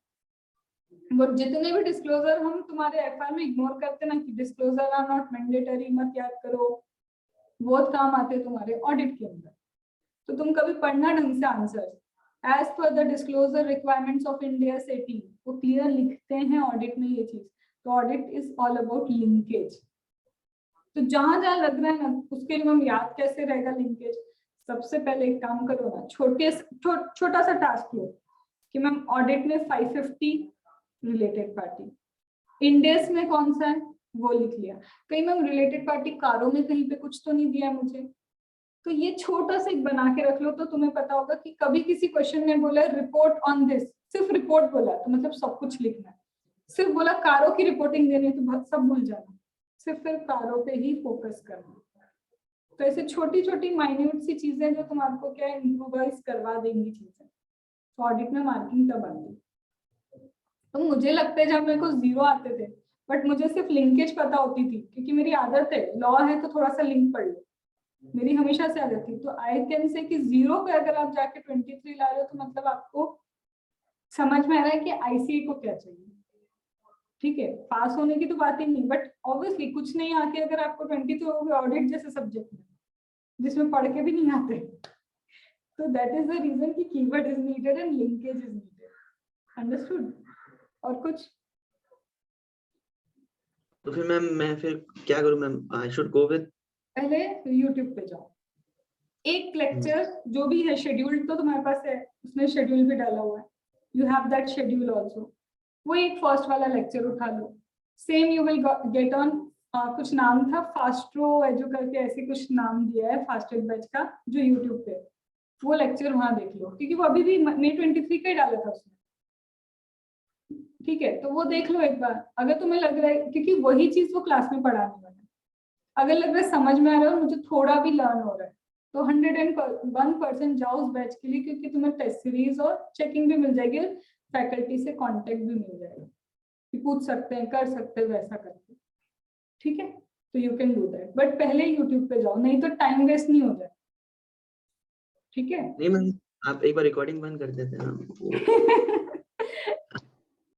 वो जितने भी डिस्क्लोजर हम तुम्हारे एफआर में इग्नोर करते ना कि डिस्क्लोजर आर नॉट मैंडेटरी, मत याद करो, बहुत काम आते तुम्हारे ऑडिट के अंदर। तो तुम कभी पढ़ना ढंग से answer, as per the disclosure requirements of India 18, वो क्लियर लिखते हैं ऑडिट में ये चीज। तो audit is all about linkage. तो जहां जहां लग रहा है ना, उसके लिए हम याद कैसे रहेगा लिंकेज? सबसे पहले एक काम करो ना, छोटा सा टास्क लो कि मैम ऑडिट में 550 रिलेटेड पार्टी, इंडेस में कौन सा है वो लिख लिया, कहीं मैम रिलेटेड पार्टी कारों में कहीं पे कुछ तो नहीं दिया मुझे, तो ये छोटा सा एक बना के रख लो। तो तुम्हें पता होगा कि कभी किसी क्वेश्चन में बोला रिपोर्ट ऑन दिस, सिर्फ रिपोर्ट बोला तो मतलब सब कुछ लिखना है, सिर्फ बोला कारों की रिपोर्टिंग देनी तो सब भूल जाना, सिर्फ फिर कारों पे ही फोकस करना। तो ऐसे छोटी छोटी माइन्यूट सी चीजें जो तुम आपको क्या इम्प्रोवाइज करवा देंगी चीजें, तो ऑडिट में मार्किंग तब आती। तो मुझे लगता है जब मेरे को 0 आते थे, बट मुझे सिर्फ लिंकेज पता होती थी, क्योंकि मेरी आदत है, लॉ है तो थोड़ा सा लिंक पढ़ लो, मेरी हमेशा से आदत थी। तो आई कैन से कि 0 पे अगर आप जाके 23 ला रहे हो तो मतलब आपको समझ में आ रहा है कि आईसीए को क्या चाहिए। ठीक है, पास होने की तो बात ही नहीं, बट ऑब्वियसली कुछ नहीं आके अगर आपको 23 हो गए ऑडिट जैसे सब्जेक्ट में जिसमें पढ़ के भी नहीं आते, तो दैट इज द रीजन कि keyword is needed and linkage is needed. Understood? और कुछ? तो फिर मैम मैं फिर क्या करूं ma'am? I should go with, पहले YouTube पे जाओ, एक लेक्चर जो भी है शेड्यूल तो तुम्हारे पास है, उसमें शेड्यूल भी डाला हुआ है, you have that schedule also, वो एक फर्स्ट वाला लेक्चर उठा लो। Same you will get on, कुछ नाम था फास्ट्रो एजू करके, ऐसे कुछ नाम दिया है फास्टेड बैच का जो YouTube पे, वो लेक्चर वहां देख लो, क्योंकि वो अभी भी May 23 का ही डाला था उसने। ठीक है, तो वो देख लो एक बार, अगर तुम्हें लग रहा है, क्योंकि वही चीज वो क्लास में पढ़ाने वाला है, अगर लग रहा है समझ में आ रहा है और मुझे थोड़ा भी लर्न हो रहा है, तो 101% जाओ उस बैच के लिए, क्योंकि तुम्हें टेस्ट सीरीज और चेकिंग भी मिल जाएगी, फैकल्टी से कांटेक्ट भी मिल जाएगा कि पूछ सकते हैं, कर सकते हैं वैसा करके। ठीक है, तो you can do that, but पहले यूट्यूब पे जाओ, नहीं तो टाइम वेस्ट नहीं हो जाए। ठीक है, नहीं मैम आप एक बार रिकॉर्डिंग बंद कर देते हैं ना,